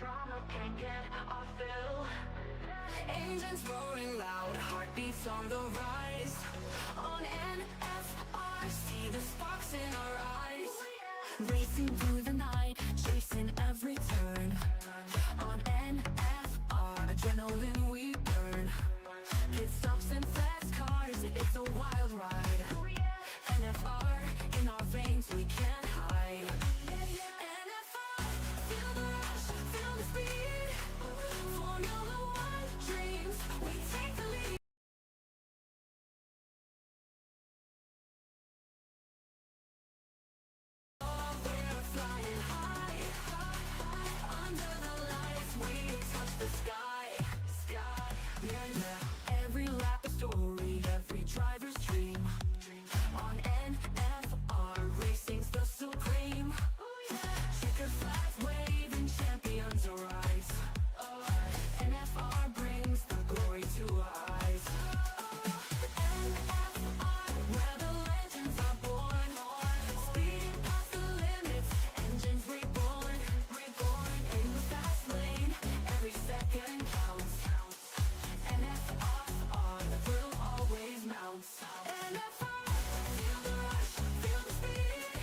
drama can't get our fill. Engines roaring loud, heartbeats on the rise. On NFR, see the sparks in our eyes. Racing through the night, chasing every turn. On NFR, adrenaline we burn. Pit stops and fast cars, it's a wild ride. NFR, in our veins we can't hide. NFR, feel the rush, feel the speed. Formula One dreams, we take the lead. Oh, we're flying high, under the lights we touch the sky. Yeah. Every lap a story, every driver's dream. On NFR, racing's the supreme. Checker flags waving, champions arise. NFR brings the glory to our eyes. NFR, where the legends are born. Speeding past the limits, engines reborn. In the fast lane, every second counts. NFR, the thrill always mounts. NFR, feel the rush, feel the speed.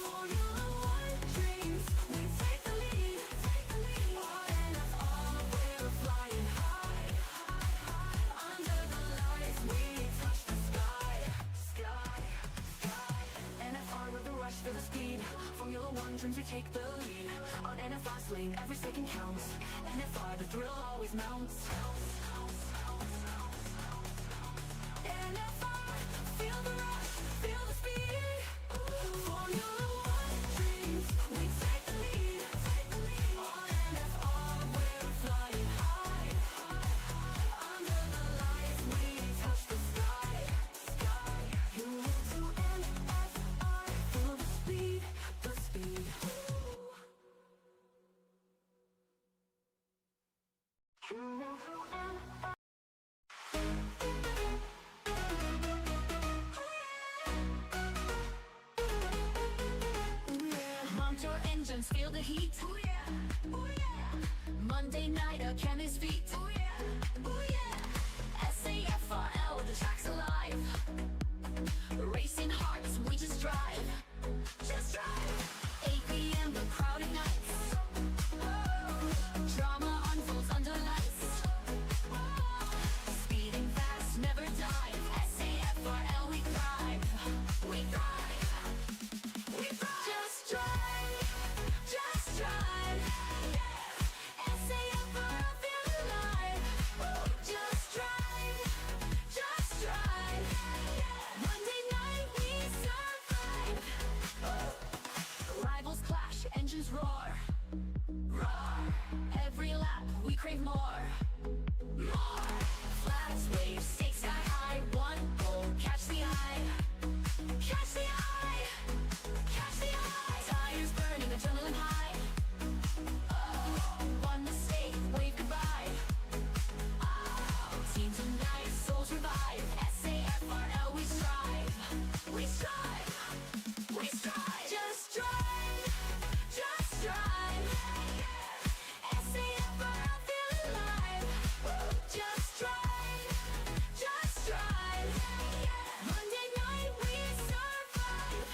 Formula One dreams, we take the lead. On NFR, we're flying high. Under the lights, we touch the sky. NFR with the rush, feel the speed. Formula One dreams, we take the lead. On NFR's lane, every second counts. NFR, the thrill always mounts. NFR, feel the rush, feel the speed. Formula One dreams, we take the lead. On NFR, we're flying high. Under the lights, we touch the sky. You move to NFR, feel the speed, the speed. You move to NFR. Mount your engines, feel the heat. Ooh yeah, ooh yeah. Monday night, a chemist's feet. Ooh yeah, ooh yeah. SAFRL, the track's alive. Racing hearts, we just drive. Just drive. 8 p.m., the crowd ignites. Drama unfolds under lights. Speeding fast, never dive. SAFRL, we thrive. We thrive. We thrive. Just drive. Just drive. SAFRL, feel alive. Just drive. Just drive. Monday night, we survive. Rivals clash, engines roar. Roar. Every lap, we crave more. More. Flags wave, stakes sky high. One goal, catch the eye. Catch the eye. Catch the eye. Tires burning, adrenaline high. Oh, one mistake, wave goodbye. Oh, team tonight, souls revive. SAFRL, we strive. We strive. We strive. Just drive. Just drive. SAFRL, feel alive. Just drive. Just drive. Monday night, we survive.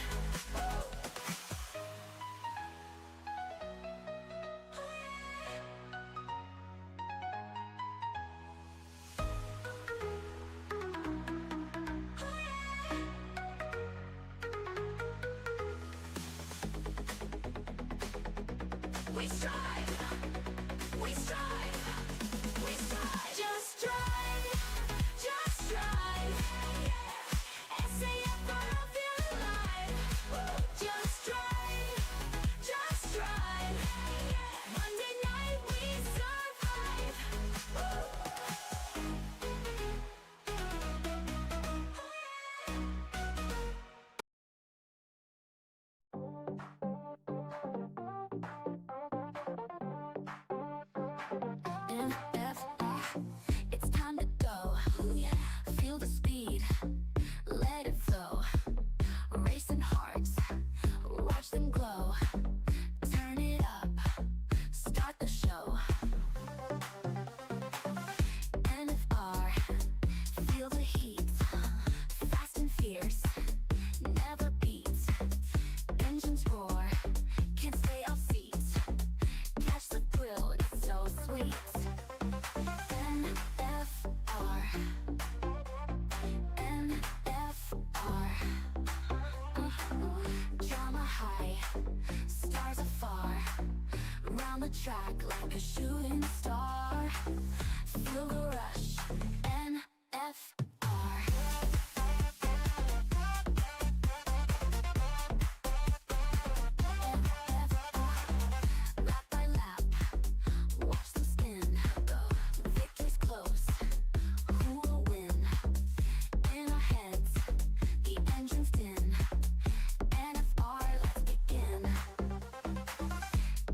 We strive. We strive. We strive. Just drive. Just drive. SAFRL, feel alive. Just drive. Just drive. Monday night, we survive. NFR, it's time to go. Feel the speed, let it flow. Racing hearts, watch them glow. Turn it up, start the show. the track like a shooting star. Feel the rush, NFR. Lap by lap, watch them spin. The victory's close, who will win? In our heads, the engine's din. NFR, let's begin.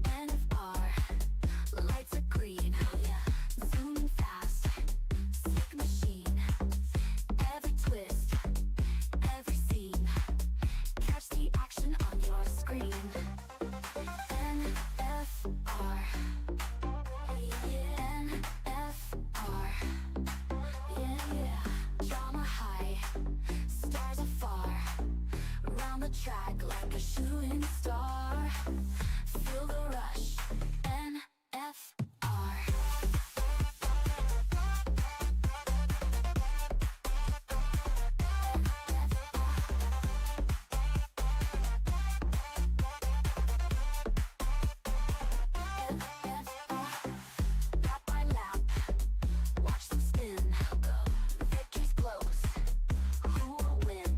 NFR, lights are green. Zooming fast, sick machine. Every twist, every scene. Catch the action on your screen. NFR, yeah. NFR, yeah. Drama high, stars afar. Round the track like a shooting star. Feel the rush, NFR. Lap by lap, watch them spin. The victory's close, who will win?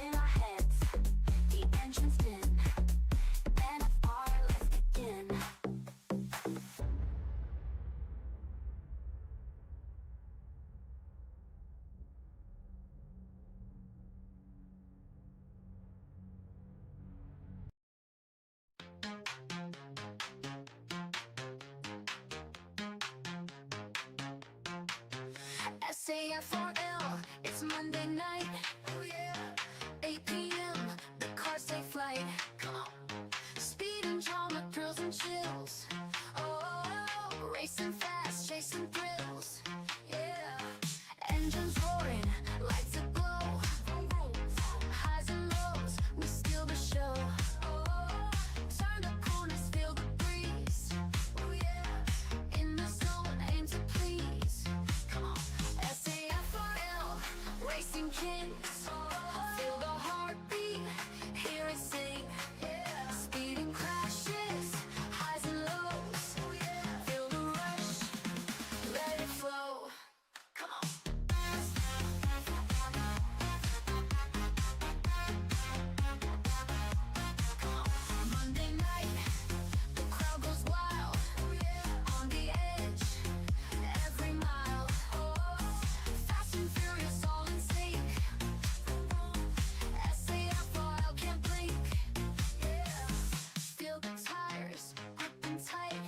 In our heads, the engine's din. NFR, let's begin. SAFRL, it's Monday night. Oh yeah. 8 p.m. the cars take flight. Come on. Speed and drama, thrills and chills. Oh, racing fast, chasing thrills. Yeah. Engines roaring, lights aglow. Highs and lows, we steal the show. Oh, turn the corners, feel the breeze. Oh yeah. In the zone, aim to please. Come on. SAFRL, racing kings. Feel the heartbeat, hear it sing. Speeding crashes, highs and lows. Feel the rush, let it flow. Come on. Monday night, the crowd goes wild. On the edge, every mile. Fast and furious, all in sync. SAFRL can't blink. Feel the tires gripping tight.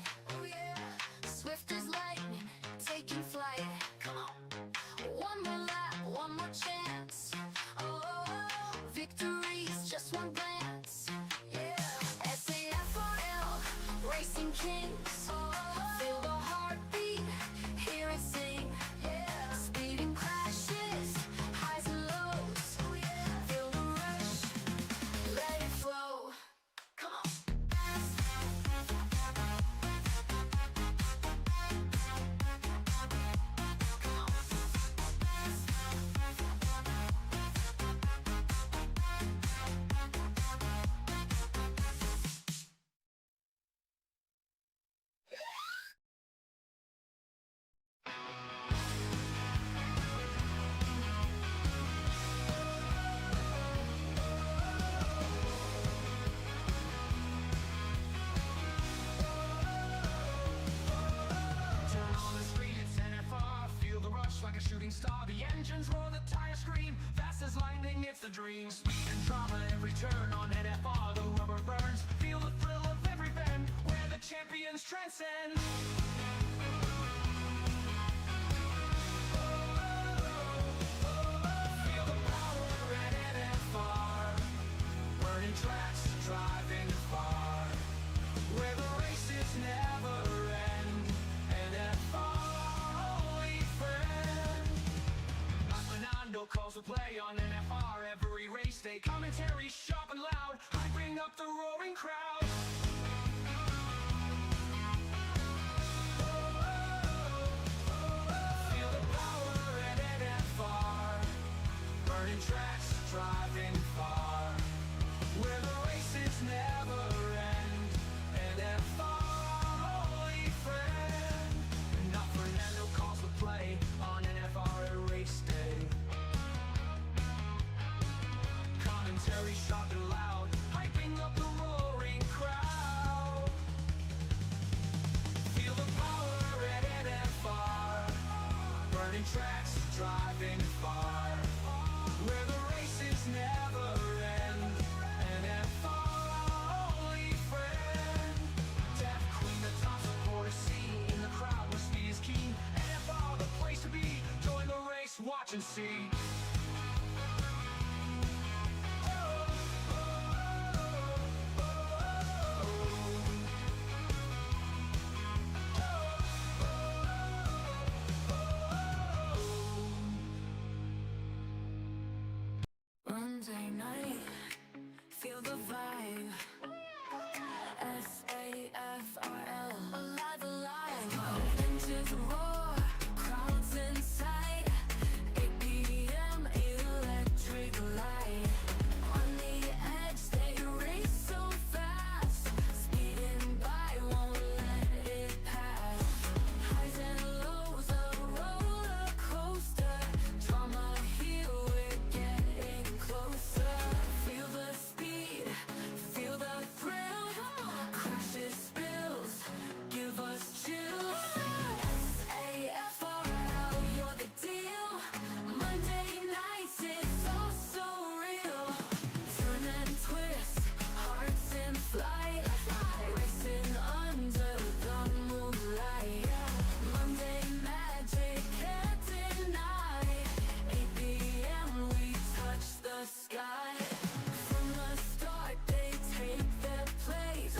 Swift as lightning, taking flight. Come on. One more lap, one more chance. Victory's just one glance. SAFRL, racing kings. Feel the heartbeat, hear it sing. Speeding crashes, highs and lows. Feel the rush, let it flow. Come on. Turn on the screen, it's NFR. Feel the rush like a shooting star. The engines roar, the tires scream. Fast as lightning, it's the dream. Speed and drama, every turn on NFR. The rubber burns. Feel the thrill of every bend, where the champions transcend. Feel the power at NFR. Burning tracks, driving far. Where the races never end. NFR, only friend. Fernando calls the play on NFR. Every race day, commentary sharp and loud, hyping up the roaring crowd. Feel the power at NFR. Burning tracks, driving far. Where the races never end. NFR. Burning tracks, driving far, where the races never end. NFR, our only friend. Deaf Queen, the top supporter, see in the crowd where speed is keen. NFR, the place to be. Join the race, watch and see. Monday night, feel the vibe. SAFRL, alive, alive. Engines roar, crowds inside. 8 p.m. electric light. On the edge, they race so fast. Speeding by, won't let it pass. Highs and lows, a roller coaster. Drama here, we're getting closer. Feel the speed, feel the thrill. Crashes, spills, give us chills. SAFRL, you're the deal. Monday nights, it's all so real. Turn and twist, hearts in flight. Racing under the moonlight. Monday magic, can't deny. 8 p.m. we touch the sky. From the start, they take their place.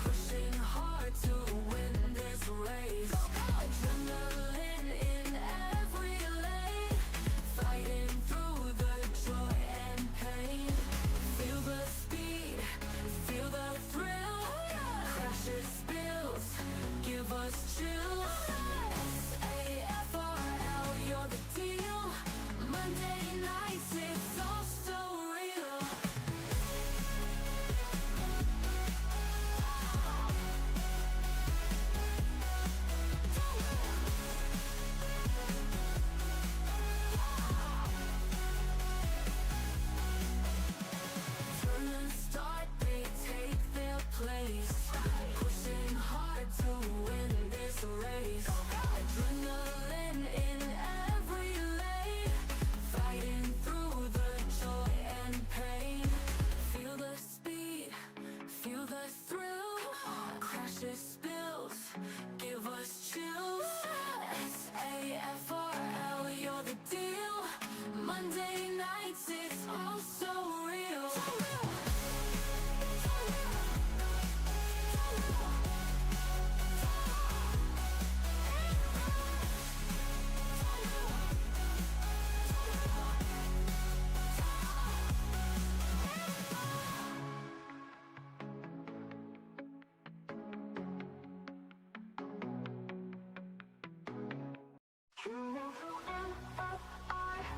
Pushing hard to win this race. Adrenaline in every lane. Fighting through the joy and pain. Feel the speed, feel the thrill. Crashes, spills, give us chills. SAFRL, you're the deal. Monday nights, it's all so real. Turn and start, they take their place. Pushing hard to win this race. Adrenaline in every lane. Fighting through the joy and pain. Feel the speed, feel the thrill. Crashes, spills, give us chills. SAFRL, you're the deal. Monday nights, it's all so real.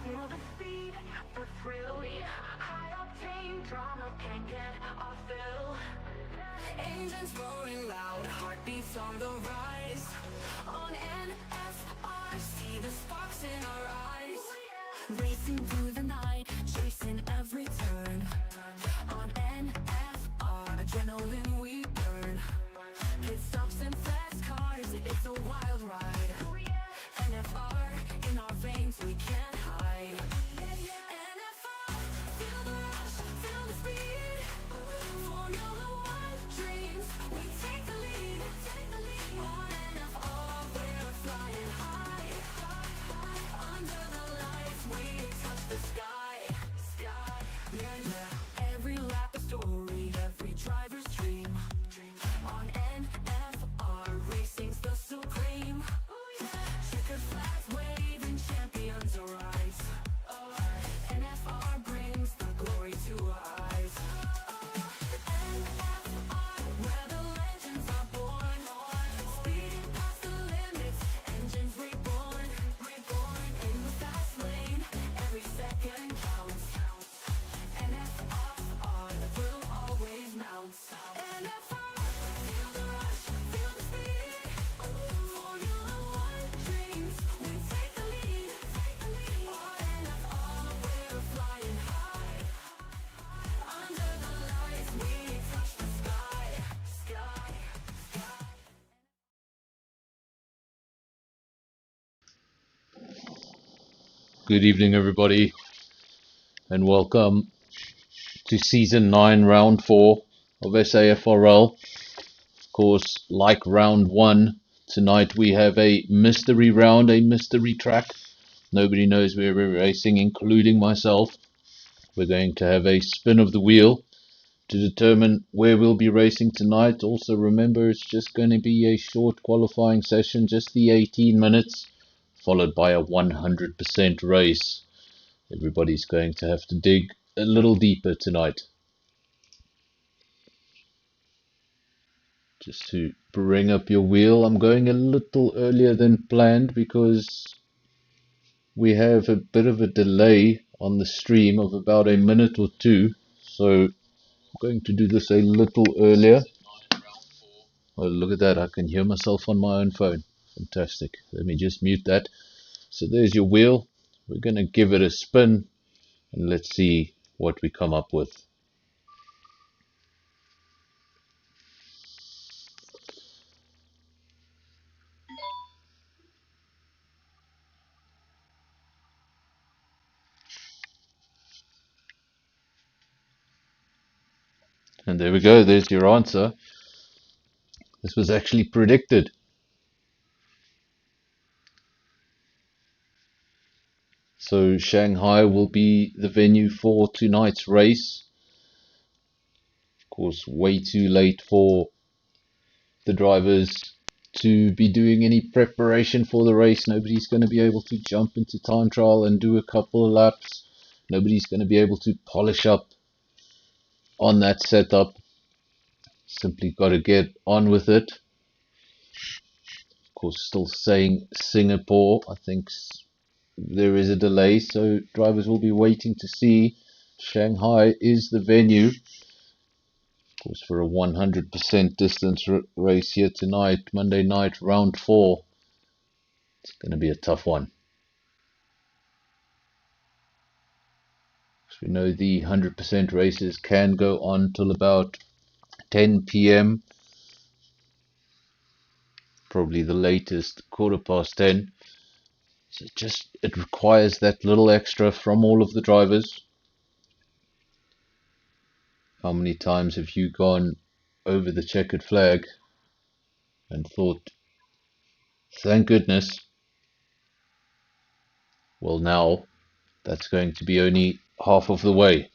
Feel the speed, the thrill. High octane drama can't get off fill. Engines roaring loud, heartbeats on the rise. On NFR, see the sparks in our eyes. Racing through the night, chasing every turn. On NFR, adrenaline we burn. Pit stops and fast cars, it's a wild ride. NFR, in our veins we can't hide. NFR, feel the rush, feel the speed. Formula One dreams, we take the lead. On NFR, we're flying high. Under the lights, we touch the sky. Every lap a story, every driver's dream. Good evening, everybody, and welcome to Season 9, Round 4 of SAFRL. Of course, like Round 1, tonight we have a mystery round, a mystery track. Nobody knows where we're racing, including myself. We're going to have a spin of the wheel to determine where we'll be racing tonight. Also, remember, it's just going to be a short qualifying session, just the 18 minutes, followed by a 100% race. Everybody's going to have to dig a little deeper tonight. Just to bring up your wheel, I'm going a little earlier than planned because we have a bit of a delay on the stream of about a minute or two. So I'm going to do this a little earlier. Oh, look at that, I can hear myself on my own phone. Fantastic. Let me just mute that. So there's your wheel. We're going to give it a spin and let's see what we come up with. And there we go, there's your answer. This was actually predicted. So Shanghai will be the venue for tonight's race. Of course, way too late for the drivers to be doing any preparation for the race. Nobody's going to be able to jump into time trial and do a couple of laps. Nobody's going to be able to polish up on that setup. Simply got to get on with it. Of course, still saying Singapore. I think there is a delay, so drivers will be waiting to see. Shanghai is the venue. Of course, for a 100% distance race here tonight, Monday night, round 4. It's going to be a tough one. As we know, the 100% races can go on till about 10 p.m. Probably the latest 10:15. So it requires that little extra from all of the drivers. How many times have you gone over the checkered flag and thought, thank goodness? Well, now that's going to be only half of the way.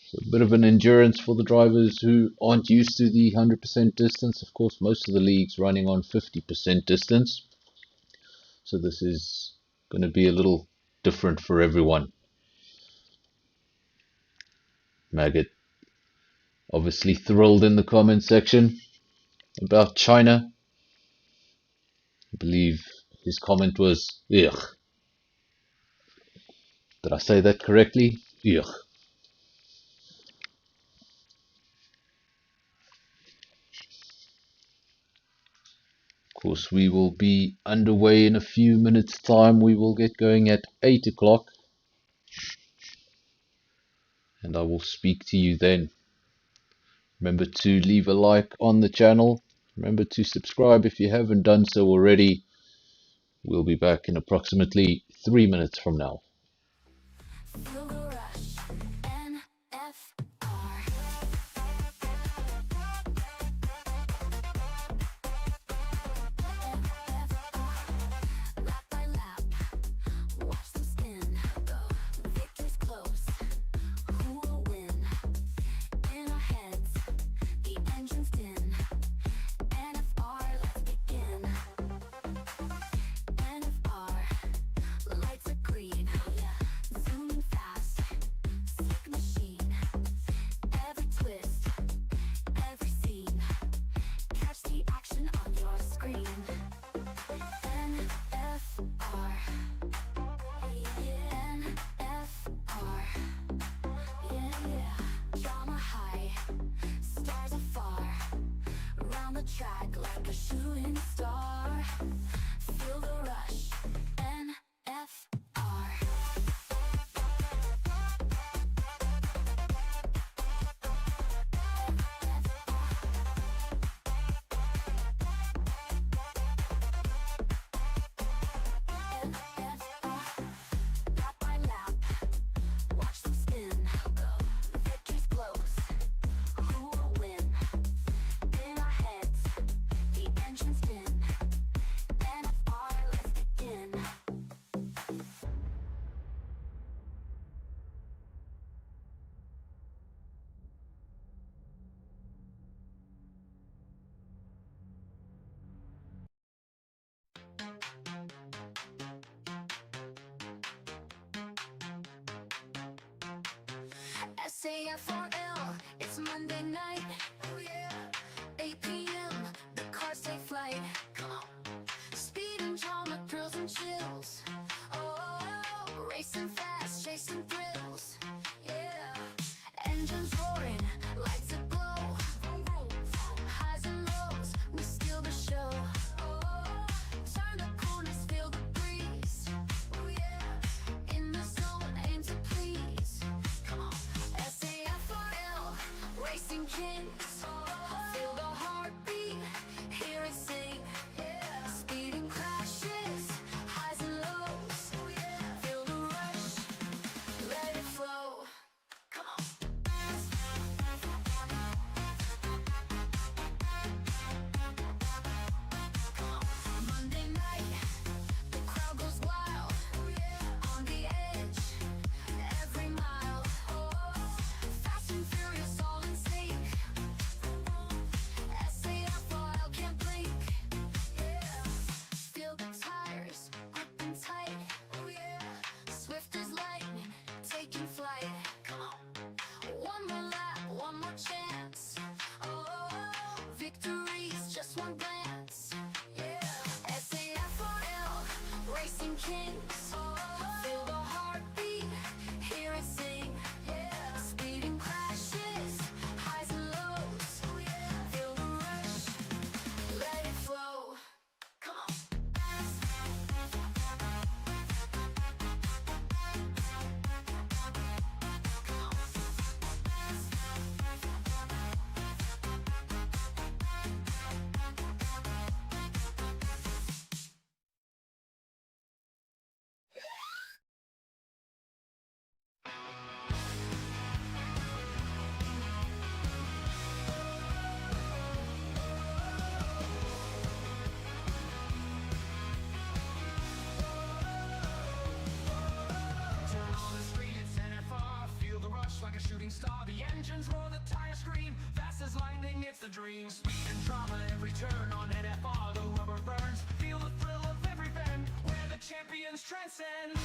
So a bit of an endurance for the drivers who aren't used to the 100% distance. Of course, most of the leagues running on 50% distance. So this is going to be a little different for everyone. Maggot obviously thrilled in the comment section about China. I believe his comment was, ugh. Did I say that correctly? Ugh. Of course, we will be underway in a few minutes' time. We will get going at 8 o'clock. And I will speak to you then. Remember to leave a like on the channel. Remember to subscribe if you haven't done so already. We'll be back in approximately 3 minutes from now. Feel the rush, NFR. Lap by lap, watch them spin. Victory's close, who will win? In our heads, the engine's din. NFR, let's begin. NFR, lights are green. Zooming fast, sick machine. Every twist, every scene. Catch the action on your screen. NFR, yeah, NFR, yeah. Drama high, stars afar. Round the track like a shooting star. Feel the rush, NFR. NFR. SAFRL, it's Monday night. Oh yeah. 8 p.m. The cars take flight. Come on. Speed and drama, thrills and chills. Oh, racing fast, chasing thrills. Yeah. Engines roaring, lights aglow. Highs and lows, we steal the show. Oh, turn the corners, feel the breeze. Oh yeah. In the zone, aim to please. Come on. SAFRL, racing kings. Feel the heartbeat, hear it sing. Yeah. Speeding crashes, highs and lows. Oh yeah. Feel the rush, let it flow. Come on. Monday night, the crowd goes wild. On the edge, every mile. Fast and furious, all in sync. SAFRL can't blink. Feel the tires gripping tight. Swift as lightning, taking flight. Come on. One more lap, one more chance. Victory's just one glance. SAFRL, racing kings. Feel the heartbeat, hear it sing. Speeding crashes, highs and lows. Feel the rush, let it flow. Come on. Turn on the screen, it's NFR. Feel the rush like a shooting star. The engines roar, the tires scream. Fast as lightning, it's the dream. Speed and drama, every turn on NFR. The rubber burns. Feel the thrill of every bend, where the champions transcend.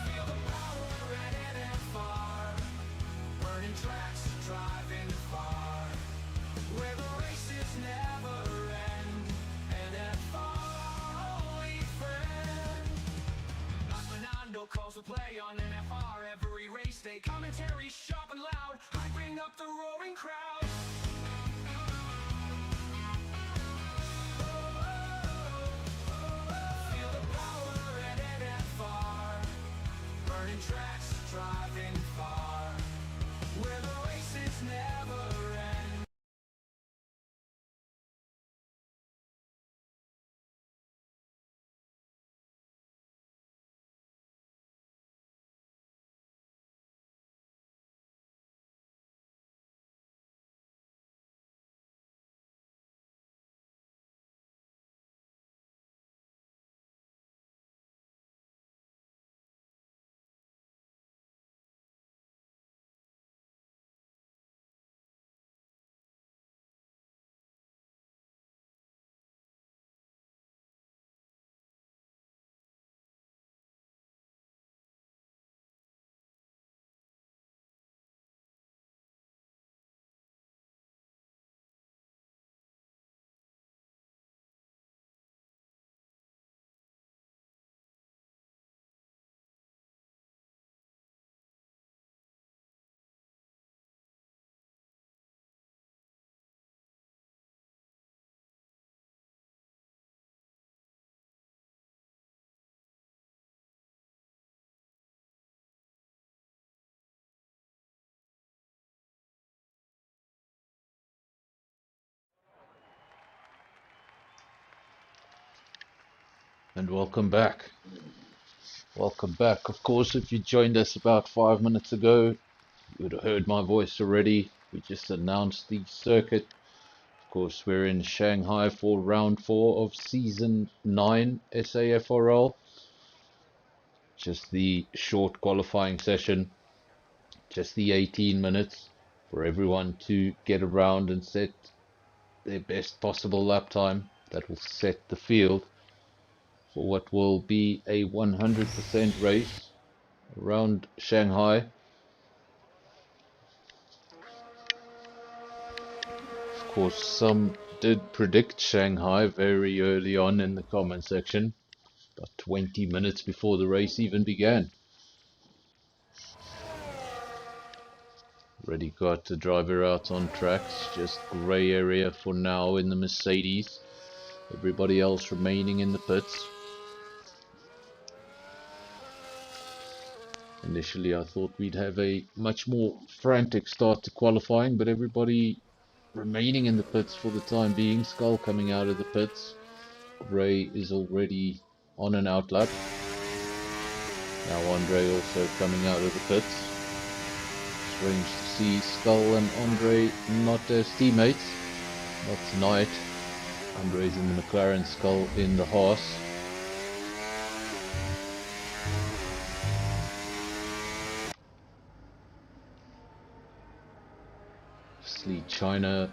Feel the power at NFR. Burning tracks, driving far. Where the races never end. NFR, only friend. Like Fernando calls to play on NFR. Every race day, commentary sharp and loud, hyping up the roaring crowd. Feel the power at NFR. Burning tracks, driving far. Where the races never end. And welcome back. Welcome back. Of course, if you joined us about 5 minutes ago, you would have heard my voice already. We just announced the circuit. Of course, we're in Shanghai for round 4 of season 9 SAFRL. Just the short qualifying session, just the 18 minutes for everyone to get around and set their best possible lap time. That will set the field. for what will be a 100% race around Shanghai. Of course, some did predict Shanghai very early on in the comment section, about 20 minutes before the race even began. Already got the driver out on tracks, just grey area for now in the Mercedes. Everybody else remaining in the pits. Initially I thought we'd have a much more frantic start to qualifying, but everybody remaining in the pits for the time being. Skull coming out of the pits. Ray is already on an out lap. Now Andre also coming out of the pits. Strange to see Skull and Andre not as teammates. Not tonight. Andre's in the McLaren, Skull in the Haas. Obviously China,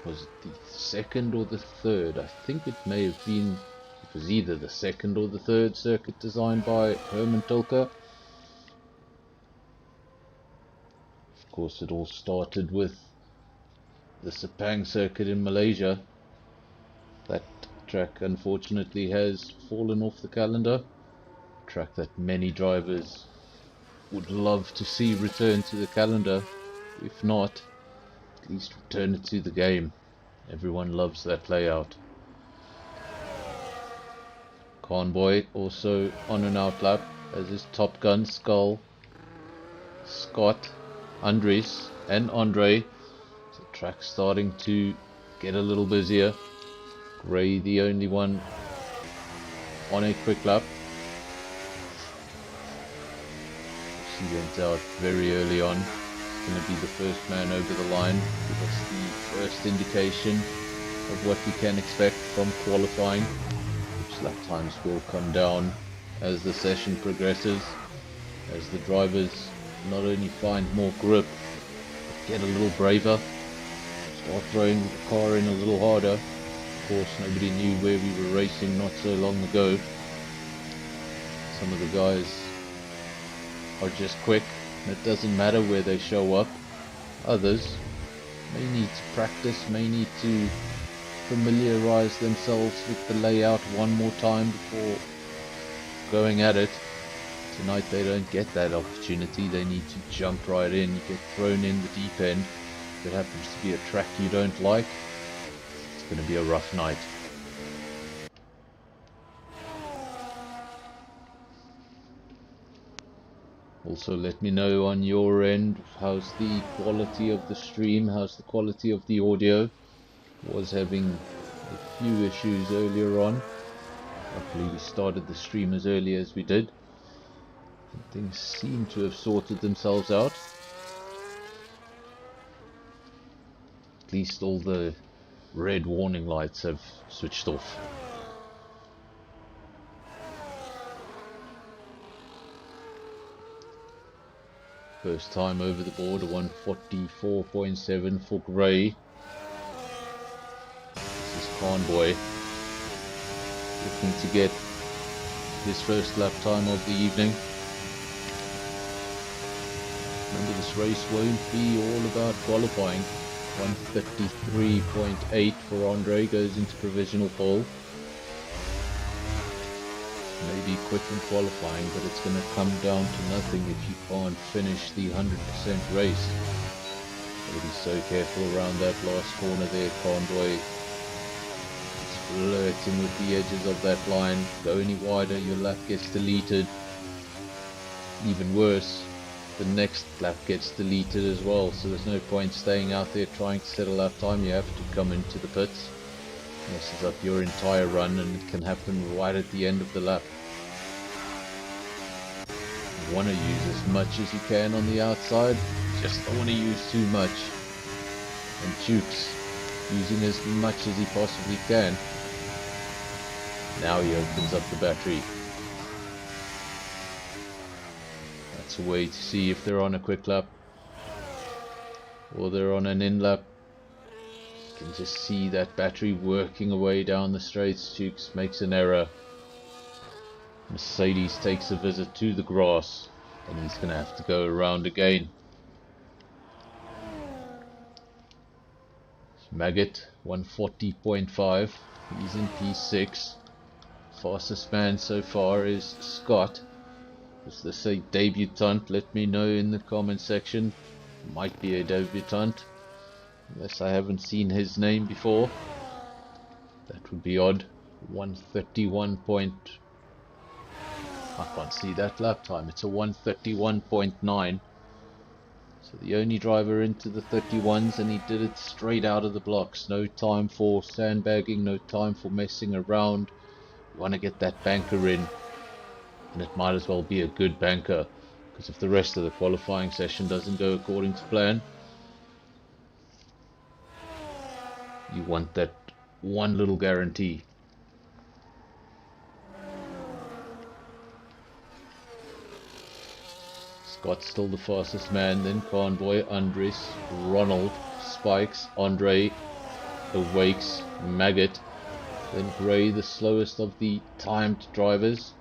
was it the second or the third? I think it may have been, it was either the second or the third circuit designed by Herman Tilke. Of course it all started with the Sepang circuit in Malaysia. That track unfortunately has fallen off the calendar. A track that many drivers would love to see return to the calendar. If not, at least return it to the game. Everyone loves that layout. Convoy also on an out lap, as is Top Gun, Skull, Scott, Andres and Andre. So the track's starting to get a little busier. Gray the only one on a quick lap. She went out very early on. Going to be the first man over the line. Give us the first indication of what we can expect from qualifying, which lap times will come down as the session progresses, as the drivers not only find more grip but get a little braver, start throwing the car in a little harder. Of course, nobody knew where we were racing not so long ago. Some of the guys are just quick. It doesn't matter where they show up. Others may need to practice, may need to familiarize themselves with the layout one more time before going at it. Tonight they don't get that opportunity. They need to jump right in. You get thrown in the deep end. If it happens to be a track you don't like, it's going to be a rough night. Also let me know on your end, how's the quality of the stream, how's the quality of the audio. Was having a few issues earlier on. Luckily we started the stream as early as we did. And things seem to have sorted themselves out. At least all the red warning lights have switched off. First time over the board, a 144.7 for Gray. This is Convoy looking to get his first lap time of the evening. Remember, this race won't be all about qualifying. 133.8 for Andre goes into provisional pole. Maybe quick in qualifying, but it's going to come down to nothing if you can't finish the 100% race. Gotta be so careful around that last corner there. Convoy is flirting with the edges of that line. Go any wider, your lap gets deleted. Even worse, the next lap gets deleted as well, so there's no point staying out there trying to set a lap time. You have to come into the pits. Messes up your entire run, and it can happen right at the end of the lap. You want to use as much as you can on the outside, just don't want to use too much. And Jukes using as much as he possibly can. Now he opens up the battery. That's a way to see if they're on a quick lap or they're on an in lap. can just see that battery working away down the straights. Chooks makes an error. Mercedes takes a visit to the grass, and he's going to have to go around again. Maggot 140.5, he's in P6. Fastest man so far is Scott. Is this a debutant? Let me know in the comment section. Might be a debutant, unless I haven't seen his name before. That would be odd. 131 point... I can't see that lap time. It's a 131.9. So the only driver into the 31s, and he did it straight out of the blocks. No time for sandbagging, no time for messing around. You want to get that banker in, and it might as well be a good banker, because if the rest of the qualifying session doesn't go according to plan, you want that one little guarantee. Scott's still the fastest man, then Convoy, Andres, Ronald, Spikes, Andre, Awakes, Maggot, then Gray, the slowest of the timed drivers.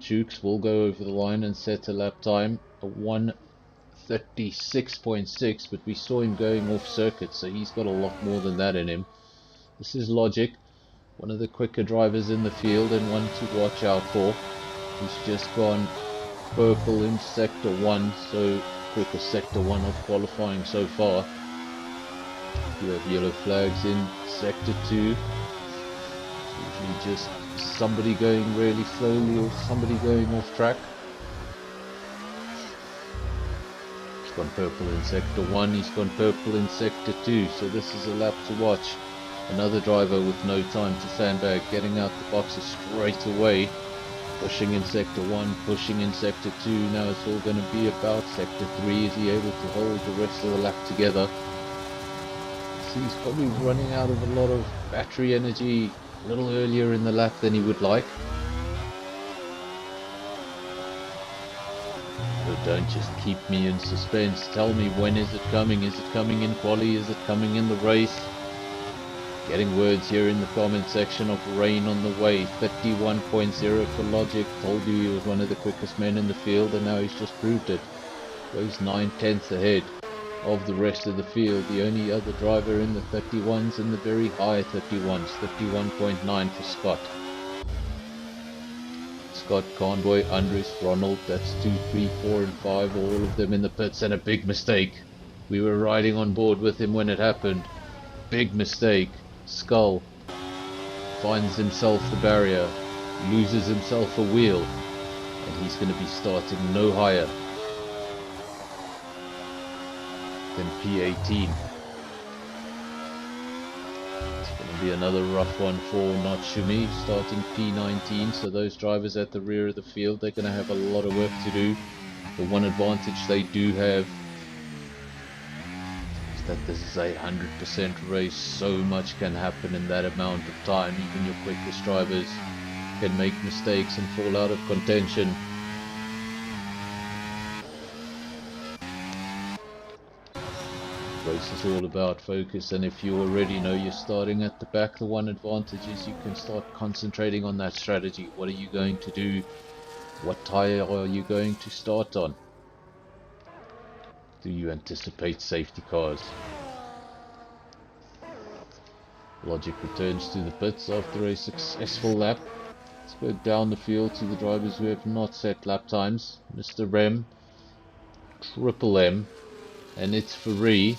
Chooks will go over the line and set a lap time, a 136.6, but we saw him going off circuit, so he's got a lot more than that in him. This is Logic, one of the quicker drivers in the field and one to watch out for. He's just gone purple in sector 1, so quickest sector 1 of qualifying so far. You have yellow flags in sector 2. It's usually just somebody going really slowly or somebody going off track. He's gone purple in sector 1, he's gone purple in sector 2, so this is a lap to watch. Another driver with no time to sandbag, getting out the boxes straight away. Pushing in sector 1, pushing in sector 2. Now it's all going to be about sector 3. Is he able to hold the rest of the lap together? So he's probably running out of a lot of battery energy a little earlier in the lap than he would like. But don't just keep me in suspense. Tell me, when is it coming? Is it coming in quali? Is it coming in the race? Getting words here in the comment section of rain on the way. 31.0 for Logic. Told you he was one of the quickest men in the field, and now he's just proved it. Goes 9/10 ahead of the rest of the field. The only other driver in the 31s and the very high 31s. 31.9 for Scott. Scott, Convoy, Andres, Ronald. That's 2, 3, 4 and 5. All of them in the pits, and a big mistake. We were riding on board with him when it happened. Big mistake. Skull finds himself the barrier, loses himself a wheel, and he's going to be starting no higher than P18. It's going to be another rough one for Natsumi, starting P19, so those drivers at the rear of the field, they're going to have a lot of work to do. The one advantage they do have that this is a 100% race. So much can happen in that amount of time. Even your quickest drivers can make mistakes and fall out of contention. Race is all about focus, and if you already know you're starting at the back, the one advantage is you can start concentrating on that strategy. What are you going to do? What tyre are you going to start on? Do you anticipate safety cars? Logic returns to the pits after a successful lap. Let's go down the field to the drivers who have not set lap times. Mr. Rem, Triple M, and it's Ferree.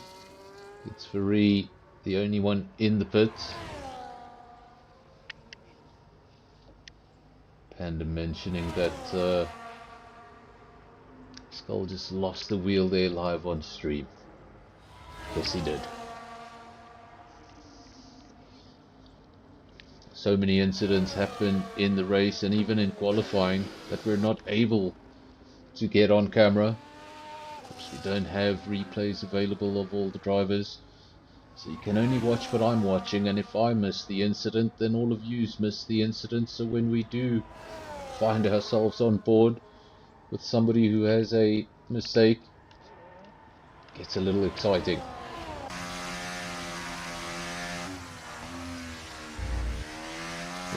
It's Ferree, the only one in the pits. Panda mentioning that Skull just lost the wheel there live on stream. Yes, he did. So many incidents happen in the race and even in qualifying that we're not able to get on camera. We don't have replays available of all the drivers, so you can only watch what I'm watching, and if I miss the incident, then all of you miss the incident. So when we do find ourselves on board with somebody who has a mistake, it gets a little exciting.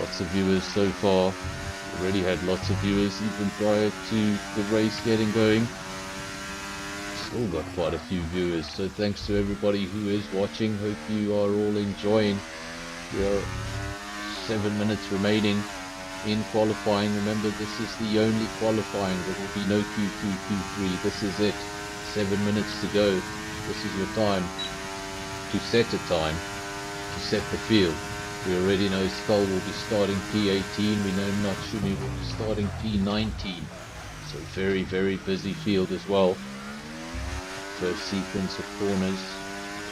Lots of viewers so far. Already had lots of viewers even prior to the race getting going. Still got quite a few viewers, so thanks to everybody who is watching. Hope you are all enjoying. We are 7 minutes remaining in qualifying. Remember, this is the only qualifying. There will be no Q2, Q3. This is it. 7 minutes to go. This is your time to set a time, to set the field. We already know Skull will be starting P18. We know Natsumi will be starting P19. So very, very busy field as well. First sequence of corners.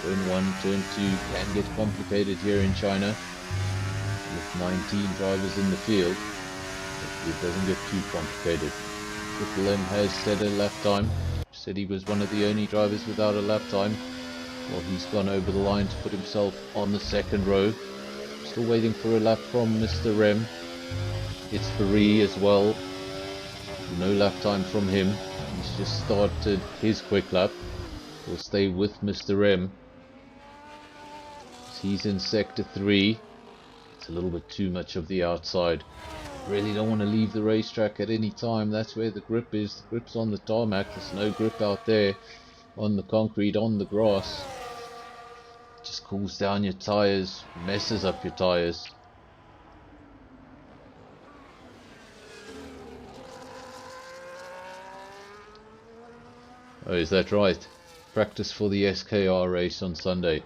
Turn 1, turn 2 can get complicated here in China. With 19 drivers in the field, it doesn't get too complicated. Triple M has set a lap time. Said he was one of the only drivers without a lap time. Well, he's gone over the line to put himself on the second row. Still waiting for a lap from Mr. Rem. It's Faree as well. No lap time from him. He's just started his quick lap. We'll stay with Mr. Rem. He's in sector 3. It's a little bit too much of the outside. Really don't want to leave the racetrack at any time. That's where the grip is. The grip's on the tarmac. There's no grip out there on the concrete, on the grass. Just cools down your tires, messes up your tires. Oh, is that right? Practice for the SKR race on Sunday.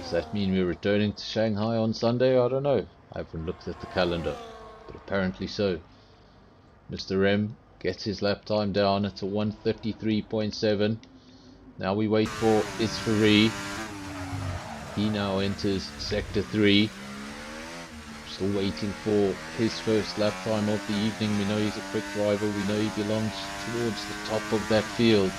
Does that mean we're returning to Shanghai on Sunday? I don't know. I haven't looked at the calendar, but apparently so. Mr. M gets his lap time down. It's a 1:33.7. Now we wait for Isfari. He now enters sector 3. Still waiting for his first lap time of the evening. We know he's a quick driver. We know he belongs towards the top of that field.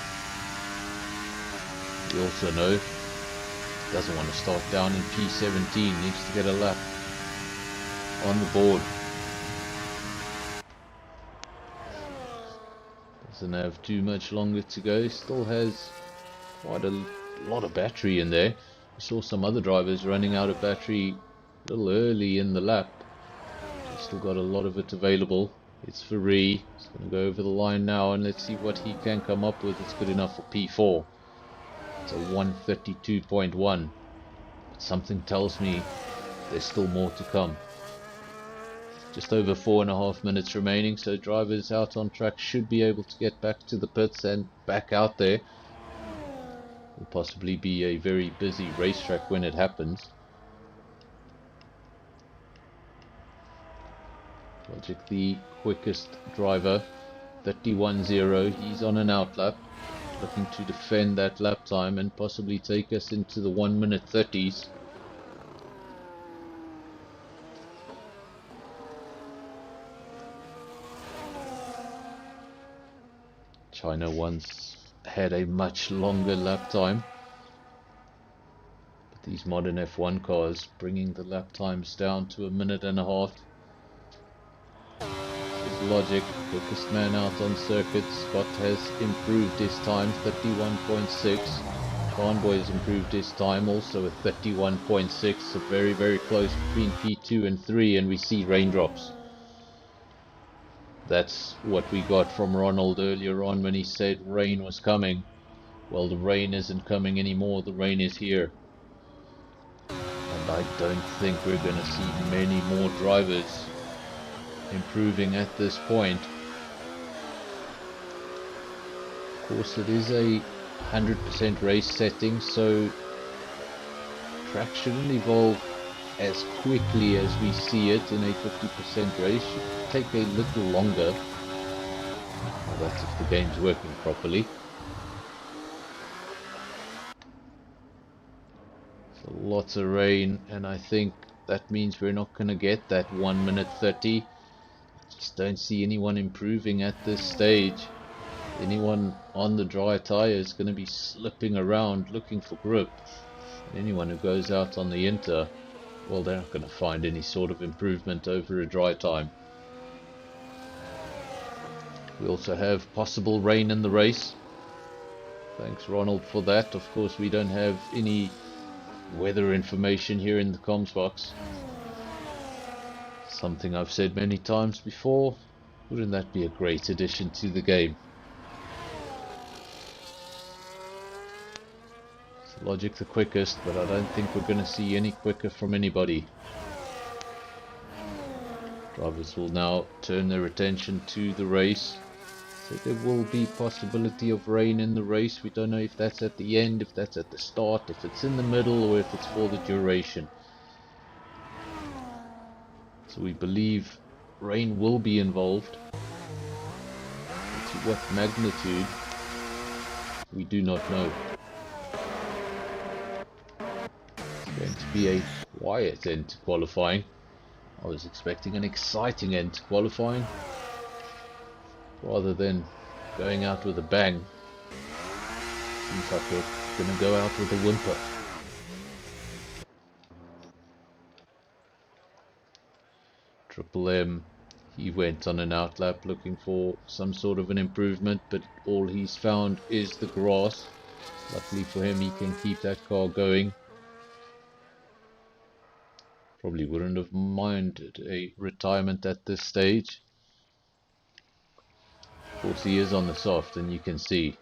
We also know he doesn't want to start down in P17. Needs to get a lap on the board. Doesn't have too much longer to go. Still has quite a lot of battery in there. We saw some other drivers running out of battery a little early in the lap. He's still got a lot of it available. It's Faree. He's going to go over the line now, and let's see what he can come up with. It's good enough for P4. It's a 1:32.1. But something tells me there's still more to come. Just over 4.5 minutes remaining, so drivers out on track should be able to get back to the pits and back out there. Will possibly be a very busy racetrack when it happens. Logic, the quickest driver, 31.0. He's on an outlap, looking to defend that lap time and possibly take us into the 1:30s. China once had a much longer lap time, but these modern F1 cars bringing the lap times down to 1.5 minutes. This is Logic, quickest man out on circuit. Scott has improved his time, 31.6. Conboy has improved his time, also at 31.6. So very, very close between P2 and 3, and we see raindrops. That's what we got from Ronald earlier on when he said rain was coming. Well, the rain isn't coming anymore, the rain is here. And I don't think we're going to see many more drivers improving at this point. Of course, it is a 100% race setting, so track shouldn't evolve as quickly as we see it in a 50% race. Should take a little longer. Well, that's if the game's working properly. So lots of rain, and I think that means we're not going to get that 1:30. Just don't see anyone improving at this stage. Anyone on the dry tire is going to be slipping around looking for grip. And anyone who goes out on the inter, well, they're not going to find any sort of improvement over a dry time. We also have possible rain in the race. Thanks, Ronald, for that. Of course, we don't have any weather information here in the comms box. Something I've said many times before. Wouldn't that be a great addition to the game? So Logic the quickest, but I don't think we're going to see any quicker from anybody. Drivers will now turn their attention to the race. So there will be possibility of rain in the race. We don't know if that's at the end, if that's at the start, if it's in the middle, or if it's for the duration. So we believe rain will be involved. But to what magnitude, we do not know. It's going to be a quiet end to qualifying. I was expecting an exciting end to qualifying, rather than going out with a bang. Seems like we're going to go out with a whimper. Triple M, he went on an outlap looking for some sort of an improvement, but all he's found is the grass. Luckily for him, he can keep that car going. Probably wouldn't have minded a retirement at this stage. Of course, he is on the soft, and you can see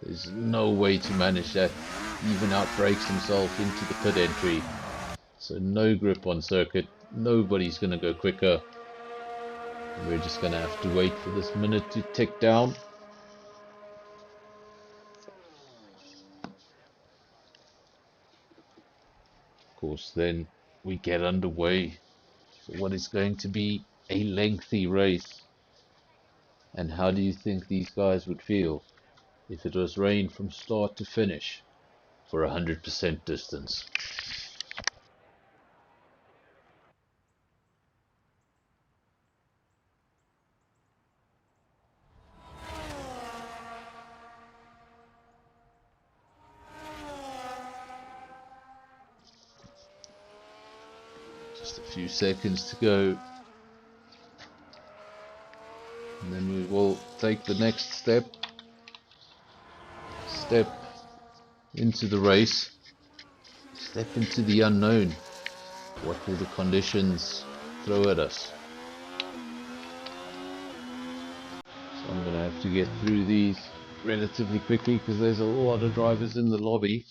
there's no way to manage that. He even outbrakes himself into the pit entry. So no grip on circuit. Nobody's going to go quicker. We're just going to have to wait for this minute to tick down. Of course, then we get underway for what is going to be a lengthy race. And how do you think these guys would feel if it was rain from start to finish for 100% distance? Just a few seconds to go, and then we will take the next step into the race, step into the unknown. What will the conditions throw at us? So I'm going to have to get through these relatively quickly because there's a lot of drivers in the lobby.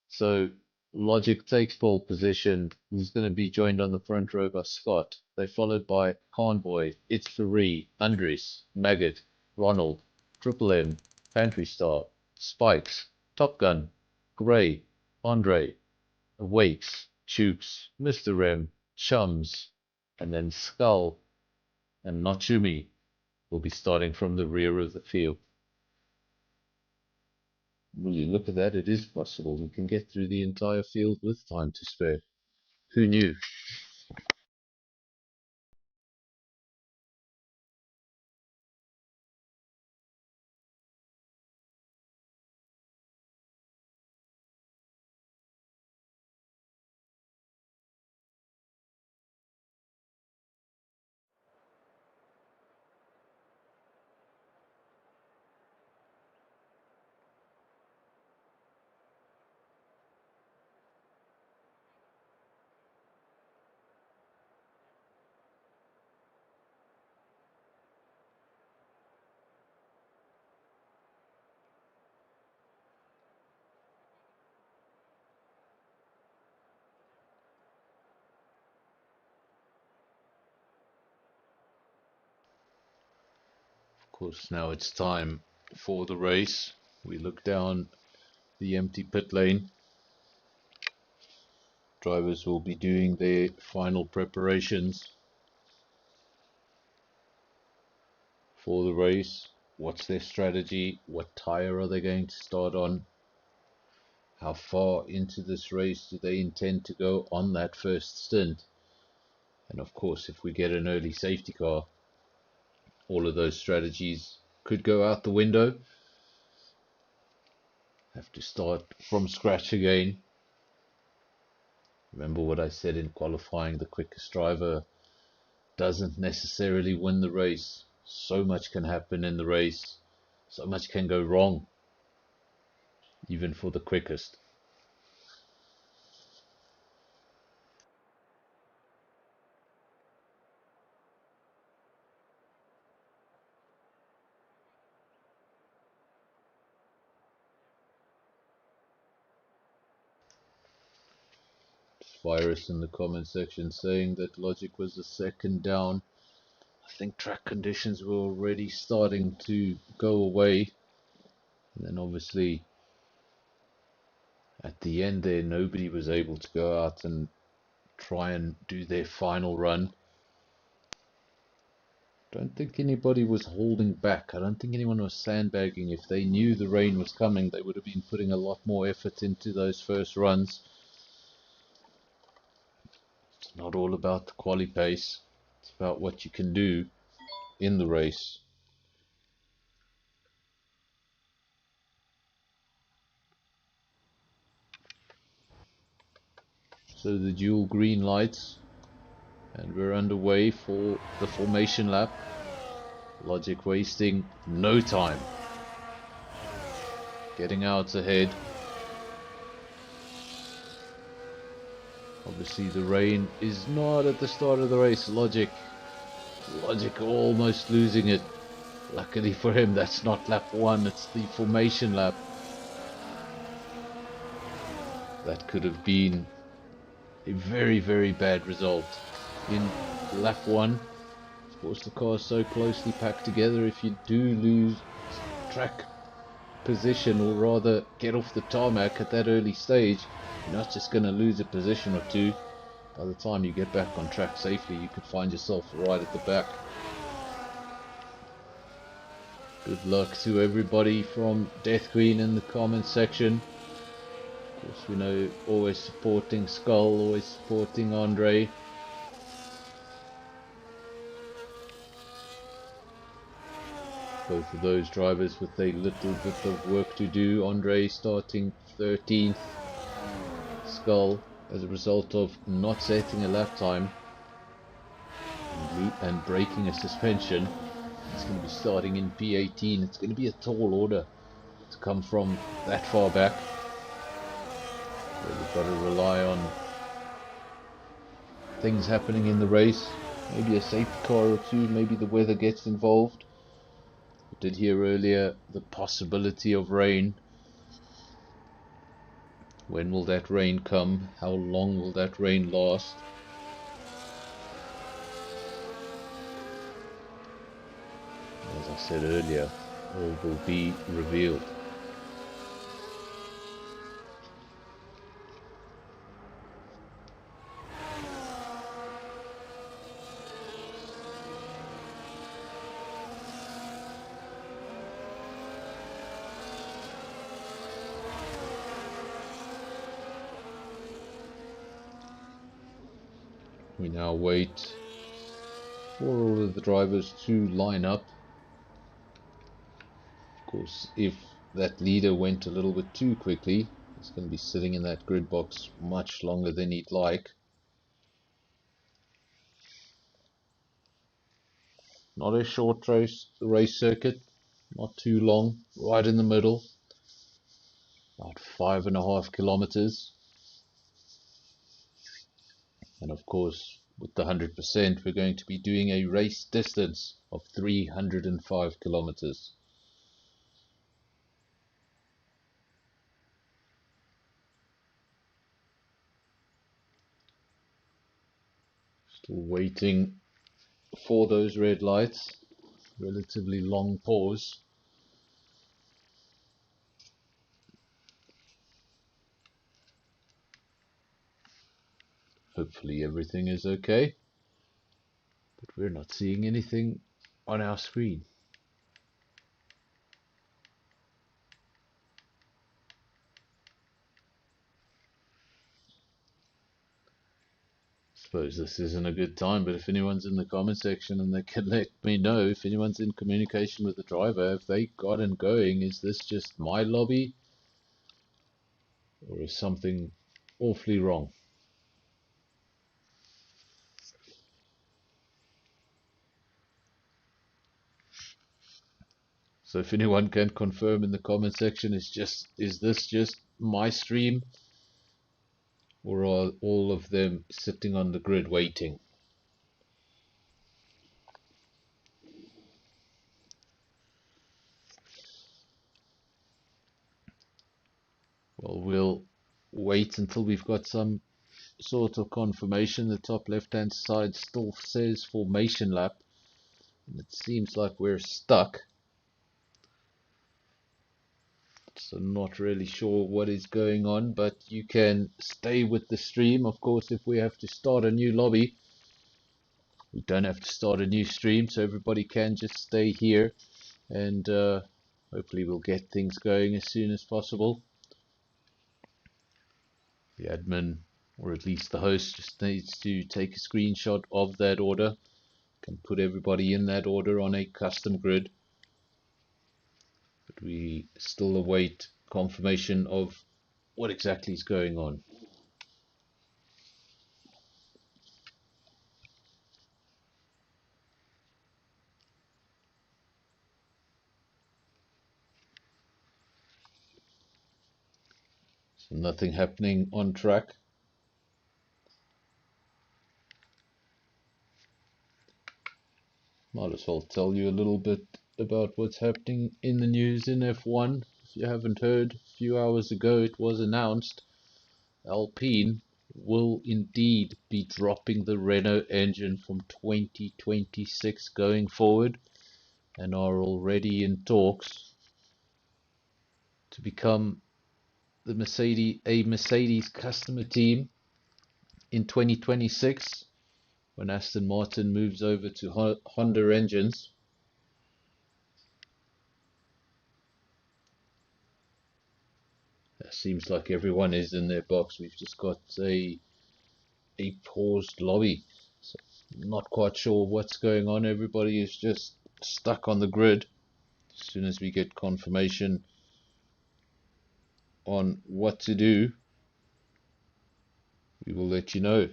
So Logic takes pole position. He's going to be joined on the front row by Scott. They're followed by Convoy, It's Free, Andres, Maggot, Ronald, Triple M, Pantry Star, Spikes, Top Gun, Gray, Andre, Awakes, Chooks, Mr. M, Chums, and then Skull and Natsumi will be starting from the rear of the field. Will you look at that? It is possible we can get through the entire field with time to spare. Who knew? Of course, now it's time for the race. We look down the empty pit lane. Drivers will be doing their final preparations for the race. What's their strategy? What tire are they going to start on? How far into this race do they intend to go on that first stint? And of course, if we get an early safety car, all of those strategies could go out the window. Have to start from scratch again. Remember what I said in qualifying, the quickest driver doesn't necessarily win the race. So much can happen in the race. So much can go wrong, even for the quickest. Virus in the comment section saying that Logic was the second down. I think track conditions were already starting to go away. And then obviously at the end there, nobody was able to go out and try and do their final run. Don't think anybody was holding back. I don't think anyone was sandbagging. If they knew the rain was coming, they would have been putting a lot more effort into those first runs. It's not all about the quali pace. It's about what you can do in the race. So the dual green lights, and we're underway for the formation lap. Logic wasting no time, getting out ahead. Obviously the rain is not at the start of the race. Logic almost losing it. Luckily for him, that's not lap 1, it's the formation lap. That could have been a very, very bad result in lap 1. Of course, the car is so closely packed together. If you do lose track position, or rather get off the tarmac at that early stage, you're not just going to lose a position or two. By the time you get back on track safely, you could find yourself right at the back. Good luck to everybody from Death Queen in the comments section. Of course, we know, always supporting Skull, always supporting Andre. Both of those drivers with a little bit of work to do. Andre starting 13th. Skull, as a result of not setting a lap time and breaking a suspension, it's going to be starting in P18. It's going to be a tall order to come from that far back. Really got to rely on things happening in the race. Maybe a safety car or two, maybe the weather gets involved. I did hear earlier the possibility of rain. When will that rain come? How long will that rain last? As I said earlier, all will be revealed. We now wait for all of the drivers to line up. Of course, if that leader went a little bit too quickly, he's going to be sitting in that grid box much longer than he'd like. Not a short race circuit, not too long, right in the middle, about 5.5 kilometers. And of course, with the 100%, we're going to be doing a race distance of 305 kilometers. Still waiting for those red lights. Relatively long pause. Hopefully everything is okay, but we're not seeing anything on our screen. Suppose this isn't a good time, but if anyone's in the comment section and they can let me know, if anyone's in communication with the driver, if they got and going, is this just my lobby or is something awfully wrong? So if anyone can confirm in the comment section, is this just my stream, or are all of them sitting on the grid waiting? Well, we'll wait until we've got some sort of confirmation. The top left hand side still says formation lap, and it seems like we're stuck, so not really sure what is going on. But you can stay with the stream. Of course, if we have to start a new lobby, we don't have to start a new stream, so everybody can just stay here, and hopefully we'll get things going as soon as possible. The admin, or at least the host, just needs to take a screenshot of that order, can put everybody in that order on a custom grid, but we still await confirmation of what exactly is going on. So nothing happening on track. Might as well tell you a little bit about what's happening in the news in F1. If you haven't heard, a few hours ago it was announced Alpine will indeed be dropping the Renault engine from 2026 going forward, and are already in talks to become a Mercedes customer team in 2026 when Aston Martin moves over to Honda engines. It seems like everyone is in their box. We've just got a paused lobby, so I'm not quite sure what's going on. Everybody is just stuck on the grid. As soon as we get confirmation on what to do, we will let you know.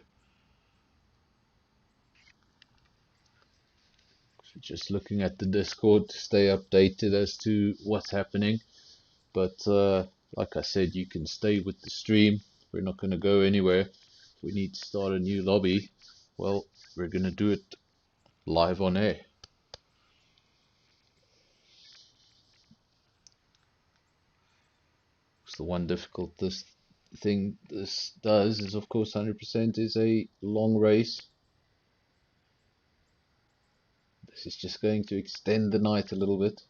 So just looking at the Discord to stay updated as to what's happening, but like I said, you can stay with the stream. We're not going to go anywhere. If we need to start a new lobby, well, we're going to do it live on air. The one difficult thing this does is, of course, 100% is a long race. This is just going to extend the night a little bit.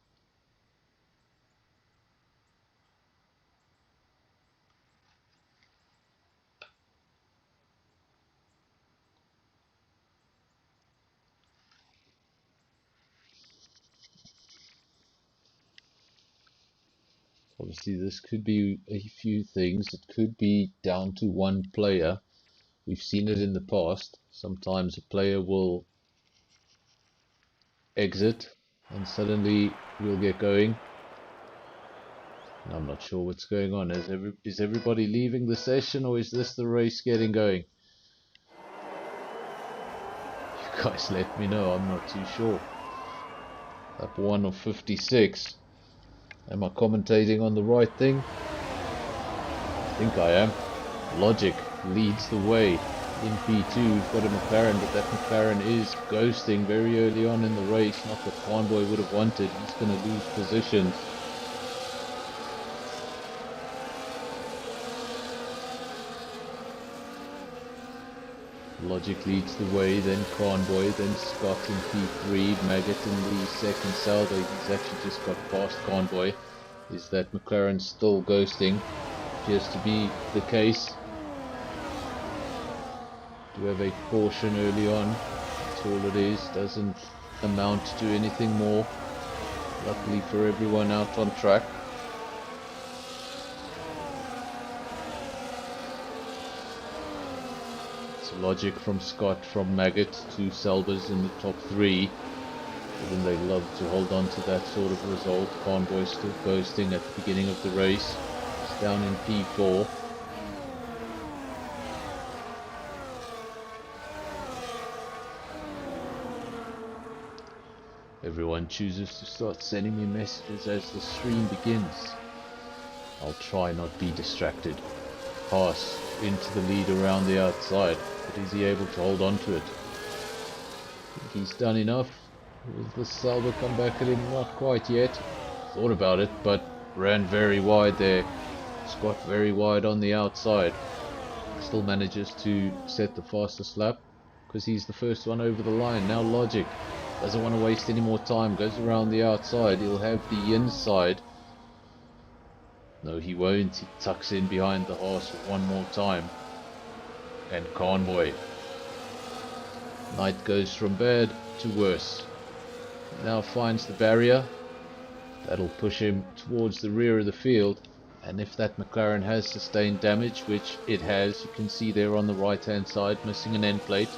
Obviously, this could be a few things. It could be down to one player. We've seen it in the past. Sometimes a player will exit and suddenly we'll get going. And I'm not sure what's going on. Is everybody leaving the session, or is this the race getting going? You guys let me know. I'm not too sure. Lap 1 of 56. Am I commentating on the right thing? I think I am. Logic leads the way in P2. We've got a McLaren, but that McLaren is ghosting very early on in the race. Not what Convoy would have wanted. He's going to lose positions. Logic leads the way, then Convoy, then Scott in P3, Maggot in the second salvo. He's actually just got past Convoy. Is that McLaren still ghosting? Appears to be the case. Do have a caution early on. That's all it is. Doesn't amount to anything more. Luckily for everyone out on track. Logic from Scott, from Maggot to Selbers in the top 3. Even they love to hold on to that sort of result. Convoy still ghosting at the beginning of the race. It's down in P4. Everyone chooses to start sending me messages as the stream begins. I'll try not be distracted. Pass into the lead around the outside, but is he able to hold on to it? I think he's done enough. Will the Sauber come back at him? Not quite yet. Thought about it, but ran very wide there. Scott very wide on the outside. Still manages to set the fastest lap because he's the first one over the line. Now Logic doesn't want to waste any more time, goes around the outside. He'll have the inside. No, he won't. He tucks in behind the horse one more time. And Convoy. Knight goes from bad to worse. Now finds the barrier. That'll push him towards the rear of the field. And if that McLaren has sustained damage, which it has, you can see there on the right hand side, missing an end plate.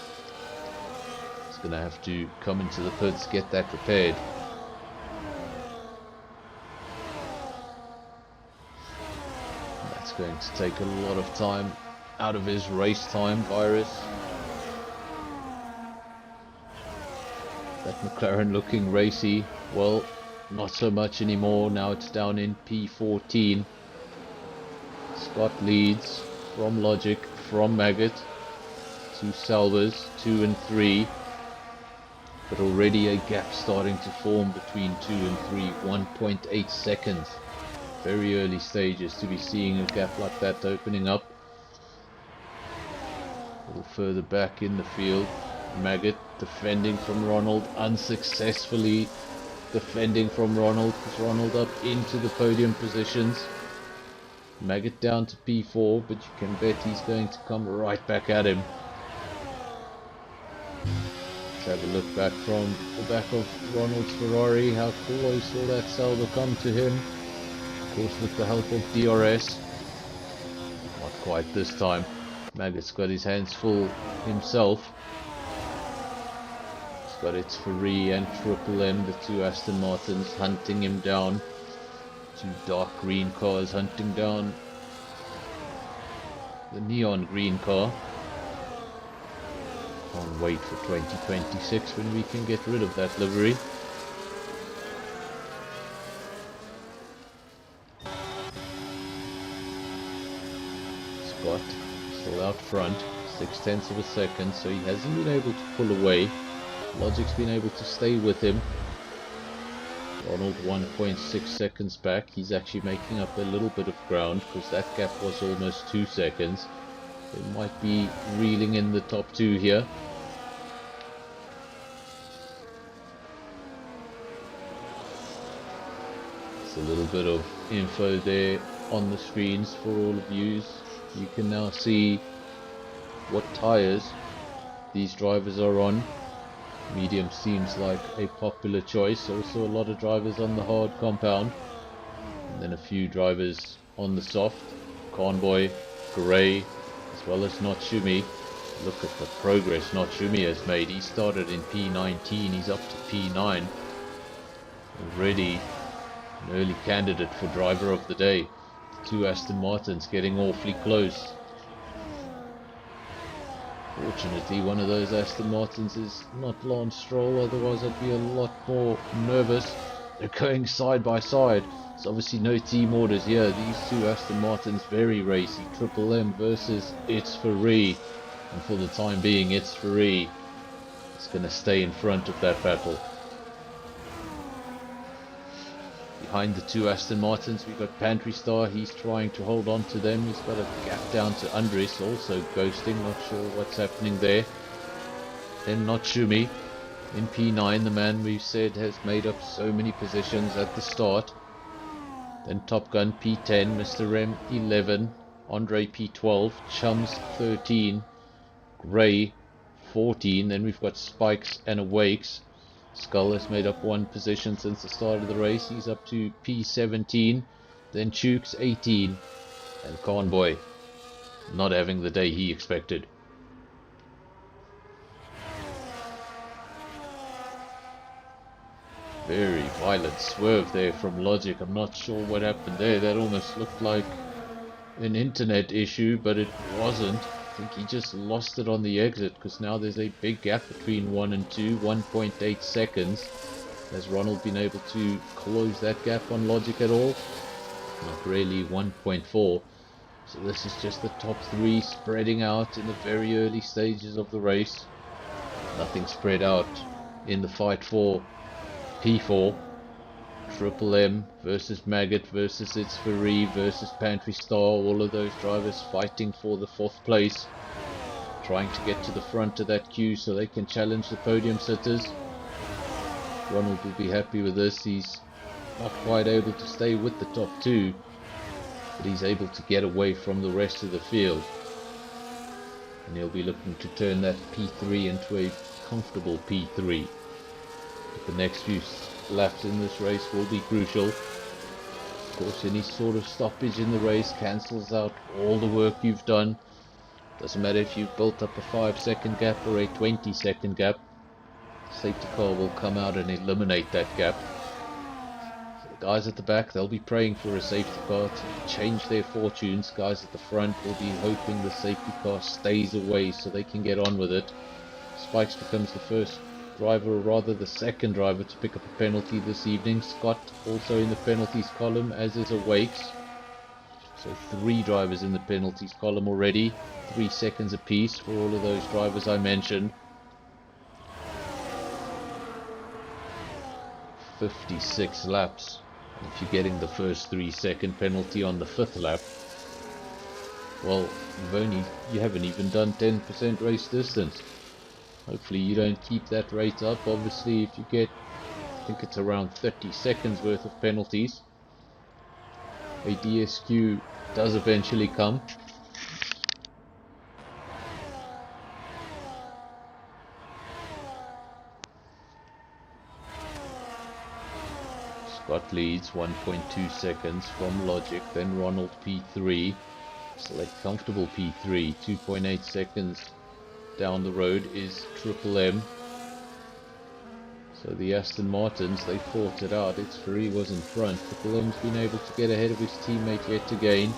It's going to have to come into the pits, get that repaired. That's going to take a lot of time out of his race time, Virus. That McLaren looking racy, well, not so much anymore. Now it's down in P14. Scott leads from Logic, from Maggot to Salvers, 2 and 3. But already a gap starting to form between 2 and 3, 1.8 seconds. Very early stages to be seeing a gap like that opening up. A little further back in the field, Maggot defending from Ronald, unsuccessfully defending from Ronald, because Ronald up into the podium positions. Maggot down to P4, but you can bet he's going to come right back at him. Let's have a look back from the back of Ronald's Ferrari. How close will that Sauber come to him? Of course, with the help of DRS. Not quite this time. Maggot's got his hands full himself. He's got its Ferrari and Triple M, the two Aston Martins, hunting him down. Two dark green cars hunting down the neon green car. Can't wait for 2026 when we can get rid of that livery. Scott still out front, 0.6 of a second, so he hasn't been able to pull away. Logic's been able to stay with him. Ronald 1.6 seconds back. He's actually making up a little bit of ground because that gap was almost 2 seconds. They might be reeling in the top 2 here. It's a little bit of info there on the screens for all of you. You can now see what tyres these drivers are on. Medium seems like a popular choice. Also a lot of drivers on the hard compound. And then a few drivers on the soft. Convoy, Gray, as well as Notsumi. Look at the progress Notsumi has made. He started in P19, he's up to P9. Already an early candidate for driver of the day. Two Aston Martins getting awfully close. Fortunately, one of those Aston Martins is not Lance Stroll, otherwise I'd be a lot more nervous. They're going side by side. There's obviously no team orders here. These two Aston Martins very racy. Triple M versus It's Ferrari. And for the time being, It's Ferrari. It's going to stay in front of that battle. Behind the two Aston Martins, we've got Pantry Star. He's trying to hold on to them. He's got a gap down to Andres, also ghosting. Not sure what's happening there. Then Notsumi in P9, the man we've said has made up so many positions at the start. Then Top Gun P10, Mr. M 11, Andre P12, Chums 13, Gray 14. Then we've got Spikes and Awakes. Skull has made up 1 position since the start of the race. He's up to P17. Then Chooks 18. And Convoy not having the day he expected. Very violent swerve there from Logic. I'm not sure what happened there. That almost looked like an internet issue, but it wasn't. I think he just lost it on the exit, because now there's a big gap between 1 and 2, 1.8 seconds. Has Ronald been able to close that gap on Logic at all? Not really, 1.4. So this is just the top 3 spreading out in the very early stages of the race. Nothing spread out in the fight for P4. Triple M versus Maggot versus It's Free versus Pantry Star. All of those drivers fighting for the 4th place, trying to get to the front of that queue so they can challenge the podium sitters. Ronald will be happy with this. He's not quite able to stay with the top 2, but he's able to get away from the rest of the field, and he'll be looking to turn that P3 into a comfortable P3. But the next few laps in this race will be crucial. Of course, any sort of stoppage in the race cancels out all the work you've done. Doesn't matter if you've built up a 5-second gap or a 20-second gap. The safety car will come out and eliminate that gap. So the guys at the back, they'll be praying for a safety car to change their fortunes. Guys at the front will be hoping the safety car stays away so they can get on with it. Spikes becomes the first driver, or rather the second driver, to pick up a penalty this evening. Scott also in the penalties column, as is Awakes. So 3 drivers in the penalties column already. 3 seconds apiece for all of those drivers I mentioned. 56 laps. And if you're getting the first 3-second penalty on the 5th lap, well, you haven't even done 10% race distance. Hopefully you don't keep that rate up. Obviously, if you get, I think it's around 30 seconds worth of penalties, a DSQ does eventually come. Scott leads 1.2 seconds from Logic, then Ronald P3, select comfortable P3, 2.8 seconds down the road is Triple M. So the Aston Martins, they fought it out. It's Free was in front. Triple M's been able to get ahead of his teammate yet again.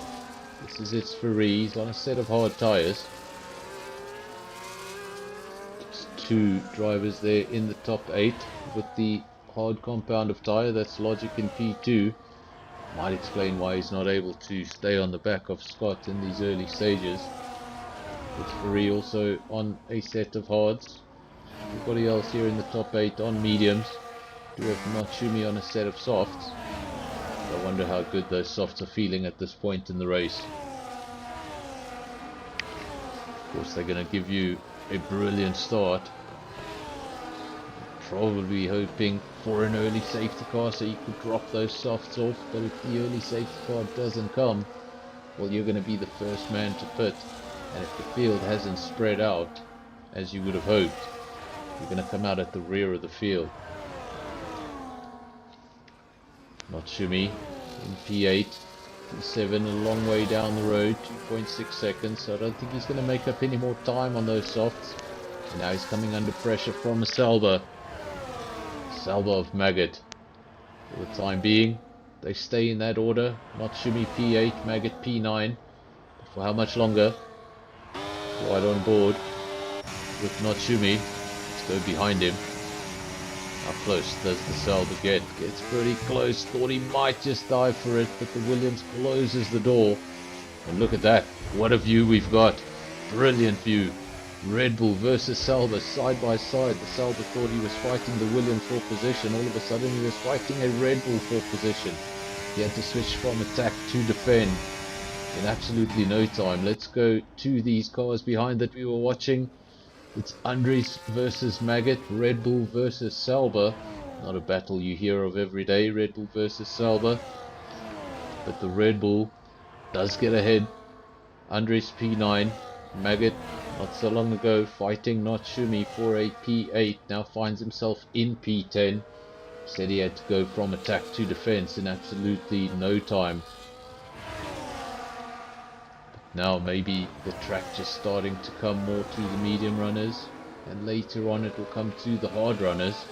This is It's Free. He's on a set of hard tyres. Just 2 drivers there in the top 8 with the hard compound of tyre. That's Logic in P2. Might explain why he's not able to stay on the back of Scott in these early stages. It's Free also on a set of hards. Everybody else here in the top 8 on mediums. Do have Natsumi on a set of softs. I wonder how good those softs are feeling at this point in the race. Of course, they're going to give you a brilliant start. Probably hoping for an early safety car so you could drop those softs off. But if the early safety car doesn't come, well, you're going to be the first man to pit. And if the field hasn't spread out as you would have hoped, you're going to come out at the rear of the field. Natsumi in P8, P7, a long way down the road, 2.6 seconds, so I don't think he's going to make up any more time on those softs. And now he's coming under pressure from a Salba of Maggot. For the time being, they stay in that order. Natsumi P8, Maggot P9. But for how much longer? Right on board with Natsumi. Let's go behind him. How close does the Salba get? Gets pretty close. Thought he might just dive for it, but the Williams closes the door. And look at that. What a view we've got. Brilliant view. Red Bull versus Salba side by side. The Salba thought he was fighting the Williams for position. All of a sudden he was fighting a Red Bull for position. He had to switch from attack to defend in absolutely no time. Let's go to these cars behind that we were watching. It's Andres versus Maggot, Red Bull versus Salba. Not a battle you hear of every day, Red Bull versus Salba. But the Red Bull does get ahead. Andres P9, Maggot not so long ago fighting Natsumi for a P8, now finds himself in P10. Said he had to go from attack to defense in absolutely no time. Now maybe the track just starting to come more to the medium runners, and later on it will come to the hard runners.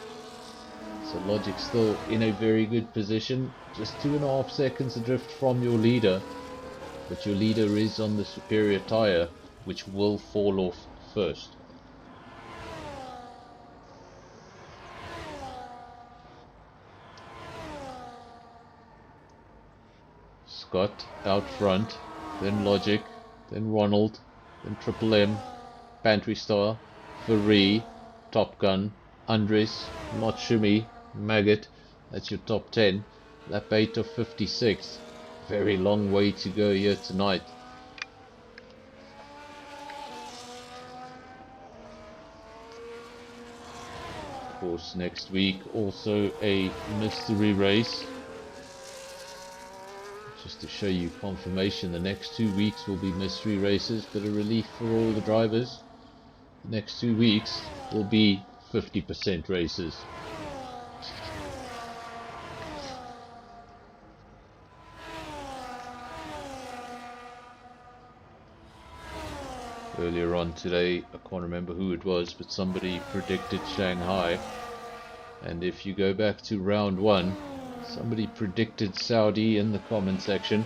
So Logic still in a very good position, just 2.5 seconds adrift from your leader, but your leader is on the superior tyre, which will fall off first. Scott out front, then Logic, then Ronald, then Triple M, Pantry Star, Faree, Top Gun, Andres, Natsumi, Maggot, That's your top 10. Lap 8 of 56. Very long way to go here tonight. Of course, next week also a mystery race. Just to show you confirmation, the next 2 weeks will be mystery races, but a relief for all the drivers. The next 2 weeks will be 50% races. Earlier on today, I can't remember who it was, but somebody predicted Shanghai. And if you go back to round 1, somebody predicted Saudi in the comment section.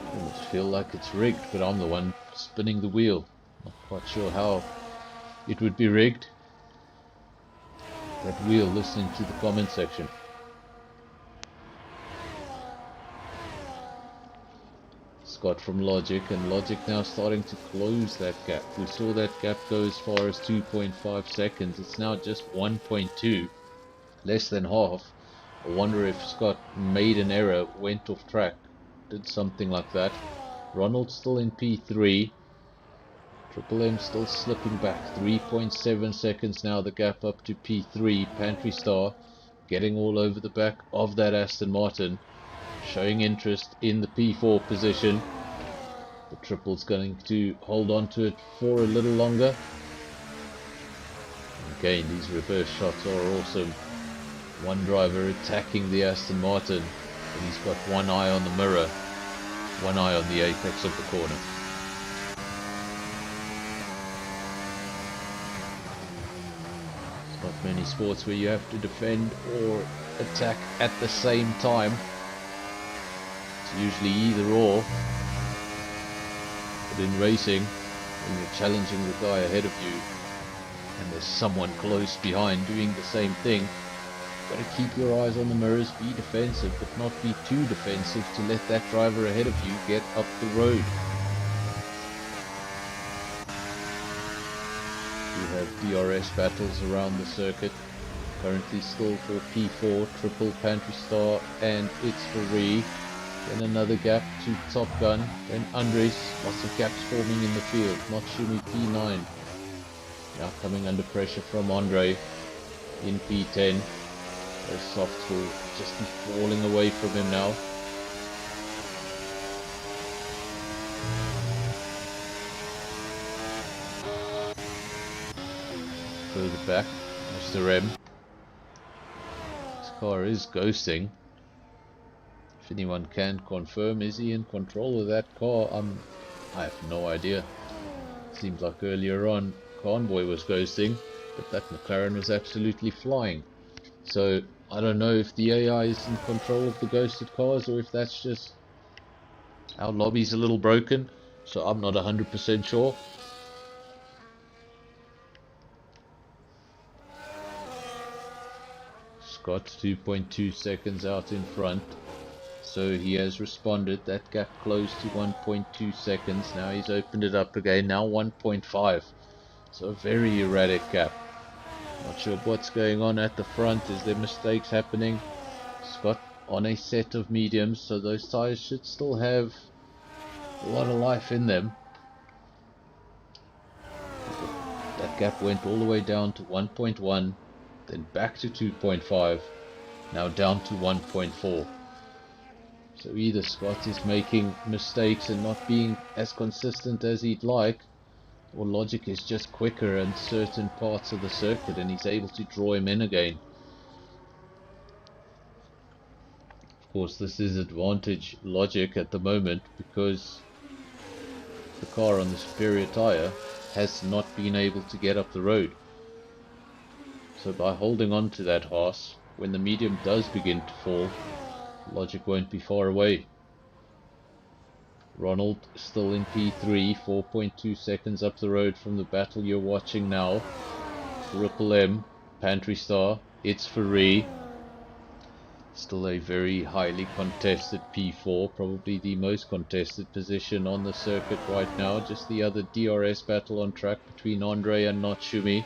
I almost feel like it's rigged, but I'm the one spinning the wheel. Not quite sure how it would be rigged. That wheel listening to the comment section. Scott from Logic, and Logic now starting to close that gap. We saw that gap go as far as 2.5 seconds. It's now just 1.2, less than half. I wonder if Scott made an error, went off track, did something like that. Ronald still in P3. Triple M still slipping back. 3.7 seconds now, the gap up to P3. Pantry Star getting all over the back of that Aston Martin, showing interest in the P4 position. The triple's going to hold on to it for a little longer. Again, these reverse shots are awesome. One driver attacking the Aston Martin, and he's got one eye on the mirror, one eye on the apex of the corner. There's not many sports where you have to defend or attack at the same time. It's usually either or. But in racing, when you're challenging the guy ahead of you and there's someone close behind doing the same thing, you've got to keep your eyes on the mirrors, be defensive, but not be too defensive to let that driver ahead of you get up the road. We have DRS battles around the circuit. Currently still for P4, Triple, Pantry Star, and It's for Re. Then another gap to Top Gun. Then Andres, lots of gaps forming in the field. Not Shumi P9. Now coming under pressure from Andre in P10. Those softs will just be falling away from him now. Further back, Mr. M. This car is ghosting. If anyone can confirm, is he in control of that car? I have no idea. Seems like earlier on Convoy was ghosting, but that McLaren was absolutely flying. So I don't know if the AI is in control of the ghosted cars or if that's just our lobby's a little broken. So I'm not 100% sure. Scott 2.2 seconds out in front. So he has responded. That gap closed to 1.2 seconds. Now he's opened it up again. Now 1.5. So a very erratic gap. Not sure what's going on at the front. Is there mistakes happening? Scott on a set of mediums, so those tires should still have a lot of life in them. That gap went all the way down to 1.1, then back to 2.5, now down to 1.4. So either Scott is making mistakes and not being as consistent as he'd like, or Logic is just quicker in certain parts of the circuit and he's able to draw him in again. Of course, this is advantage Logic at the moment because the car on the superior tyre has not been able to get up the road. So by holding on to that Haas, when the medium does begin to fall, Logic won't be far away. Ronald still in P3, 4.2 seconds up the road from the battle you're watching now. Triple M, Pantry Star, It's for Re. Still a very highly contested P4, probably the most contested position on the circuit right now. Just the other DRS battle on track between Andre and Not Shumi.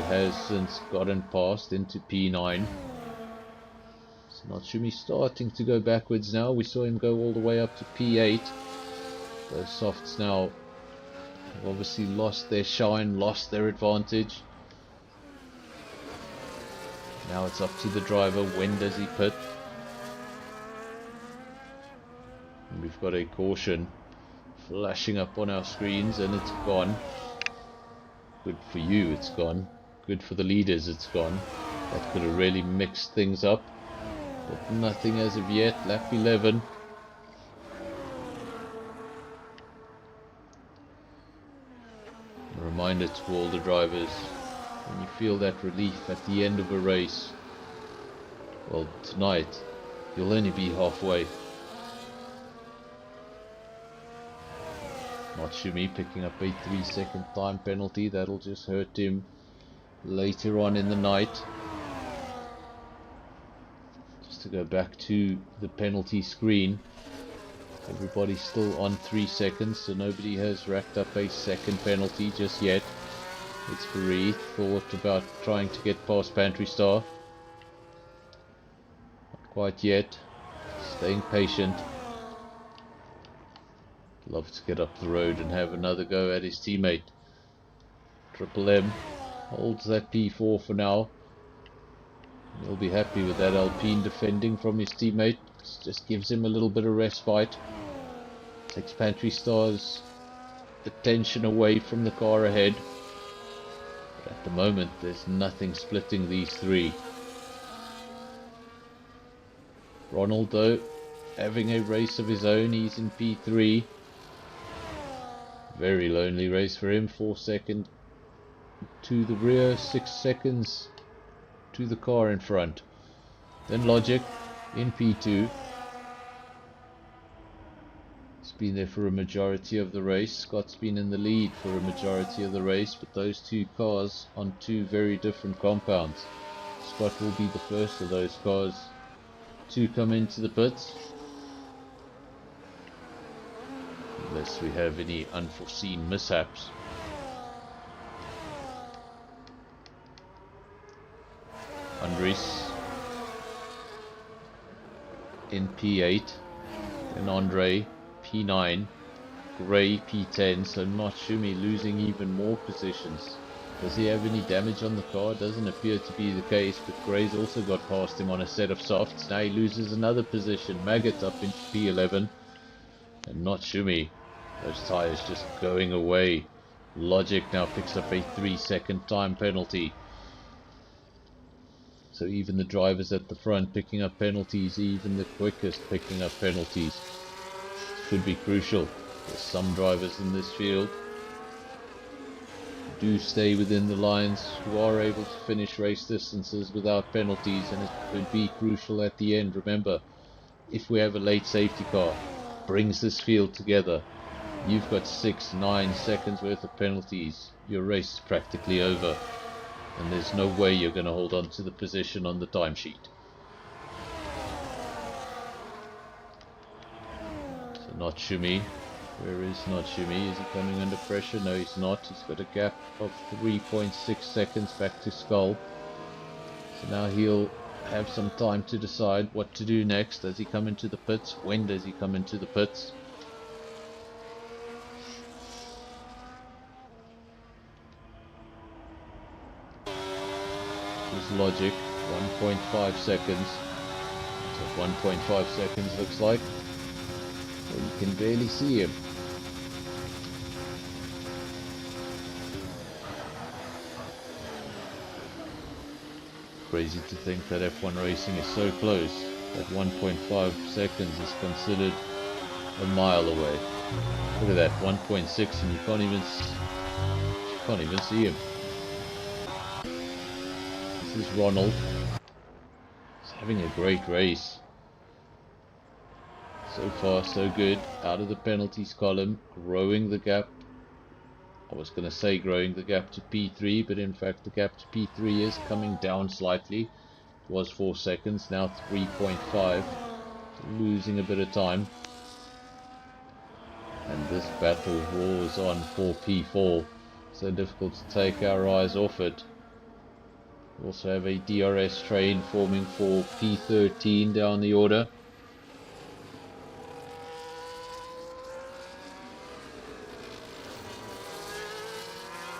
has since gotten past into P9. It's not Shumi starting to go backwards now. We saw him go all the way up to P8. Those softs now have obviously lost their shine, lost their advantage. Now it's up to the driver. When does he pit? And we've got a caution flashing up on our screens, and it's gone. Good for you, it's gone. Good for the leaders, it's gone. That could have really mixed things up. But nothing as of yet. Lap 11. A reminder to all the drivers, when you feel that relief at the end of a race, well, tonight you'll only be halfway. Not Shumi picking up a 3-second time penalty. That'll just hurt him later on in the night. Just to go back to the penalty screen, everybody's still on 3 seconds, so nobody has racked up a second penalty just yet. It's Fareed, thought about trying to get past Pantry Star. Not quite yet. Staying patient. Love to get up the road and have another go at his teammate. Triple M holds that P4 for now. He'll be happy with that Alpine defending from his teammate. Just gives him a little bit of respite. Takes Pantry Star's attention away from the car ahead. But at the moment there's nothing splitting these three. Ronald though, having a race of his own. He's in P3. Very lonely race for him. 4 seconds to the rear, 6 seconds to the car in front. Then Logic in P2. He's been there for a majority of the race. Scott's been in the lead for a majority of the race, but those two cars on two very different compounds. Scott will be the first of those cars to come into the pits, unless we have any unforeseen mishaps. Andres in P8, and Andre P9, Gray P10, so not Shumi losing even more positions. Does he have any damage on the car? Doesn't appear to be the case, but Gray's also got past him on a set of softs. Now he loses another position. Maggot up into P11, and not Shumi. Those tyres just going away. Logic now picks up a 3-second time penalty. So even the drivers at the front picking up penalties, even the quickest picking up penalties. Could be crucial. There's some drivers in this field who do stay within the lines, who are able to finish race distances without penalties, and it could be crucial at the end. Remember, if we have a late safety car, brings this field together, you've got 6-9 seconds worth of penalties. Your race is practically over, and there's no way you're going to hold on to the position on the timesheet. So not Shumi. Where is not Shumi? Is he coming under pressure? No, he's not. He's got a gap of 3.6 seconds back to Skull. So now he'll have some time to decide what to do next. Does he come into the pits? When does he come into the pits? His Logic, 1.5 seconds. So 1.5 seconds looks like. Well, you can barely see him. Crazy to think that F1 racing is so close that 1.5 seconds is considered a mile away. Look at that, 1.6, and you can't even see him. This is Ronald. He's having a great race. So far so good. Out of the penalties column, growing the gap. I was going to say growing the gap to P3, but in fact the gap to P3 is coming down slightly. It was 4 seconds, now 3.5. Losing a bit of time. And this battle war is on for P4. So difficult to take our eyes off it. We also have a DRS train forming for P13 down the order.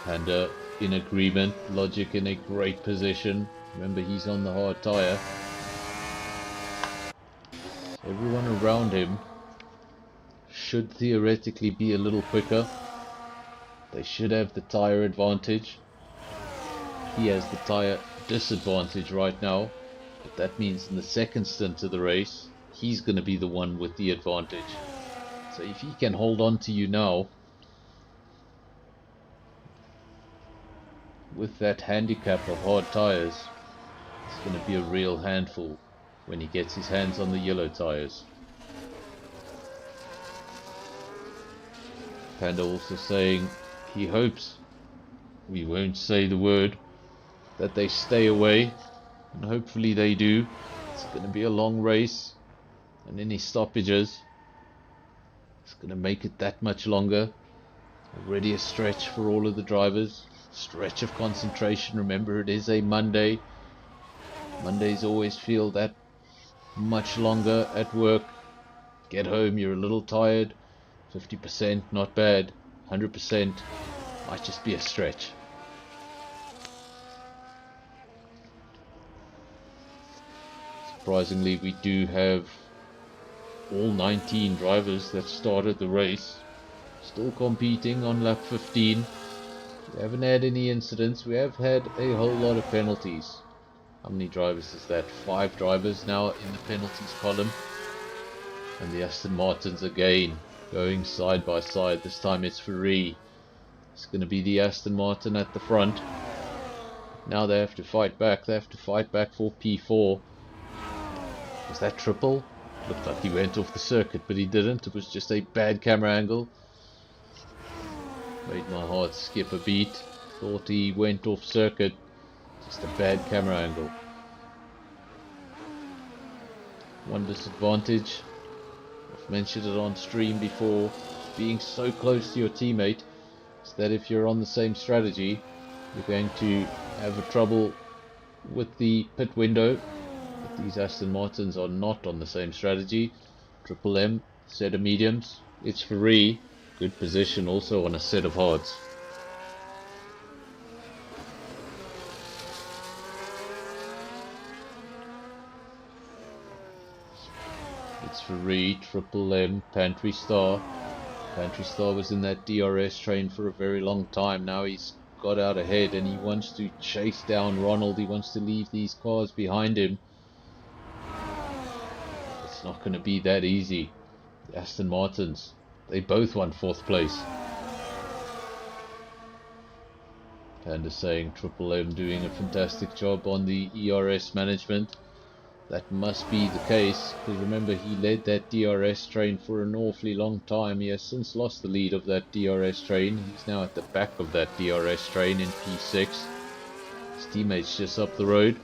Panda in agreement, Logic in a great position. Remember, he's on the hard tyre. So everyone around him should theoretically be a little quicker. They should have the tyre advantage. He has the tyre disadvantage right now, but that means in the second stint of the race, he's going to be the one with the advantage. So if he can hold on to you now, with that handicap of hard tyres, it's going to be a real handful when he gets his hands on the yellow tyres. Panda also saying he hopes, we won't say the word, that they stay away, and hopefully they do. It's going to be a long race, and any stoppages, it's going to make it that much longer. Already a stretch for all of the drivers, stretch of concentration. Remember, it is a Monday. Mondays always feel that much longer at work. Get home, you're a little tired. 50%, not bad. 100% might just be a stretch. Surprisingly, we do have all 19 drivers that started the race still competing on lap 15. We haven't had any incidents. We have had a whole lot of penalties. How many drivers is that? 5 drivers now in the penalties column. And the Aston Martins again going side by side. This time it's free. It's going to be the Aston Martin at the front. Now they have to fight back. They have to fight back for P4. Was that triple? Looked like he went off the circuit, but he didn't. It was just a bad camera angle. Made my heart skip a beat. Thought he went off circuit. Just a bad camera angle. One disadvantage, I've mentioned it on stream before, being so close to your teammate, is that if you're on the same strategy, you're going to have a trouble with the pit window. But these Aston Martins are not on the same strategy. Triple M, set of mediums, it's free. Good position also on a set of hards. It's free, Triple M, Pantry Star. Pantry Star was in that DRS train for a very long time. Now he's got out ahead and he wants to chase down Ronald. He wants to leave these cars behind him. It's not going to be that easy. The Aston Martins, they both won 4th place. Panda saying Triple M doing a fantastic job on the ERS management. That must be the case, because remember, he led that DRS train for an awfully long time. He has since lost the lead of that DRS train. He's now at the back of that DRS train in P6. His teammate's just up the road,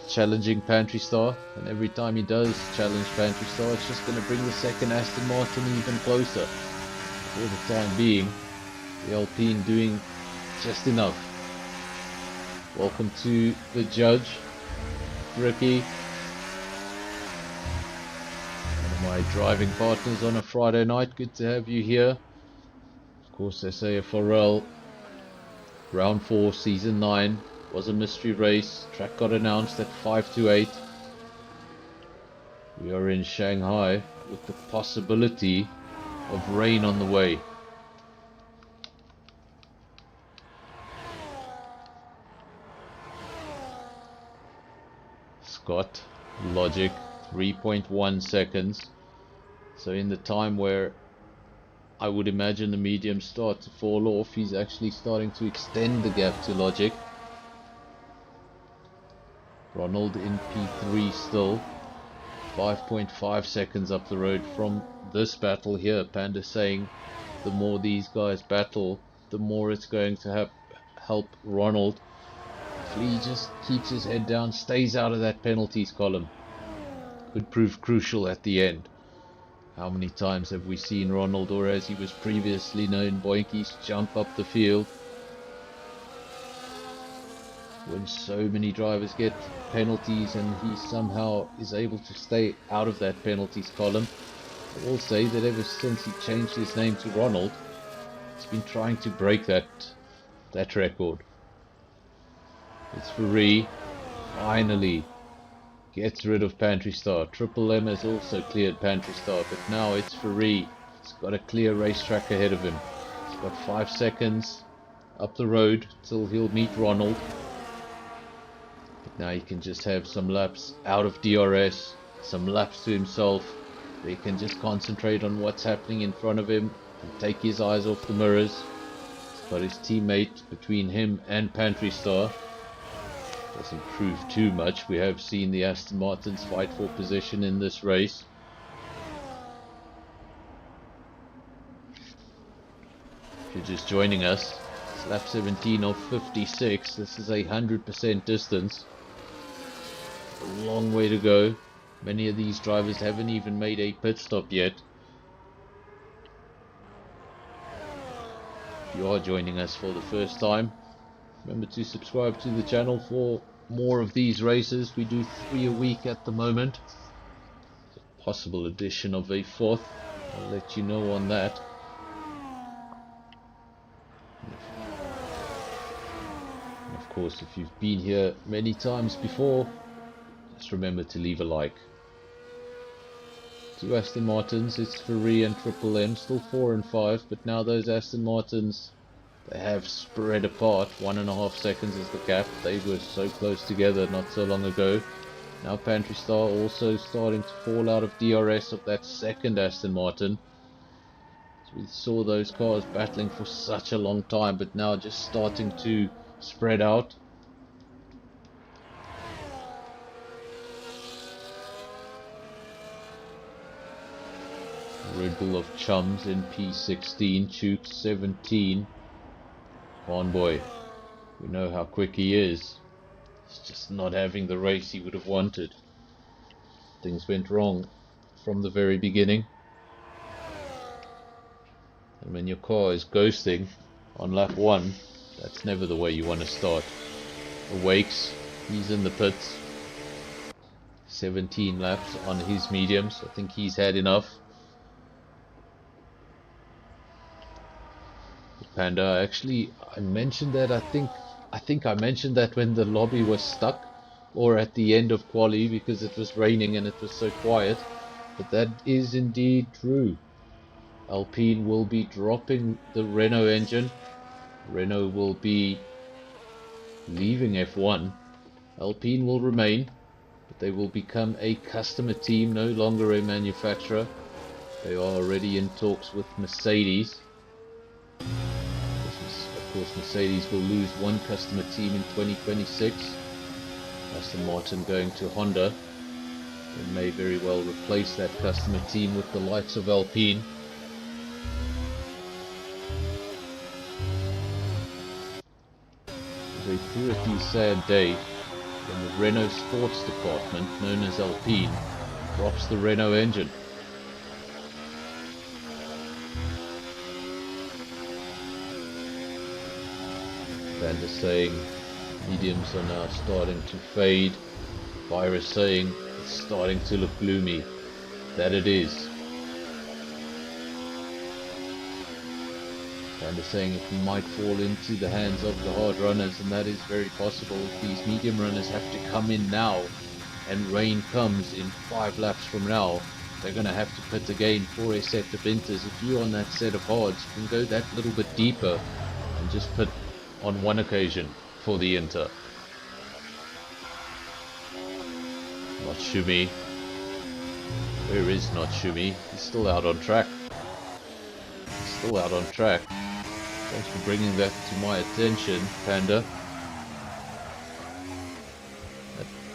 challenging Pantry Star, and every time he does challenge Pantry Star, it's just going to bring the second Aston Martin even closer. For the time being, the Alpine doing just enough. Welcome to the judge, Ricky. One of my driving partners on a Friday night. Good to have you here. Of course, SAFRL round 4 season 9 was a mystery race. Track got announced at 5 to 8. We are in Shanghai with the possibility of rain on the way. Scott, Logic, 3.1 seconds. So in the time where I would imagine the mediums start to fall off, he's actually starting to extend the gap to Logic. Ronald in P3 still, 5.5 seconds up the road from this battle here. Panda saying the more these guys battle, the more it's going to help Ronald. Hopefully he just keeps his head down, stays out of that penalties column. Could prove crucial at the end. How many times have we seen Ronald, or as he was previously known, Boinkies, jump up the field? when so many drivers get penalties and he somehow is able to stay out of that penalties column. I will say that ever since he changed his name to Ronald, he's been trying to break that record. It's Ferrari finally gets rid of Pantry Star. Triple M has also cleared Pantry Star, but now it's Ferrari. He's got a clear racetrack ahead of him. He's got 5 seconds up the road till he'll meet Ronald. But now he can just have some laps out of DRS, some laps to himself, where he can just concentrate on what's happening in front of him and take his eyes off the mirrors. He's got his teammate between him and Pantry Star. Doesn't prove too much. We have seen the Aston Martins fight for position in this race. If you're just joining us, it's lap 17 of 56. This is 100% distance. A long way to go. Many of these drivers haven't even made a pit stop yet. If you are joining us for the first time, remember to subscribe to the channel for more of these races. We do 3 a week at the moment. A possible addition of a 4th. I'll let you know on that. And of course, if you've been here many times before, just remember to leave a like. 2 Aston Martins, it's Ferrari and Triple M, still 4 and 5, but now those Aston Martins, they have spread apart. 1.5 seconds is the gap. They were so close together not so long ago. Now Pantry Star also starting to fall out of DRS of that second Aston Martin. So we saw those cars battling for such a long time, but now just starting to spread out. Red Bull of Chums in P16, Chooks 17. On boy, we know how quick he is. He's just not having the race he would have wanted. Things went wrong from the very beginning. And when your car is ghosting on lap 1, that's never the way you want to start. Awakes, he's in the pits. 17 laps on his mediums. I think he's had enough. Panda, actually, I mentioned that. I think I mentioned that when the lobby was stuck, or at the end of quali, because it was raining and it was so quiet. But that is indeed true. Alpine will be dropping the Renault engine. Renault will be leaving F1. Alpine will remain, but they will become a customer team, no longer a manufacturer. They are already in talks with Mercedes. Of course, Mercedes will lose one customer team in 2026. Aston Martin going to Honda. They may very well replace that customer team with the likes of Alpine. It was a pretty sad day when the Renault Sports Department, known as Alpine, drops the Renault engine. Vander saying mediums are now starting to fade. Virus saying it's starting to look gloomy. That it is. Vander saying it might fall into the hands of the hard runners, and that is very possible. If these medium runners have to come in now and rain comes in 5 laps from now, they're going to have to pit again for a set of inters. If you're on that set of hards, you can go that little bit deeper and just pit on one occasion for the inter. Not Shumi. Where is Not Shumi? He's still out on track. He's still out on track. Thanks for bringing that to my attention, Panda.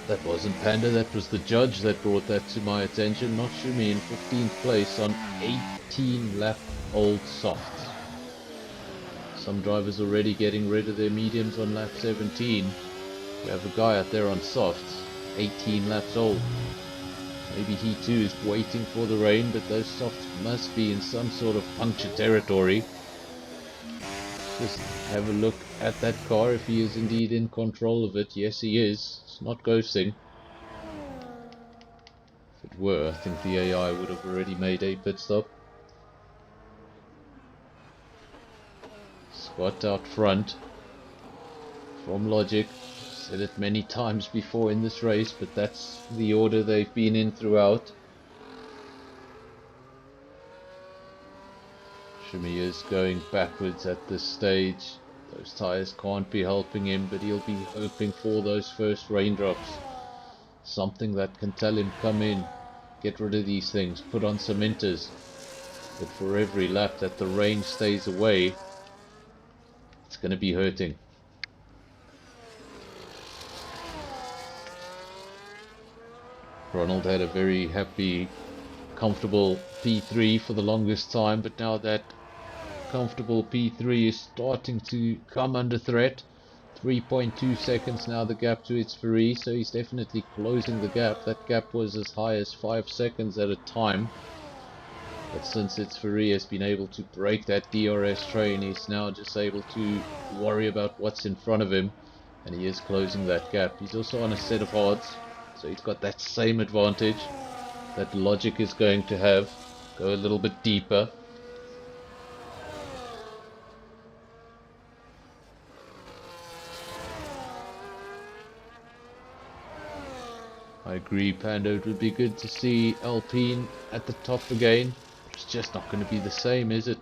That wasn't Panda, that was the judge that brought that to my attention. Not Shumi in 15th place on 18 lap old softs. Some drivers already getting rid of their mediums on lap 17. We have a guy out there on softs, 18 laps old. Maybe he too is waiting for the rain, but those softs must be in some sort of puncture territory. Just have a look at that car if he is indeed in control of it. Yes, he is. It's not ghosting. If it were, I think the AI would have already made a pit stop. Scott out front from Logic. Said it many times before in this race, but that's the order they've been in throughout. Shumi is going backwards at this stage. Those tyres can't be helping him, but he'll be hoping for those first raindrops. Something that can tell him, come in, get rid of these things, put on some inters. But for every lap that the rain stays away, it's going to be hurting. Ronald had a very happy, comfortable P3 for the longest time, but now that comfortable P3 is starting to come under threat. 3.2 seconds now the gap to its Ferrari, so he's definitely closing the gap. That gap was as high as 5 seconds at a time, but since its Ferrari has been able to break that DRS train, he's now just able to worry about what's in front of him, and he is closing that gap. He's also on a set of hards, so he's got that same advantage that Logic is going to have. Go a little bit deeper. I agree, Pando. It would be good to see Alpine at the top again. It's just not going to be the same, is it?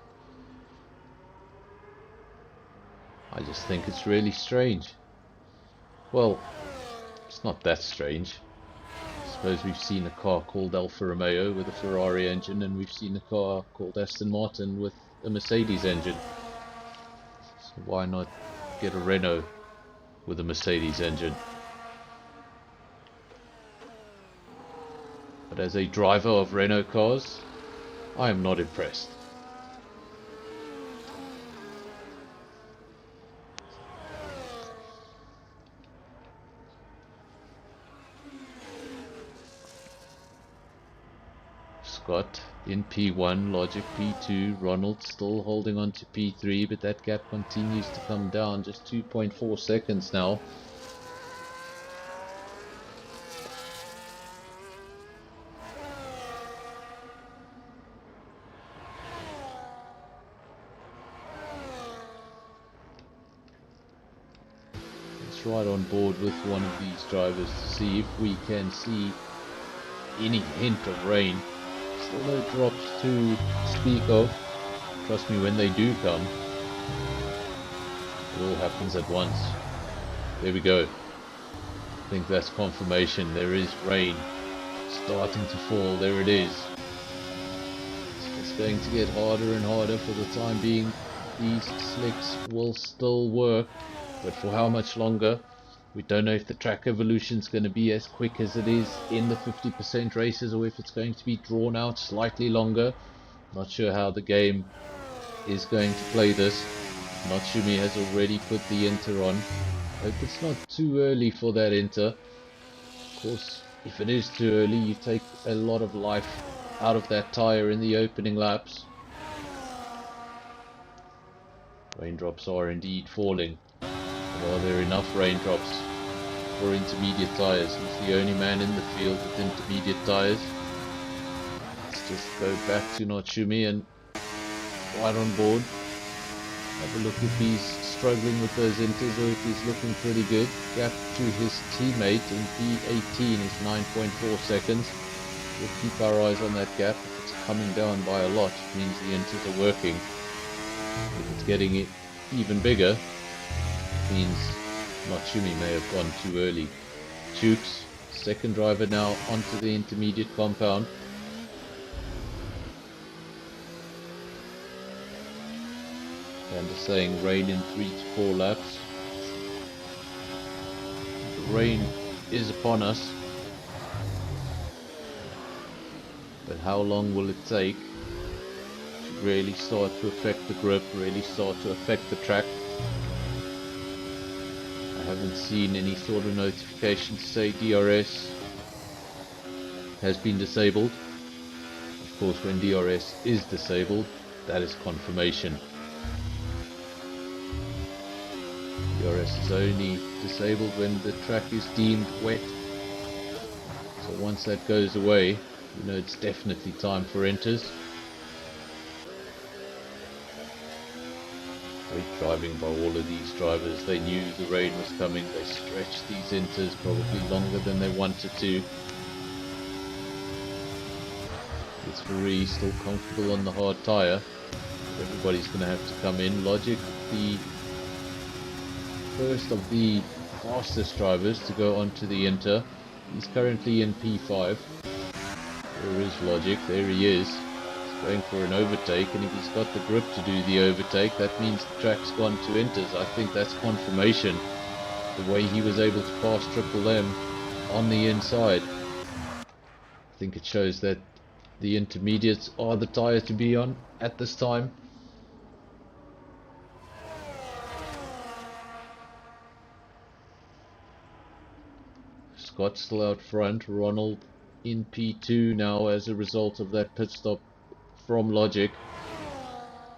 I just think it's really strange. Well, it's not that strange. I suppose we've seen a car called Alfa Romeo with a Ferrari engine, and we've seen a car called Aston Martin with a Mercedes engine. So why not get a Renault with a Mercedes engine? But as a driver of Renault cars, I am not impressed. Scott in P1, Logic P2, Ronald still holding on to P3, but that gap continues to come down, just 2.4 seconds now. Let's ride on board with one of these drivers to see if we can see any hint of rain. Still no drops to speak of. Trust me, when they do come, it all happens at once. There we go. I think that's confirmation. There is rain starting to fall. There it is. It's going to get harder and harder for the time being. These slicks will still work, but for how much longer? We don't know if the track evolution is going to be as quick as it is in the 50% races, or if it's going to be drawn out slightly longer. Not sure how the game is going to play this. Natsumi has already put the inter on. Hope it's not too early for that inter. Of course, if it is too early, you take a lot of life out of that tyre in the opening laps. Raindrops are indeed falling. But are there enough raindrops for intermediate tyres? He's the only man in the field with intermediate tyres. Let's just go back to Natsumi and right on board. Have a look if he's struggling with those inters or if he's looking pretty good. Gap to his teammate in P18 is 9.4 seconds. We'll keep our eyes on that gap. If it's coming down by a lot, it means the inters are working. If it's getting even bigger, it means Natsumi may have gone too early. Chooks, second driver now onto the intermediate compound. And they're saying rain in 3 to 4 laps. The rain is upon us. But how long will it take to really start to affect the grip, really start to affect the track? I haven't seen any sort of notification to say DRS has been disabled. Of course, when DRS is disabled, that is confirmation. DRS is only disabled when the track is deemed wet. So once that goes away, you know it's definitely time for inters. Great driving by all of these drivers. They knew the rain was coming. They stretched these inters probably longer than they wanted to. It's Ferrari still comfortable on the hard tyre. Everybody's going to have to come in. Logic, the first of the fastest drivers to go onto the Inter. He's currently in P5. There is Logic, there he is. He's going for an overtake, and if he's got the grip to do the overtake, that means the track's gone to Inters. I think that's confirmation. The way he was able to pass Triple M on the inside. I think it shows that the intermediates are the tyre to be on at this time. Scott still out front, Ronald in P2 now as a result of that pit stop from Logic.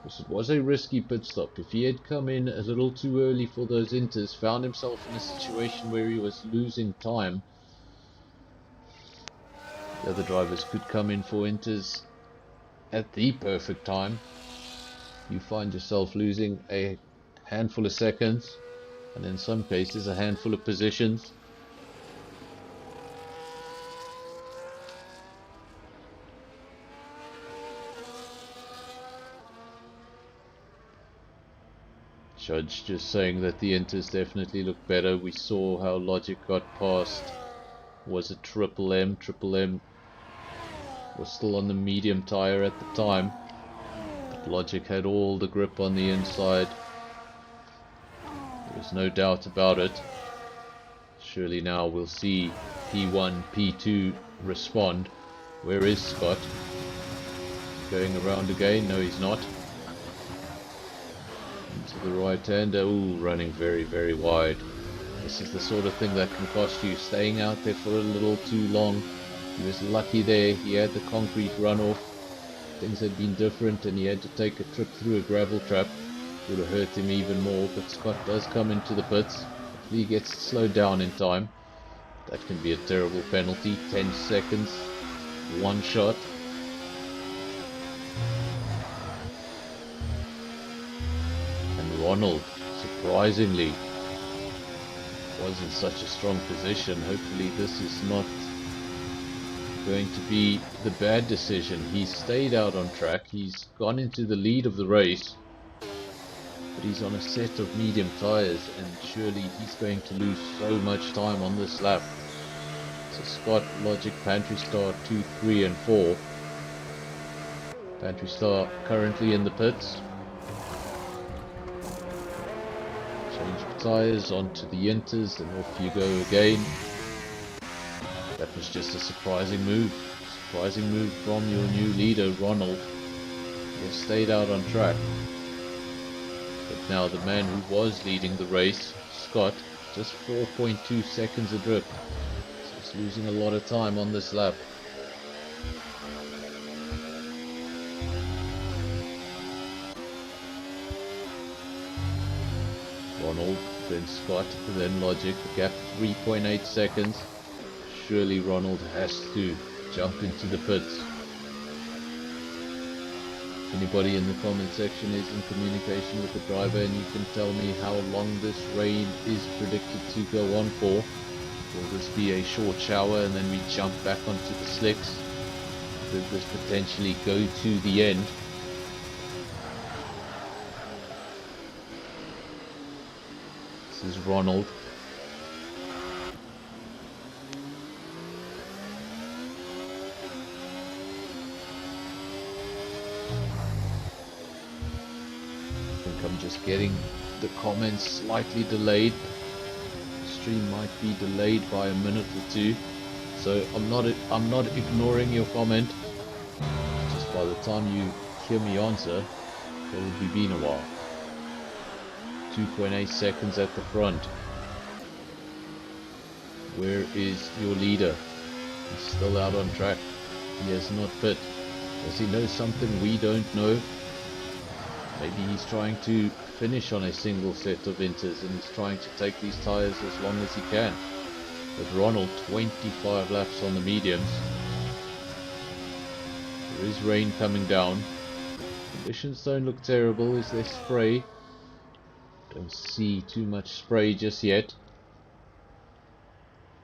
It was a risky pit stop. If he had come in a little too early for those inters, found himself in a situation where he was losing time, the other drivers could come in for inters at the perfect time. You find yourself losing a handful of seconds, and in some cases a handful of positions. Judge just saying that the inters definitely look better. We saw how Logic got past. Was it Triple M? Triple M was still on the medium tyre at the time. But Logic had all the grip on the inside. There was no doubt about it. Surely now we'll see P1, P2 respond. Where is Scott? Going around again? No, he's not. To the right hander, ooh, running very, very wide. This is the sort of thing that can cost you. Staying out there for a little too long. He was lucky there. He had the concrete runoff. Things had been different and he had to take a trip through a gravel trap. Would have hurt him even more, but Scott does come into the pits. Hopefully he gets slowed down in time. That can be a terrible penalty. 10 seconds, one shot. Ronald, surprisingly, was in such a strong position. Hopefully this is not going to be the bad decision. He's stayed out on track. He's gone into the lead of the race, but he's on a set of medium tyres, and surely he's going to lose so much time on this lap. So Scott, Logic, Pantry Star 2, 3 and 4. Pantry Star currently in the pits. Change the tyres onto the inters and off you go again. That was just a surprising move. Surprising move from your new leader, Ronald. He has stayed out on track. But now the man who was leading the race, Scott, just 4.2 seconds adrift. So he's losing a lot of time on this lap. Ronald, then Scott, then Logic, the gap 3.8 seconds. Surely Ronald has to jump into the pits. If anybody in the comment section is in communication with the driver and you can tell me how long this rain is predicted to go on for. Will this be a short shower and then we jump back onto the slicks? Could this potentially go to the end? This is Ronald. I think I'm just getting the comments slightly delayed. The stream might be delayed by a minute or two, so I'm not ignoring your comment. Just by the time you hear me answer, it'll be been a while. 2.8 seconds at the front. Where is your leader? He's still out on track. He has not pit. Does he know something we don't know? Maybe he's trying to finish on a single set of inters, and he's trying to take these tyres as long as he can. But Ronald, 25 laps on the mediums. There is rain coming down. Conditions don't look terrible. Is there spray? Don't see too much spray just yet.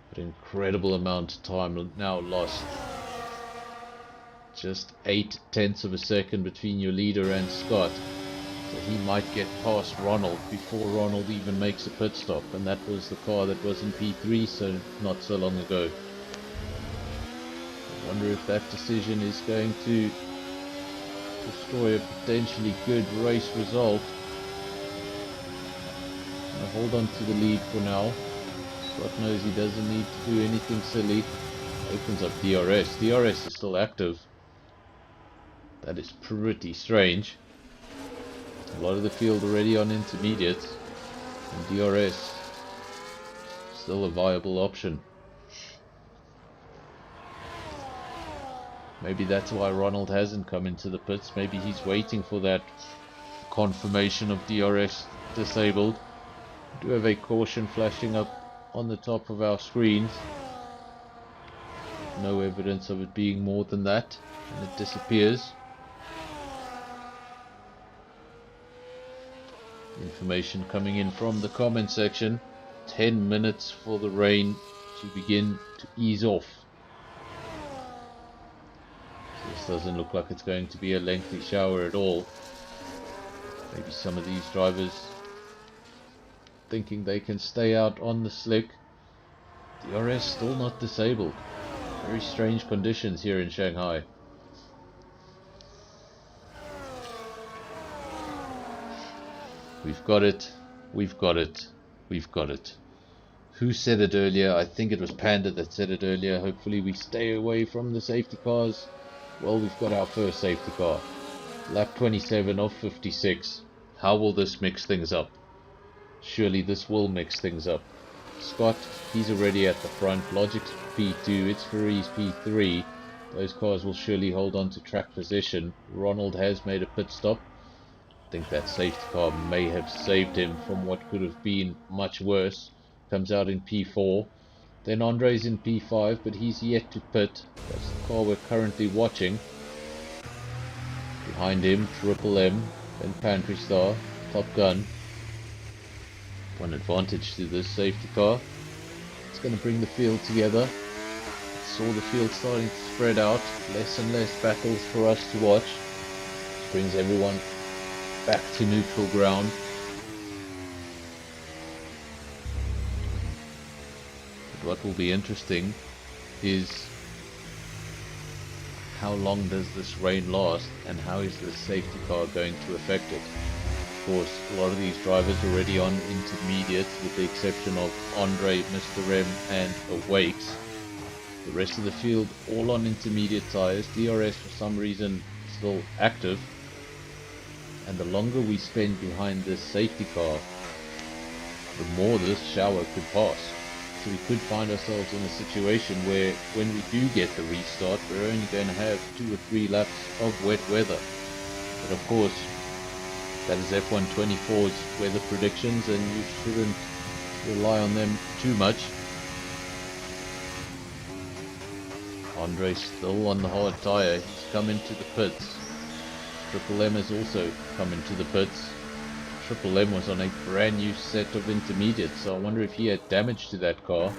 But incredible amount of time now lost. Just 0.8 of a second between your leader and Scott. So he might get past Ronald before Ronald even makes a pit stop. And that was the car that was in P3 so not so long ago. I wonder if that decision is going to destroy a potentially good race result. I'll hold on to the lead for now. Scott knows he doesn't need to do anything silly. Opens up DRS. DRS is still active. That is pretty strange. A lot of the field already on intermediates, and DRS still a viable option. Maybe that's why Ronald hasn't come into the pits. Maybe he's waiting for that confirmation of DRS disabled. We do have a caution flashing up on the top of our screens. No evidence of it being more than that, and it disappears. Information coming in from the comment section. 10 minutes for the rain to begin to ease off. This doesn't look like it's going to be a lengthy shower at all. Maybe some of these drivers thinking they can stay out on the slick. DRS still not disabled. Very strange conditions here in Shanghai. We've got it, we've got it, we've got it. Who said it earlier? I think it was Panda that said it earlier. Hopefully we stay away from the safety cars. Well, we've got our first safety car. Lap 27 of 56. How will this mix things up? Surely this will mix things up. Scott, he's already at the front. Logic's P2, it's Ferrari's P3. Those cars will surely hold on to track position. Ronald has made a pit stop. I think that safety car may have saved him from what could have been much worse. Comes out in P4. Then Andre's in P5, but he's yet to pit. That's the car we're currently watching. Behind him, Triple M, then Pantry Star, Top Gun. One advantage to this safety car. It's going to bring the field together. Saw the field starting to spread out. Less and less battles for us to watch. Which brings everyone back to neutral ground. But what will be interesting is how long does this rain last and how is the safety car going to affect it. Of course, a lot of these drivers already on intermediates with the exception of Andre, Mr. M and Awakes. The rest of the field all on intermediate tyres. DRS for some reason still active. And the longer we spend behind this safety car, the more this shower could pass. So we could find ourselves in a situation where when we do get the restart, we're only going to have 2 or 3 laps of wet weather. But of course, that is F124's weather predictions and you shouldn't rely on them too much. Andre's still on the hard tyre. He's come into the pits. Triple M has also come into the pits. Triple M was on a brand new set of intermediates, so I wonder if he had damage to that car.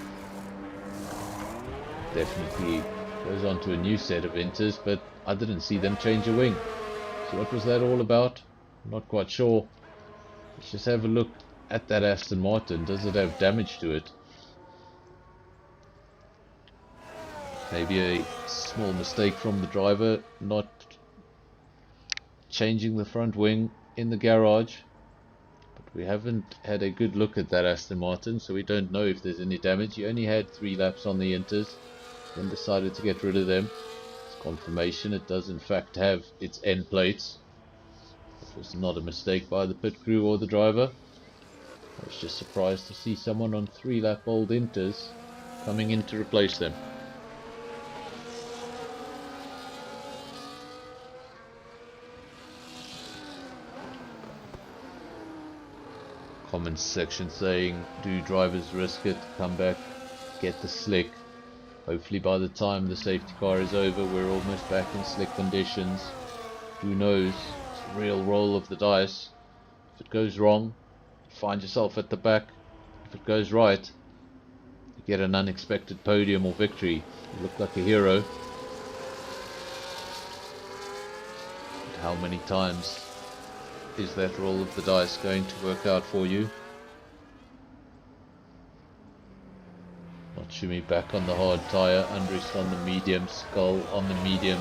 Definitely goes on to a new set of inters, but I didn't see them change a wing. So what was that all about? I'm not quite sure. Let's just have a look at that Aston Martin. Does it have damage to it? Maybe a small mistake from the driver, not changing the front wing in the garage. But we haven't had a good look at that Aston Martin, so we don't know if there's any damage. He only had 3 laps on the inters, then decided to get rid of them. It's confirmation it does in fact have its end plates. It was not a mistake by the pit crew or the driver. I was just surprised to see someone on 3 lap old inters coming in to replace them. Comments section saying, do drivers risk it, come back, get the slick. Hopefully by the time the safety car is over, we're almost back in slick conditions. Who knows? It's the real roll of the dice. If it goes wrong, you find yourself at the back. If it goes right, you get an unexpected podium or victory. You look like a hero. But how many times is that roll of the dice going to work out for you? Shimmy back on the hard tyre, Andres on the medium, Skull on the medium.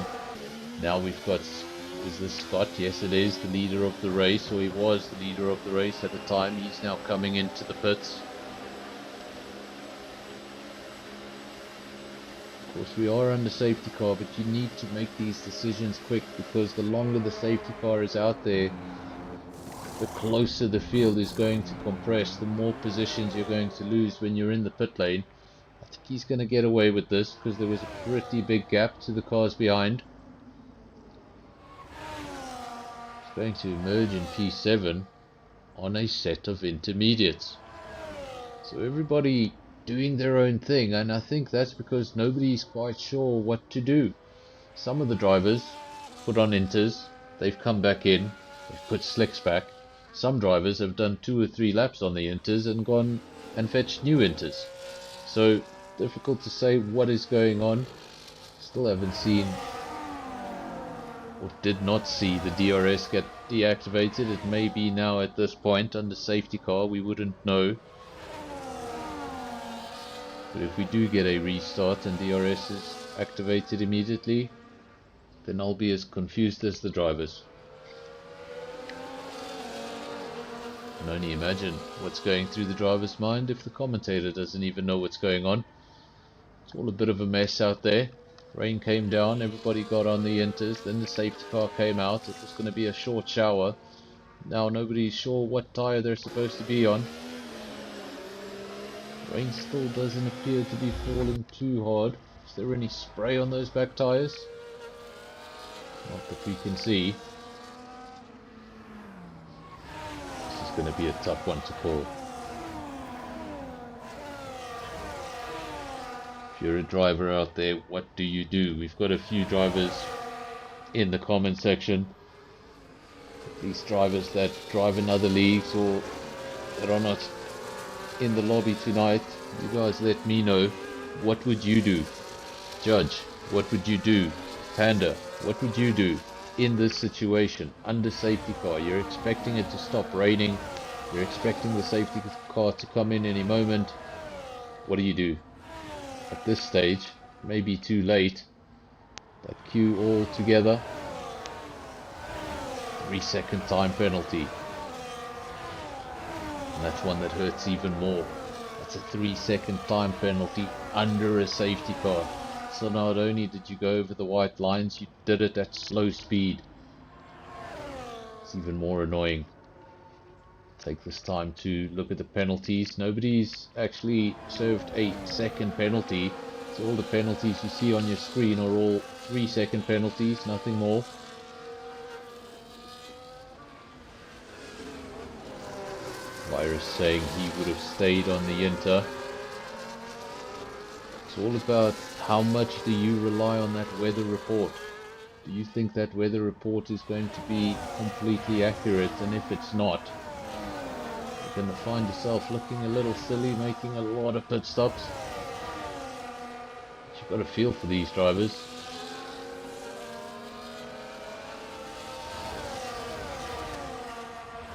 Now we've got, is this Scott? Yes it is, the leader of the race, or he was the leader of the race at the time. He's now coming into the pits. Of course we are under safety car, but you need to make these decisions quick, because the longer the safety car is out there, the closer the field is going to compress, the more positions you're going to lose when you're in the pit lane. I think he's going to get away with this because there was a pretty big gap to the cars behind. He's going to emerge in P7 on a set of intermediates. So everybody doing their own thing, and I think that's because nobody's quite sure what to do. Some of the drivers put on inters, they've come back in, they've put slicks back. Some drivers have done 2 or 3 laps on the inters and gone and fetched new inters. So difficult to say what is going on. Still haven't seen, or did not see, the DRS get deactivated. It may be now at this point under safety car, we wouldn't know. But if we do get a restart and DRS is activated immediately, then I'll be as confused as the drivers. I can only imagine what's going through the driver's mind if the commentator doesn't even know what's going on. It's all a bit of a mess out there. Rain came down, everybody got on the inters, then the safety car came out. It was going to be a short shower. Now nobody's sure what tyre they're supposed to be on. Rain still doesn't appear to be falling too hard. Is there any spray on those back tyres? Not that we can see. This is going to be a tough one to call. If you're a driver out there, what do you do? We've got a few drivers in the comment section. These drivers that drive in other leagues or that are not in the lobby tonight, you guys let me know. What would you do? Judge, what would you do? Panda, what would you do in this situation under safety car? You're expecting it to stop raining. You're expecting the safety car to come in any moment. What do you do? At this stage, maybe too late. That queue all together. 3-second time penalty. And that's one that hurts even more. That's a 3-second time penalty under a safety car. So not only did you go over the white lines, you did it at slow speed. It's even more annoying. Take this time to look at the penalties. Nobody's actually served a second penalty. So all the penalties you see on your screen are all 3-second penalties, nothing more. Virus saying he would have stayed on the Inter. It's all about how much do you rely on that weather report. Do you think that weather report is going to be completely accurate? And if it's not, you're going to find yourself looking a little silly, making a lot of pit stops. But you've got a feel for these drivers.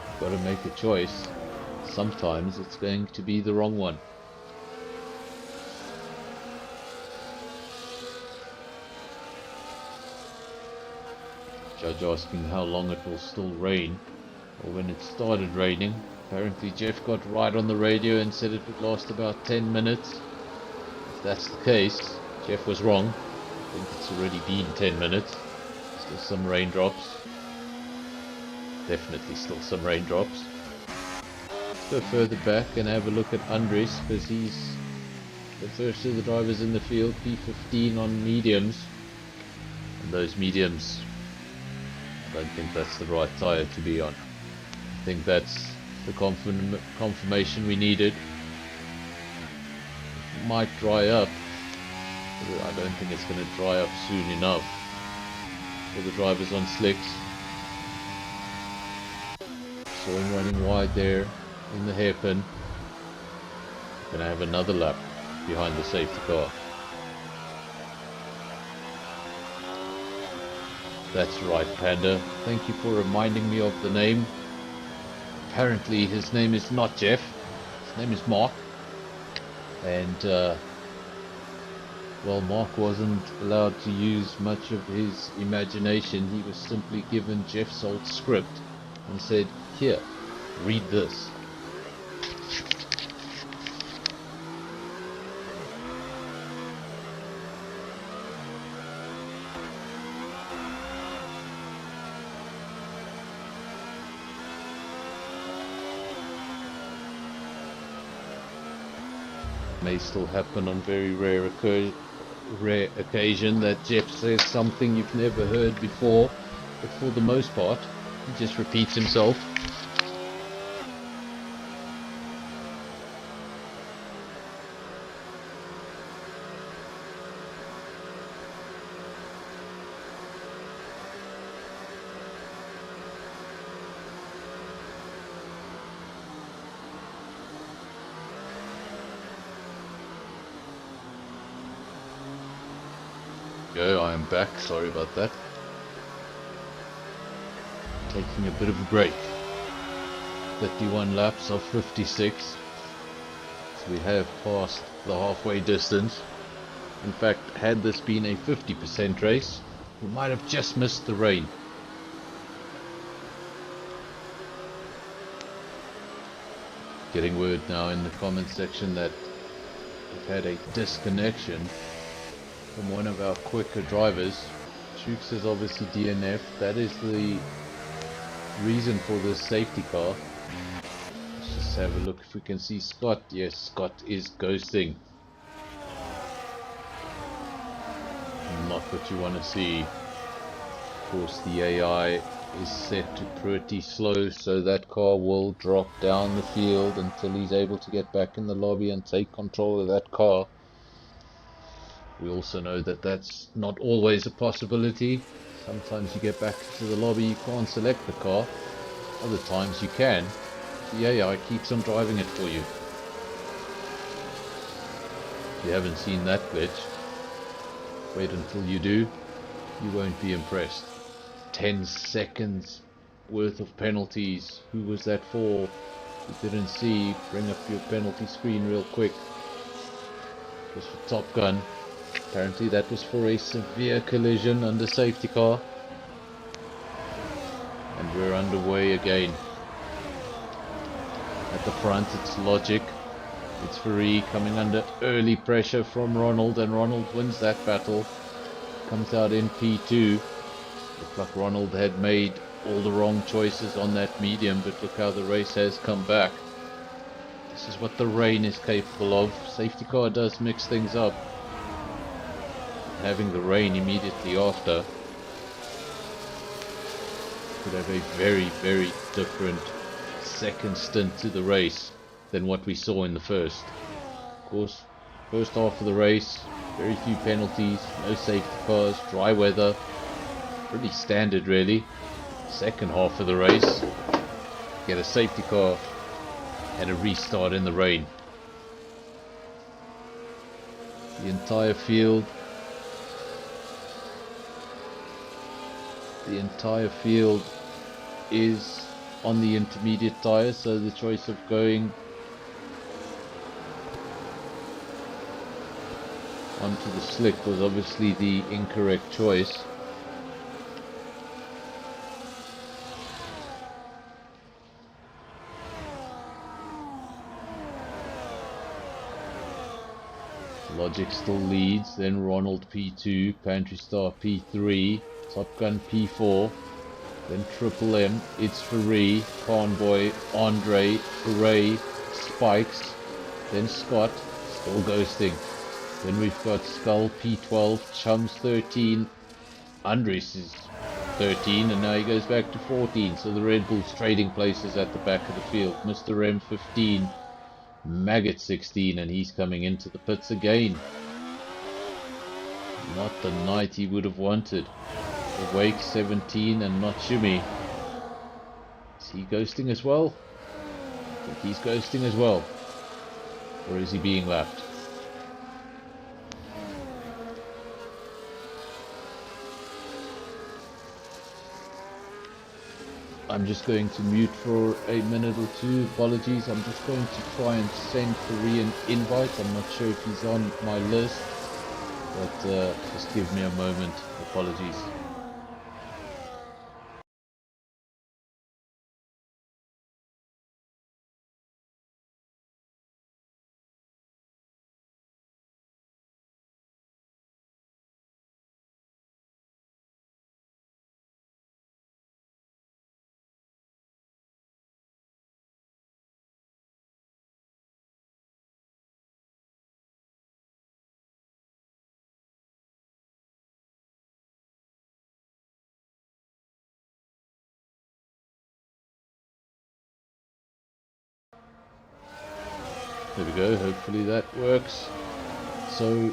You've got to make a choice. Sometimes it's going to be the wrong one. Judge asking how long it will still rain, or when it started raining. Apparently Jeff got right on the radio and said it would last about 10 minutes. If that's the case, Jeff was wrong. I think it's already been 10 minutes. Still some raindrops. Definitely still some raindrops. Let's go further back and have a look at Andres, because he's the first of the drivers in the field. P15 on mediums. And those mediums, I don't think that's the right tyre to be on. I think that's the confirmation we needed. It might dry up, but I don't think it's going to dry up soon enough for the drivers on slicks. Saw him running wide there in the hairpin. Gonna have another lap behind the safety car. That's right, Panda. Thank you for reminding me of the name. Apparently his name is not Jeff. His name is Mark. And well, Mark wasn't allowed to use much of his imagination. He was simply given Jeff's old script and said, "Here, read this." May still happen on very rare occasion that Jeff says something you've never heard before, but for the most part he just repeats himself. Go, I am back, sorry about that. Taking a bit of a break. 51 laps of 56. So we have passed the halfway distance. In fact, had this been a 50% race, we might have just missed the rain. Getting word now in the comment section that we've had a disconnection from one of our quicker drivers. Chooks is obviously DNF. That is the reason for this safety car. Let's just have a look if we can see Scott. Yes, Scott is ghosting. Not what you want to see. Of course, the AI is set to pretty slow, so that car will drop down the field until he's able to get back in the lobby and take control of that car. We also know that that's not always a possibility. Sometimes you get back to the lobby, you can't select the car. Other times you can. The AI keeps on driving it for you. If you haven't seen that glitch, wait until you do. You won't be impressed. 10 seconds worth of penalties. Who was that for? You didn't see. Bring up your penalty screen real quick. It was for Top Gun. Apparently that was for a severe collision under safety car. And we're underway again. At the front it's Logic. It's Faree coming under early pressure from Ronald, and Ronald wins that battle. Comes out in P2. Looked like Ronald had made all the wrong choices on that medium, but look how the race has come back. This is what the rain is capable of. Safety car does mix things up. Having the rain immediately after could have a very, very different second stint to the race than what we saw in the first. Of course, first half of the race, very few penalties, no safety cars, dry weather, pretty standard really. Second half of the race, get a safety car and a restart in the rain. The entire field is on the intermediate tires, so the choice of going onto the slick was obviously the incorrect choice. Logic still leads, then Ronald P2, Pantry Star P3, Top Gun P4, then Triple M, it's Faree, Convoy, Andre, Ray, Spikes, then Scott, still ghosting. Then we've got Skull P12, Chums 13, Andres is 13, and now he goes back to 14. So the Red Bull's trading places at the back of the field. Mr. M 15, Maggot 16, and he's coming into the pits again. Not the night he would have wanted. Awake 17 and not Shimmy. Is he ghosting as well? I think he's ghosting as well. Or is he being lapped? I'm just going to mute for a minute or two. Apologies. I'm just going to try and send Farid an invite. I'm not sure if he's on my list. But just give me a moment. Apologies. There we go, hopefully that works. So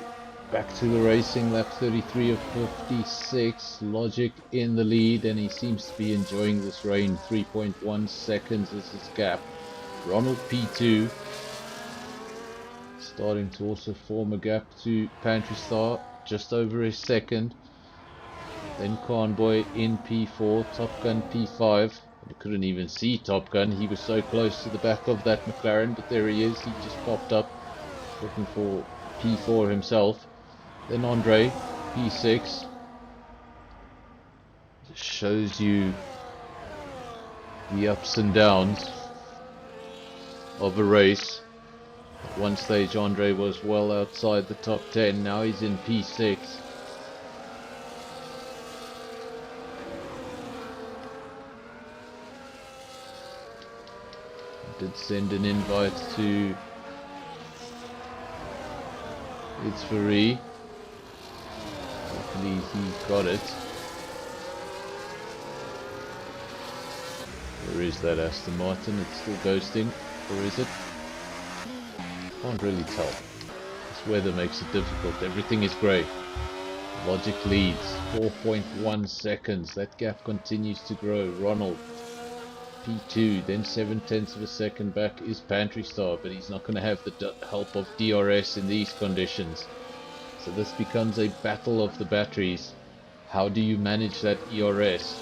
back to the racing, lap 33 of 56. Logic in the lead, and he seems to be enjoying this rain. 3.1 seconds is his gap. Ronald P2 starting to also form a gap to Pantry Star, just over a second. Then Conboy in P4, Top Gun P5. I couldn't even see Top Gun, he was so close to the back of that McLaren, but there he is, he just popped up looking for P4 himself. Then Andre, P6. Just shows you the ups and downs of a race. At one stage Andre was well outside the top 10, now he's in P6. Did send an invite to it's Farid. Hopefully he got it. Where is that Aston Martin? It's still ghosting, or is it? Can't really tell. This weather makes it difficult. Everything is grey. Logic leads 4.1 seconds. That gap continues to grow. Ronald P2, then 7/10 of a second back is Pantry Star, but he's not going to have the help of DRS in these conditions. So this becomes a battle of the batteries. How do you manage that ERS?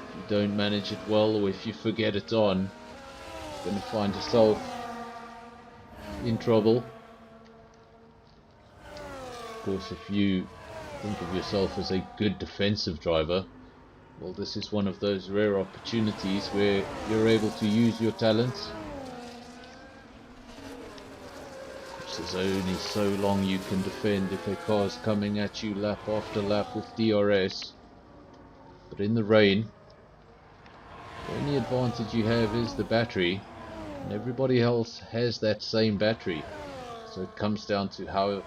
If you don't manage it well, or if you forget it's on, you're going to find yourself in trouble. Of course, if you think of yourself as a good defensive driver, well, this is one of those rare opportunities where you're able to use your talents. Of course, there's only so long you can defend if a car's coming at you lap after lap with DRS. But in the rain, the only advantage you have is the battery, and everybody else has that same battery. So it comes down to how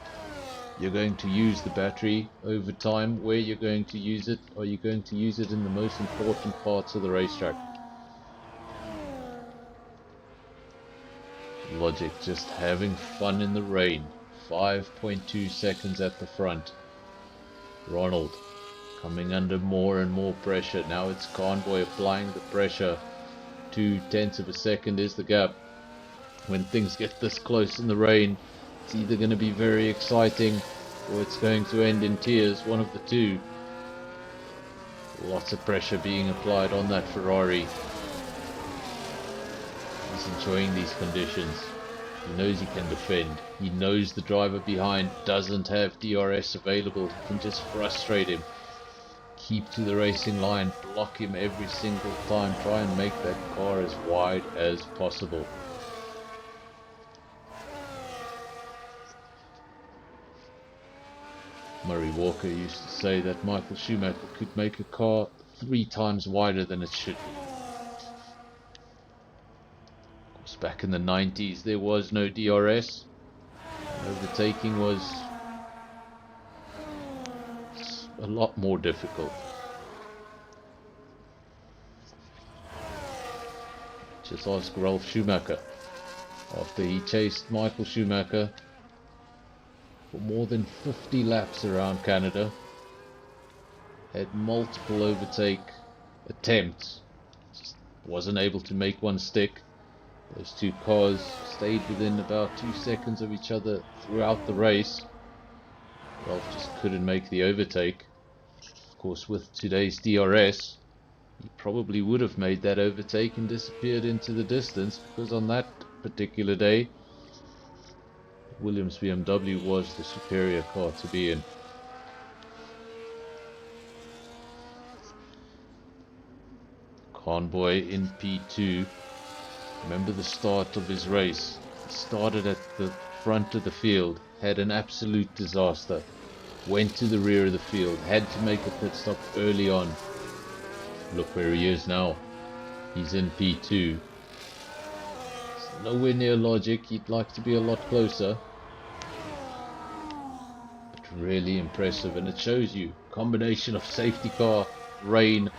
you're going to use the battery over time, where you're going to use it. Are you going to use it in the most important parts of the racetrack? Logic just having fun in the rain. 5.2 seconds at the front. Ronald coming under more and more pressure. Now it's Convoy applying the pressure. 2/10 of a second is the gap. When things get this close in the rain, it's either going to be very exciting or it's going to end in tears, one of the two. Lots of pressure being applied on that Ferrari. He's enjoying these conditions. He knows he can defend. He knows the driver behind doesn't have DRS available. He can just frustrate him. Keep to the racing line, block him every single time, try and make that car as wide as possible. Murray Walker used to say that Michael Schumacher could make a car 3 times wider than it should be. Of course, back in the 90s there was no DRS. Overtaking was a lot more difficult. Just ask Ralf Schumacher. After he chased Michael Schumacher for more than 50 laps around Canada, had multiple overtake attempts, just wasn't able to make one stick. Those two cars stayed within about 2 seconds of each other throughout the race. Ralf just couldn't make the overtake. Of course, with today's DRS, he probably would have made that overtake and disappeared into the distance, because on that particular day, Williams BMW was the superior car to be in. Convoy in P2. Remember the start of his race. He started at the front of the field, had an absolute disaster, went to the rear of the field, had to make a pit stop early on. Look where he is now. He's in P2. It's nowhere near Logic. He'd like to be a lot closer. But really impressive, and it shows you combination of safety car, rain,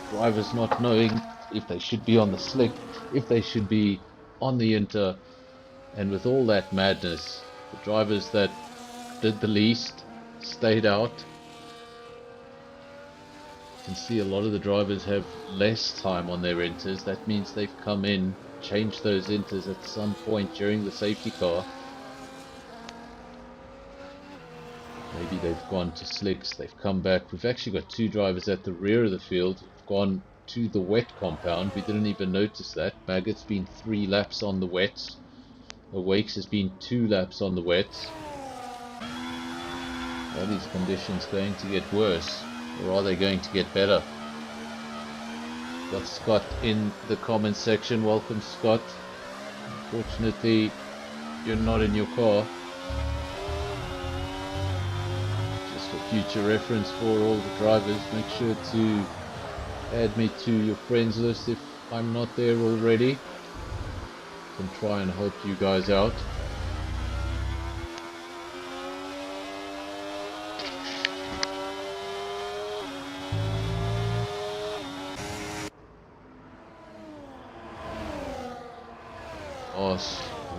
drivers not knowing if they should be on the slick, if they should be on the inter, and with all that madness, the drivers that did the least stayed out. You can see a lot of the drivers have less time on their inters. That means they've come in, changed those inters at some point during the safety car. Maybe they've gone to slicks, they've come back. We've actually got two drivers at the rear of the field who've gone to the wet compound. We didn't even notice that. Maggott's been 3 laps on the wets. Wakes has been 2 laps on the wets. Are these conditions going to get worse, or are they going to get better? Got Scott in the comments section. Welcome, Scott. Unfortunately, you're not in your car. Just for future reference for all the drivers, make sure to add me to your friends list if I'm not there already. Can try and help you guys out.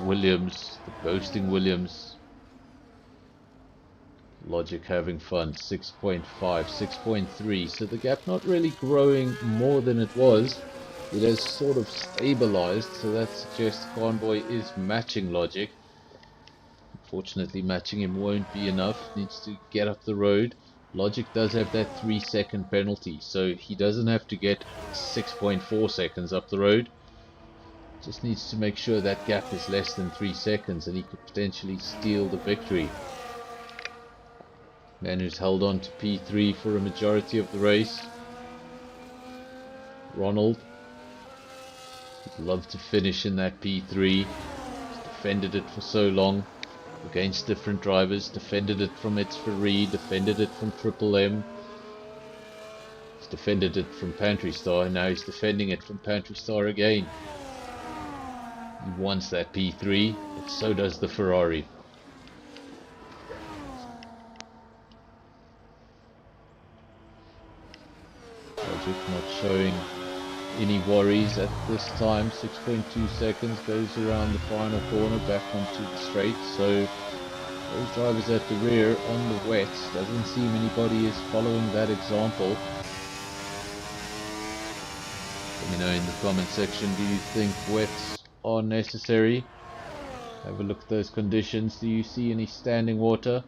Williams, the boasting Williams. Logic having fun. 6.5, 6.3. So the gap not really growing more than it was. It has sort of stabilized, so that suggests Convoy is matching Logic. Unfortunately, matching him won't be enough. Needs to get up the road. Logic does have that 3-second penalty, so he doesn't have to get 6.4 seconds up the road. Just needs to make sure that gap is less than 3 seconds, and he could potentially steal the victory. Man who's held on to P3 for a majority of the race. Ronald would love to finish in that P3. He's defended it for so long against different drivers. Defended it from Etzferee, defended it from Triple M. He's defended it from Pantry Star, and now he's defending it from Pantry Star again. He wants that P3, but so does the Ferrari. Logic not showing any worries at this time. 6.2 seconds, goes around the final corner back onto the straight. So those drivers at the rear on the wets, doesn't seem anybody is following that example. Let me know in the comment section, do you think wets are necessary? Have a look at those conditions. Do you see any standing water?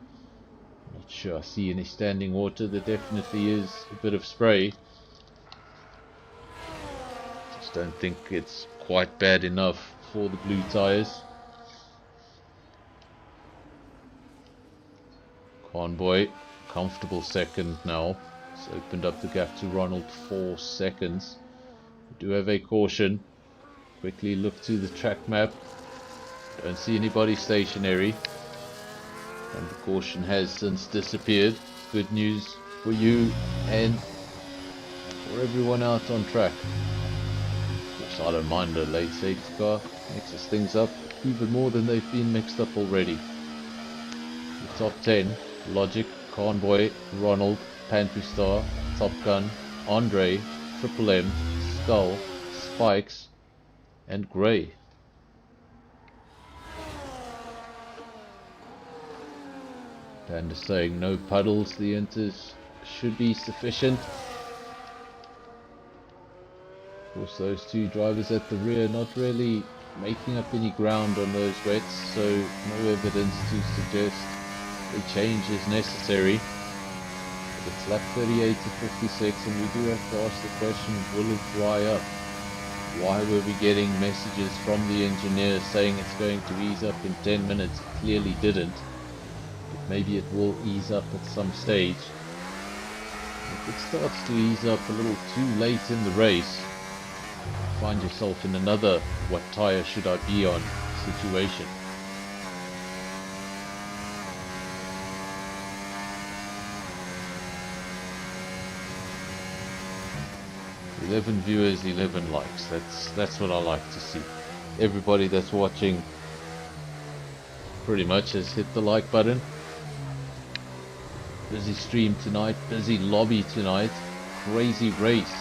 Not sure I see any standing water. There definitely is a bit of spray. Just don't think it's quite bad enough for the blue tires. Convoy, comfortable second now. It's opened up the gap to Ronald 4 seconds. We do have a caution. Quickly look to the track map. Don't see anybody stationary. And the caution has since disappeared. Good news for you and for everyone out on track. Of course, I don't mind a late safety car. Mixes things up even more than they've been mixed up already. The top 10, Logic, Convoy, Ronald, Pantry Star, Top Gun, Andre, Triple M, Skull, Spikes, and grey. Panda saying no puddles, the inters should be sufficient. Of course, those two drivers at the rear not really making up any ground on those wets, so no evidence to suggest a change is necessary. But it's lap 38 to 56, and we do have to ask the question, will it dry up? Why were we getting messages from the engineer saying it's going to ease up in 10 minutes? It clearly didn't. But maybe it will ease up at some stage. If it starts to ease up a little too late in the race, find yourself in another "what tyre should I be on" situation. "11 viewers, 11 likes." That's what I like to see. Everybody that's watching pretty much has hit the like button. Busy stream tonight, busy lobby tonight, crazy race.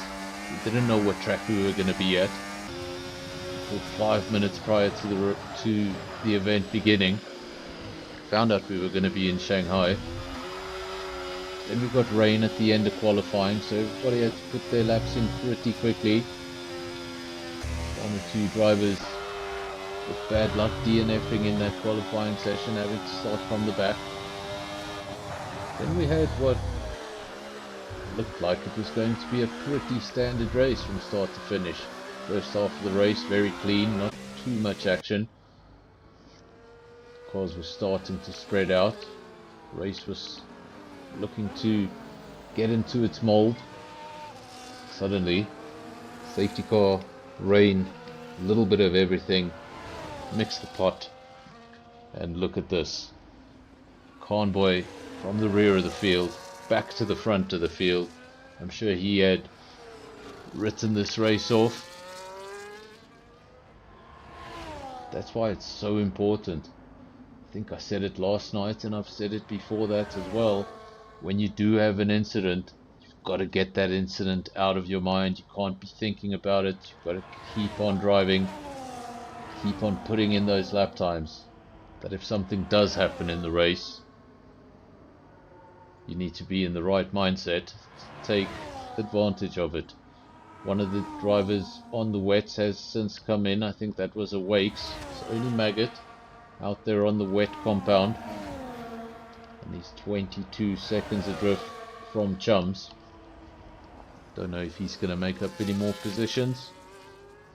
We didn't know what track we were going to be at for 5 minutes prior to the event beginning. Found out we were going to be in Shanghai. Then we got rain at the end of qualifying, so everybody had to put their laps in pretty quickly. One or two drivers with bad luck DNFing in that qualifying session, having to start from the back. Then we had what looked like it was going to be a pretty standard race from start to finish. First half of the race very clean, not too much action. Cars were starting to spread out. The race was looking to get into its mold. Suddenly, safety car, rain, a little bit of everything, mix the pot, and look at this. Convoy from the rear of the field back to the front of the field. I'm sure he had written this race off. That's why it's so important. I think I said it last night, and I've said it before that as well. When you do have an incident, you've got to get that incident out of your mind. You can't be thinking about it. You've got to keep on driving, keep on putting in those lap times. That if something does happen in the race, you need to be in the right mindset to take advantage of it. One of the drivers on the wets has since come in. I think that was a Wakes. It's only Maggot out there on the wet compound. And he's 22 seconds adrift from Chums. Don't know if he's going to make up any more positions.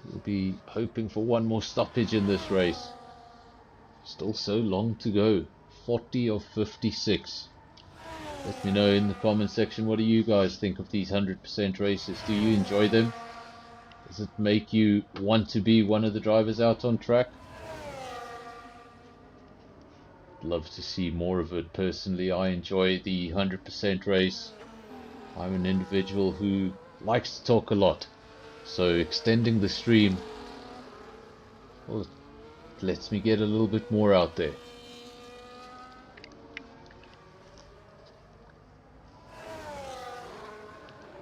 We'll be hoping for one more stoppage in this race. Still so long to go. 40 of 56. Let me know in the comment section, what do you guys think of these 100% races? Do you enjoy them? Does it make you want to be one of the drivers out on track? Love to see more of it. Personally, I enjoy the 100% race. I'm an individual who likes to talk a lot, so extending the stream, well, it lets me get a little bit more out there.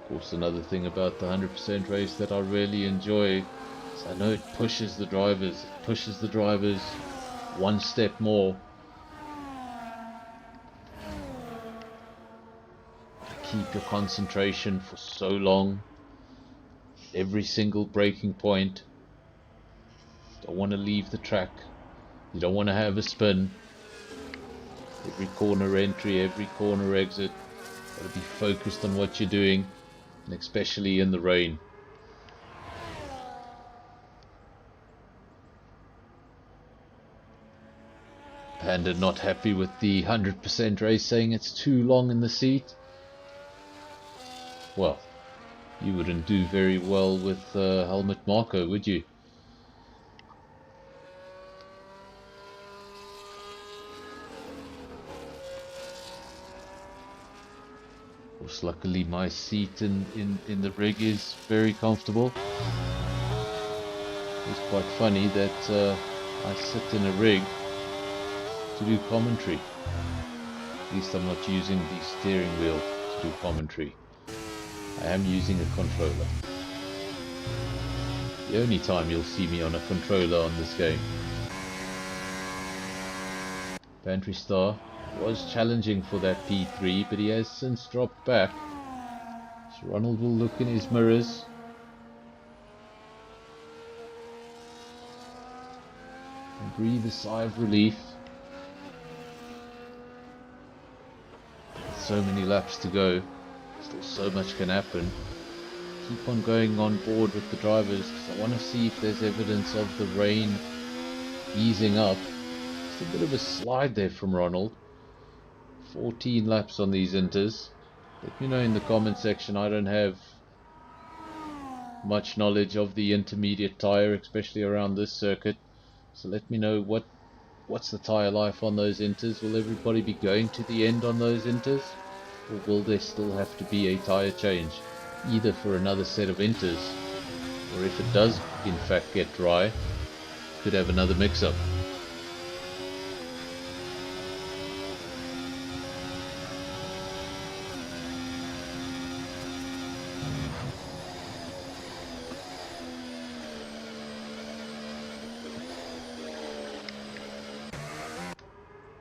Of course, another thing about the 100% race that I really enjoy is I know it pushes the drivers. It pushes the drivers one step more. Keep your concentration for so long. Every single braking point. Don't want to leave the track. You don't want to have a spin. Every corner entry, every corner exit. Got to be focused on what you're doing, and especially in the rain. Panda not happy with the 100% race, saying it's too long in the seat. Well, you wouldn't do very well with Helmut Marko, would you? Of course, luckily my seat in the rig is very comfortable. It's quite funny that I sit in a rig to do commentary. At least I'm not using the steering wheel to do commentary. I am using a controller. The only time you'll see me on a controller on this game. Pantry Star was challenging for that P3, but he has since dropped back. So Ronald will look in his mirrors. And breathe a sigh of relief. With so many laps to go, still so much can happen. Keep on going on board with the drivers because I want to see if there's evidence of the rain easing up. Just a bit of a slide there from Ronald. 14 laps on these inters. Let me know in the comment section. I don't have much knowledge of the intermediate tyre, especially around this circuit. So let me know what's the tyre life on those inters. Will everybody be going to the end on those inters? Or will there still have to be a tyre change? Either for another set of inters, or if it does in fact get dry, could have another mix-up.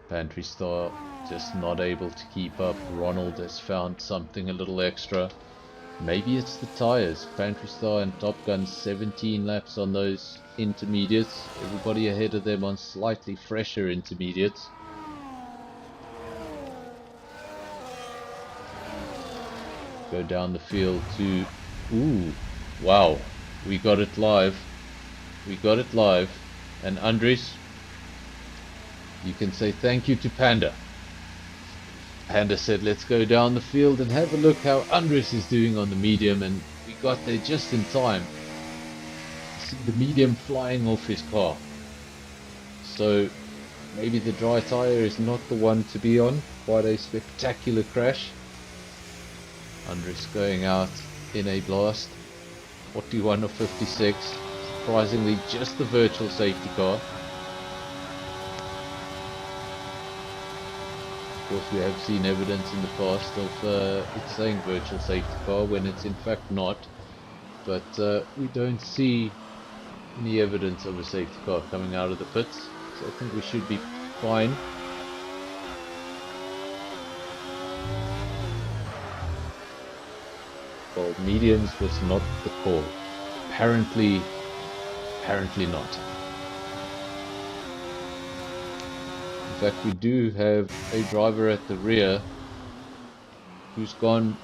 Pantry Star just not able to keep up. Ronald has found something a little extra. Maybe it's the tyres. Pantry Star and Top Gun 17 laps on those intermediates. Everybody ahead of them on slightly fresher intermediates. Go down the field to... Ooh, wow. We got it live. We got it live. And Andres, you can say thank you to Panda. Panda said let's go down the field and have a look how Andres is doing on the medium, and we got there just in time. See the medium flying off his car. So maybe the dry tyre is not the one to be on. Quite a spectacular crash. Andres going out in a blast. 41 of 56. Surprisingly just the virtual safety car. Of course, we have seen evidence in the past of it saying virtual safety car when it's in fact not, but we don't see any evidence of a safety car coming out of the pits, so I think we should be fine. Well, mediums was not the call. Apparently not. In fact, we do have a driver at the rear who's gone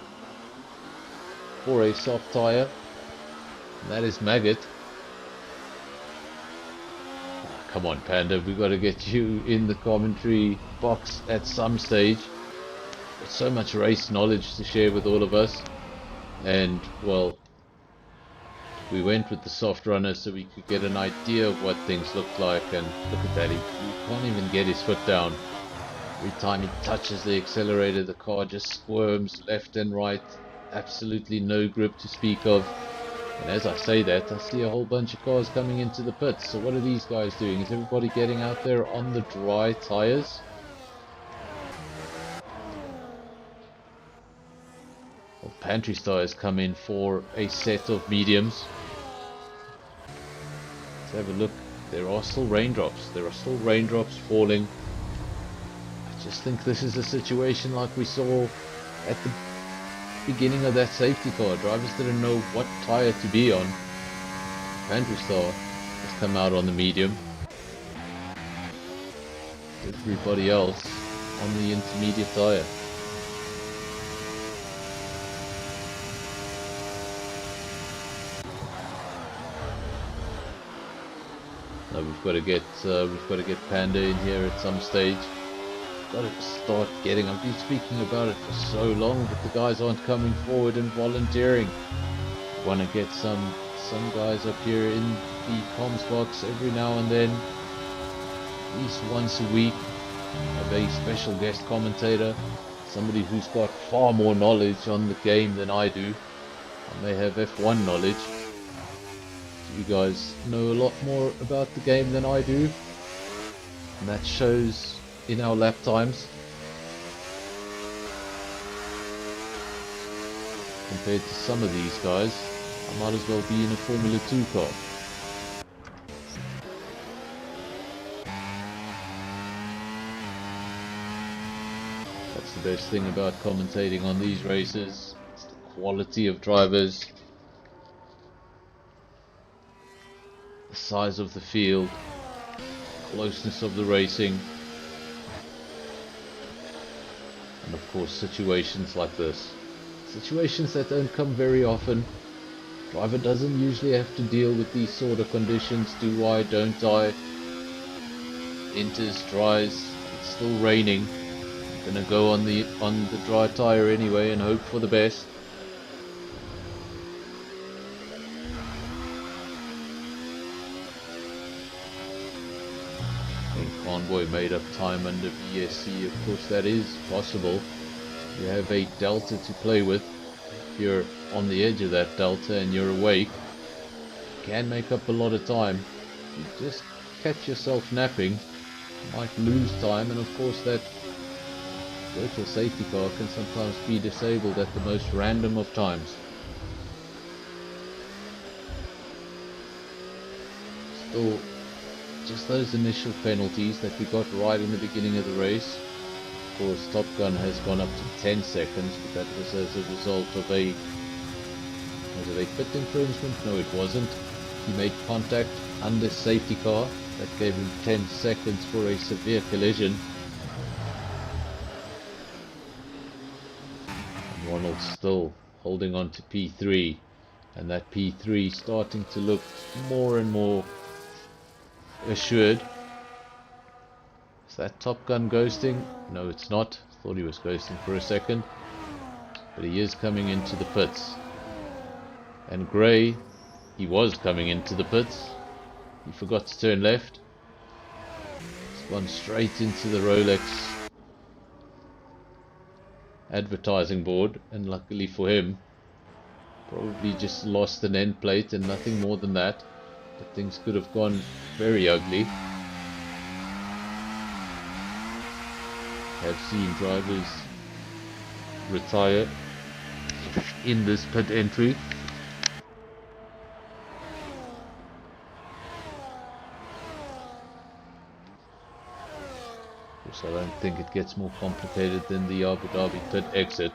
for a soft tyre, and that is Maggot. Come on, Panda, we've got to get you in the commentary box at some stage. Got so much race knowledge to share with all of us, and well, we went with the soft runner so we could get an idea of what things look like, and look at that, he can't even get his foot down. Every time he touches the accelerator, the car just squirms left and right. Absolutely no grip to speak of. And as I say that, I see a whole bunch of cars coming into the pits. So what are these guys doing? Is everybody getting out there on the dry tires? Well, Pantry Star has come in for a set of mediums. Let's have a look. There are still raindrops. There are still raindrops falling. I just think this is a situation like we saw at the beginning of that safety car. Drivers didn't know what tyre to be on. Pantry Star has come out on the medium. Everybody else on the intermediate tyre. Now we've got to get Panda in here at some stage. Got to start getting. I've been speaking about it for so long, but the guys aren't coming forward and volunteering. Want to get some guys up here in the comms box every now and then, at least once a week. Have a special guest commentator, somebody who's got far more knowledge on the game than I do. I may have F1 knowledge. You guys know a lot more about the game than I do, and that shows in our lap times compared to some of these guys. I might as well be in a Formula 2 car. That's the best thing about commentating on these races. It's the quality of drivers, the size of the field, closeness of the racing, and of course situations like this. Situations that don't come very often. Driver doesn't usually have to deal with these sort of conditions. Do I, don't I? Enters, dries, it's still raining. I'm gonna go on the dry tire anyway and hope for the best. Convoy made up time under VSC. Of course that is possible. You have a delta to play with. If you're on the edge of that delta and you're awake, you can make up a lot of time. If you just catch yourself napping, you might lose time, and of course that virtual safety car can sometimes be disabled at the most random of times. Still, just those initial penalties that we got right in the beginning of the race. Of course, Top Gun has gone up to 10 seconds, but that was as a result of was it a pit infringement? No, it wasn't. He made contact under safety car. That gave him 10 seconds for a severe collision. And Ronald still holding on to P3, and that P3 starting to look more and more assured. Is that Top Gun ghosting? No, it's not. Thought he was ghosting for a second. But he is coming into the pits. And Gray, he was coming into the pits. He forgot to turn left. He's gone straight into the Rolex advertising board. And luckily for him, probably just lost an end plate and nothing more than that. But things could have gone very ugly. Have seen drivers retire in this pit entry. Of course, I don't think it gets more complicated than the Abu Dhabi pit exit.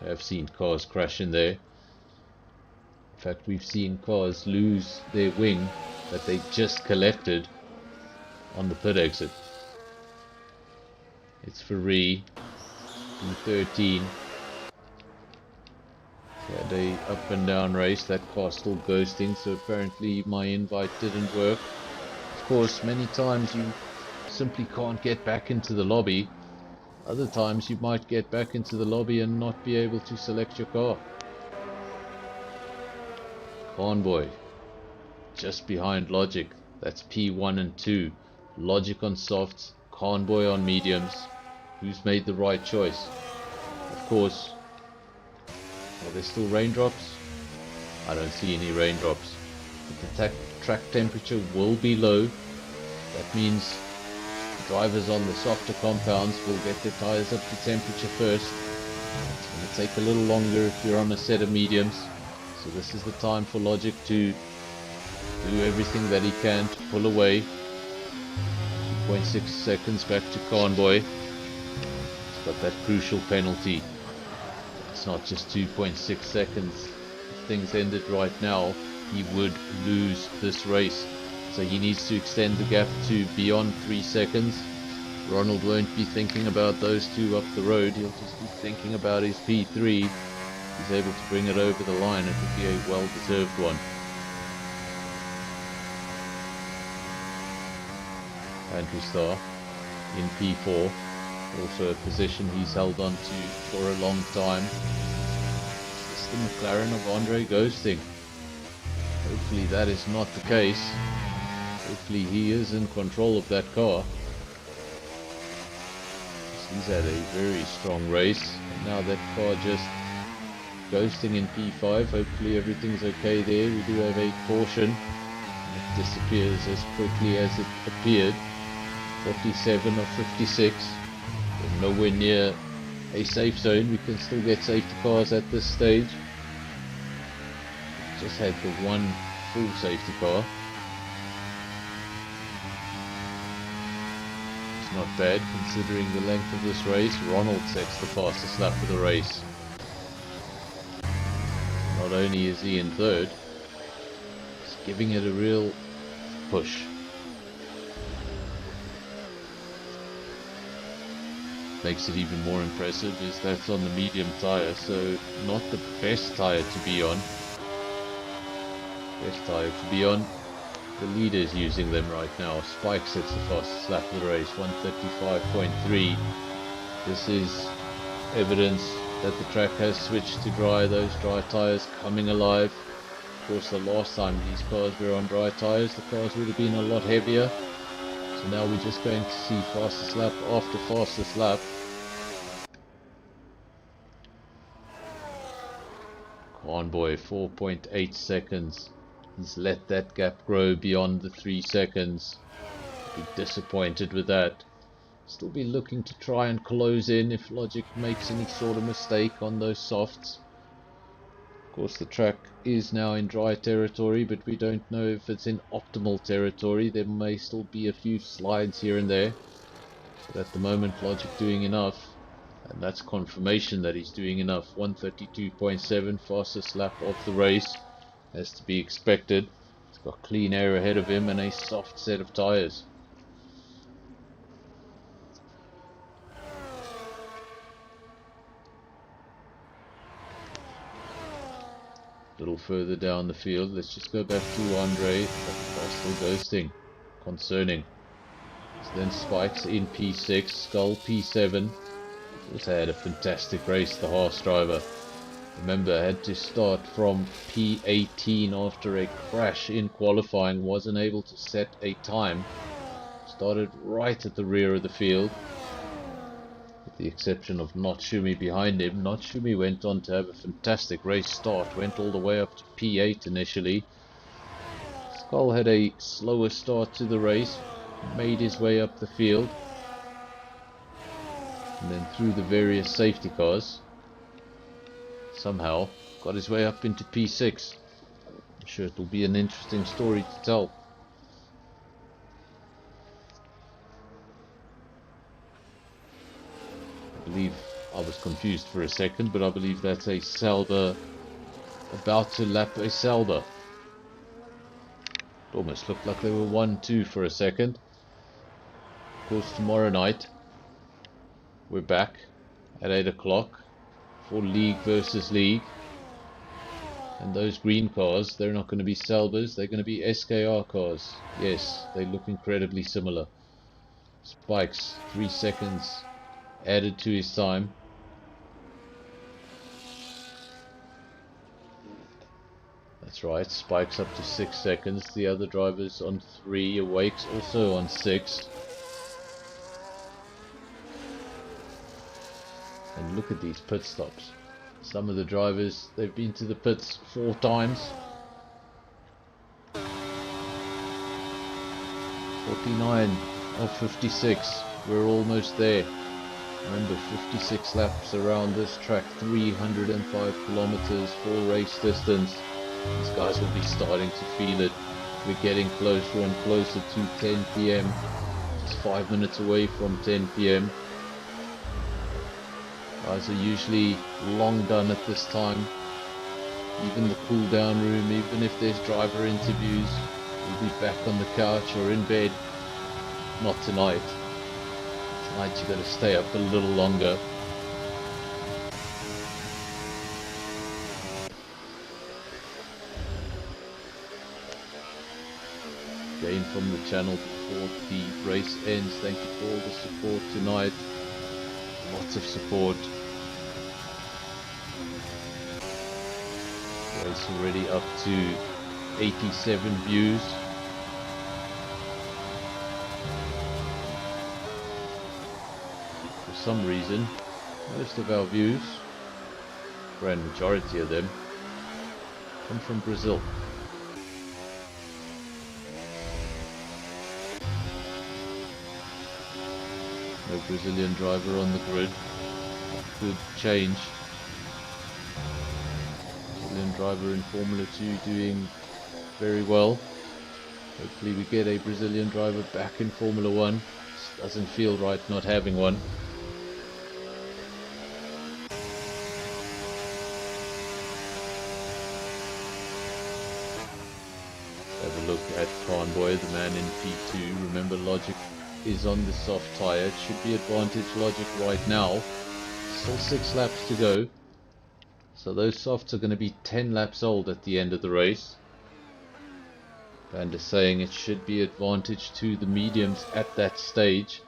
I have seen cars crash in there. In fact, we've seen cars lose their wing that they just collected on the pit exit. It's Ferrari, P13. Had a up and down race. That car still ghosting, so apparently my invite didn't work. Of course, many times you simply can't get back into the lobby. Other times you might get back into the lobby and not be able to select your car. Convoy, just behind Logic. That's P1 and 2. Logic on softs, Convoy on mediums. Who's made the right choice? Of course. Are there still raindrops? I don't see any raindrops. But the track temperature will be low. That means drivers on the softer compounds will get their tires up to temperature first. It's going to take a little longer if you're on a set of mediums. So this is the time for Logic to do everything that he can to pull away. 2.6 seconds back to Convoy. He's got that crucial penalty. It's not just 2.6 seconds. If things ended right now, he would lose this race. So he needs to extend the gap to beyond 3 seconds. Ronald won't be thinking about those two up the road. He'll just be thinking about his P3. He's able to bring it over the line. It would be a well-deserved one. Andrew Starr in P4. Also a position he's held on to for a long time. It's the McLaren of Andre ghosting. Hopefully that is not the case. Hopefully he is in control of that car. He's had a very strong race. And now that car just ghosting in P5. Hopefully everything's okay there. We do have a caution. It disappears as quickly as it appeared. 47 or 56. We're nowhere near a safe zone. We can still get safety cars at this stage. Just had the one full safety car. It's not bad considering the length of this race. Ronald sets the fastest lap of the race. Not only is he in third, he's giving it a real push. Makes it even more impressive is that's on the medium tyre, so not the best tyre to be on. Best tyre to be on. The leader is using them right now. Spike sets the fastest lap of the race, 135.3. This is evidence that the track has switched to dry. Those dry tyres coming alive. Of course, the last time these cars were on dry tyres, the cars would have been a lot heavier. So now we're just going to see fastest lap after fastest lap. Convoy, 4.8 seconds. He's let that gap grow beyond the 3 seconds. Be disappointed with that. Still be looking to try and close in if Logic makes any sort of mistake on those softs. Of course, the track is now in dry territory, but we don't know if it's in optimal territory. There may still be a few slides here and there. But at the moment, Logic doing enough. And that's confirmation that he's doing enough. 132.7, fastest lap of the race. As to be expected. He's got clean air ahead of him and a soft set of tyres. A little further down the field, let's just go back to Andre. That car's still ghosting. Concerning. So then Spikes in P6, Skull P7. Also had a fantastic race, the Haas driver. Remember, had to start from P18 after a crash in qualifying, wasn't able to set a time. Started right at the rear of the field, with the exception of Notsumi behind him. Notsumi went on to have a fantastic race start, went all the way up to P8 initially. Skull had a slower start to the race, made his way up the field, and then through the various safety cars. Somehow got his way up into P6. I'm sure it will be an interesting story to tell. I believe I was confused for a second, but I believe that's a Sauber about to lap a Sauber. It almost looked like they were 1-2 for a second. Of course, tomorrow night we're back at 8 o'clock. For League versus League. And those green cars, they're not going to be Saubers, they're going to be SKR cars. Yes, they look incredibly similar. Spikes, 3 seconds added to his time. That's right, Spikes up to 6 seconds. The other drivers on 3, Awakes also on 6. And look at these pit stops. Some of the drivers, they've been to the pits 4 times. 49 of 56. We're almost there. Remember, 56 laps around this track, 305 kilometers, full race distance. These guys will be starting to feel it. We're getting closer and closer to 10 PM. Just 5 minutes away from 10 PM. Guys are usually long done at this time. Even the cool down room, even if there's driver interviews, we'll be back on the couch or in bed. Not tonight. Tonight you got to stay up a little longer. Again from the channel before the race ends, thank you for all the support tonight. Lots of support. Race already up to 87 views. For some reason, most of our views, grand majority of them, come from Brazil. No Brazilian driver on the grid. Good change. Brazilian driver in Formula 2 doing very well. Hopefully we get a Brazilian driver back in Formula 1 Just doesn't feel right not having one. Have a look at Convoy, the man in P2. Remember, Logic is on the soft tyre. It should be advantage Logic right now. Still 6 laps to go. So those softs are going to be 10 laps old at the end of the race. And is saying it should be advantage to the mediums at that stage.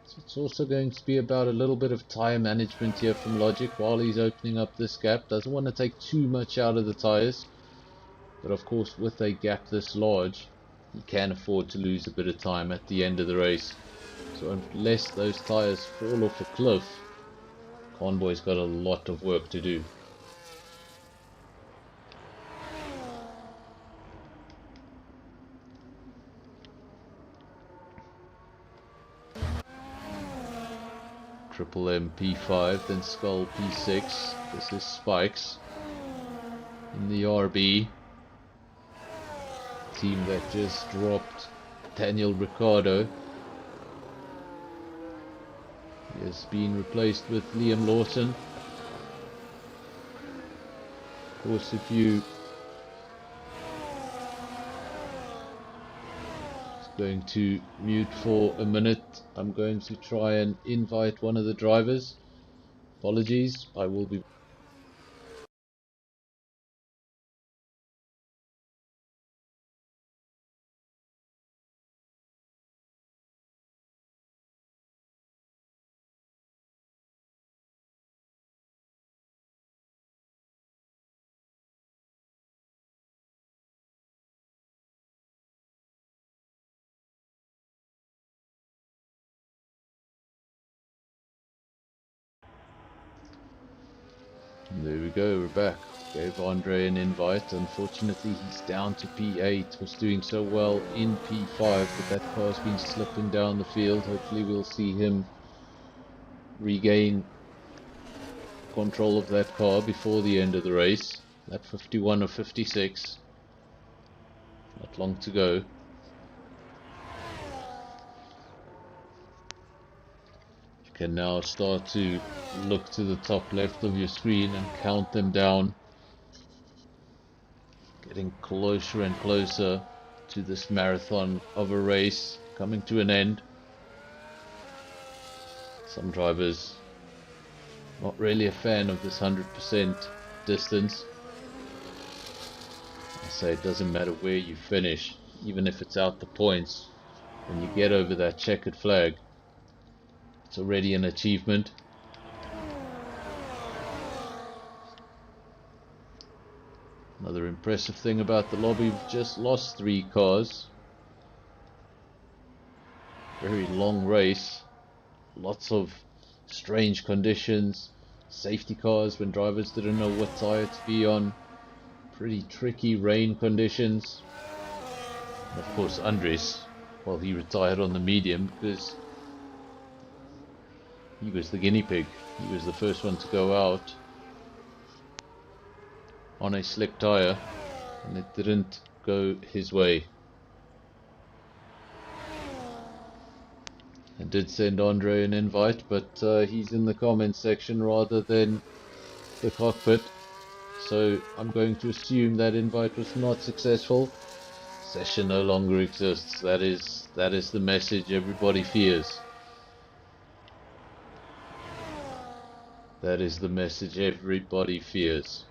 So it's also going to be about a little bit of tyre management here from Logic while he's opening up this gap. Doesn't want to take too much out of the tyres. But of course, with a gap this large, he can afford to lose a bit of time at the end of the race. So unless those tyres fall off a cliff, Convoy's got a lot of work to do. Triple M P5, then Skull P6. This is Spikes in the RB. Team that just dropped Daniel Ricciardo. He has been replaced with Liam Lawson. Of course, if you going to mute for a minute, I'm going to try and invite one of the drivers. Apologies, I will be There we go, we're back. Gave Andre an invite. Unfortunately, he's down to P8. Was doing so well in P5, but that car's been slipping down the field. Hopefully we'll see him regain control of that car before the end of the race. At 51 or 56. Not long to go. Can now start to look to the top left of your screen and count them down, getting closer and closer to this marathon of a race coming to an end. Some drivers not really a fan of this 100% distance. I say it doesn't matter where you finish, even if it's out the points. When you get over that checkered flag, it's already an achievement. Another impressive thing about the lobby, we've just lost 3 cars. Very long race. Lots of strange conditions. Safety cars when drivers didn't know what tyre to be on. Pretty tricky rain conditions. And of course Andres, well, he retired on the medium because he was the guinea pig. He was the first one to go out on a slick tyre, and it didn't go his way. I did send Andre an invite, but he's in the comments section rather than the cockpit, so I'm going to assume that invite was not successful. Session no longer exists. That is the message everybody fears. That is the message everybody fears.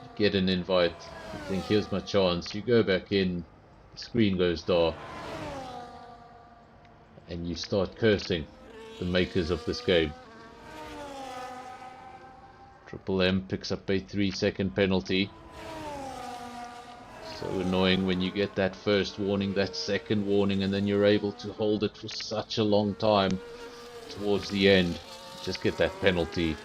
You get an invite, you think here's my chance, you go back in, the screen goes dark, and you start cursing the makers of this game. Triple M picks up a 3-second penalty. So annoying when you get that first warning, that second warning, and then you're able to hold it for such a long time towards the end. Just get that penalty.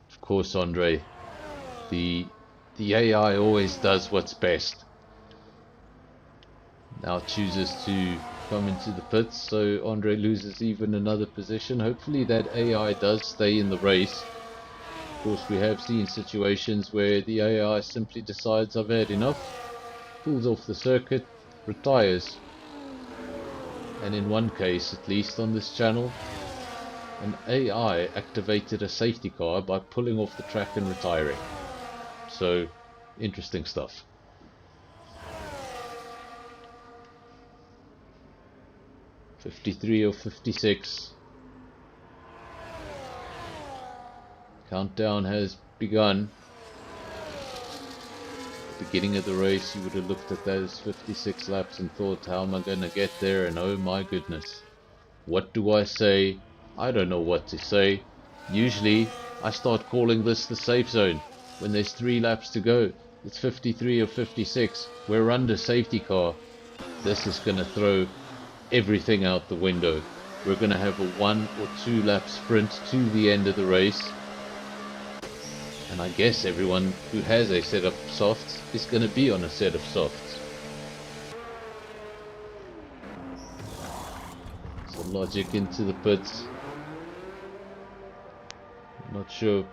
Of course, Andre, the AI always does what's best. Now chooses to come into the pits, so Andre loses even another position. Hopefully that AI does stay in the race, course, we have seen situations where the AI simply decides I've had enough, pulls off the circuit, retires. And in one case, at least on this channel, an AI activated a safety car by pulling off the track and retiring. So, interesting stuff. '53 or '56. Countdown has begun. Beginning of the race, you would have looked at those 56 laps and thought, how am I going to get there? And oh my goodness, what do I say? I don't know what to say. Usually I start calling this the safe zone when there's 3 laps to go. It's 53 or 56. We're under safety car. This is going to throw everything out the window. We're going to have a 1 or 2 lap sprint to the end of the race. And I guess everyone who has a set of softs is going to be on a set of softs. So Logic into the pits. I'm not sure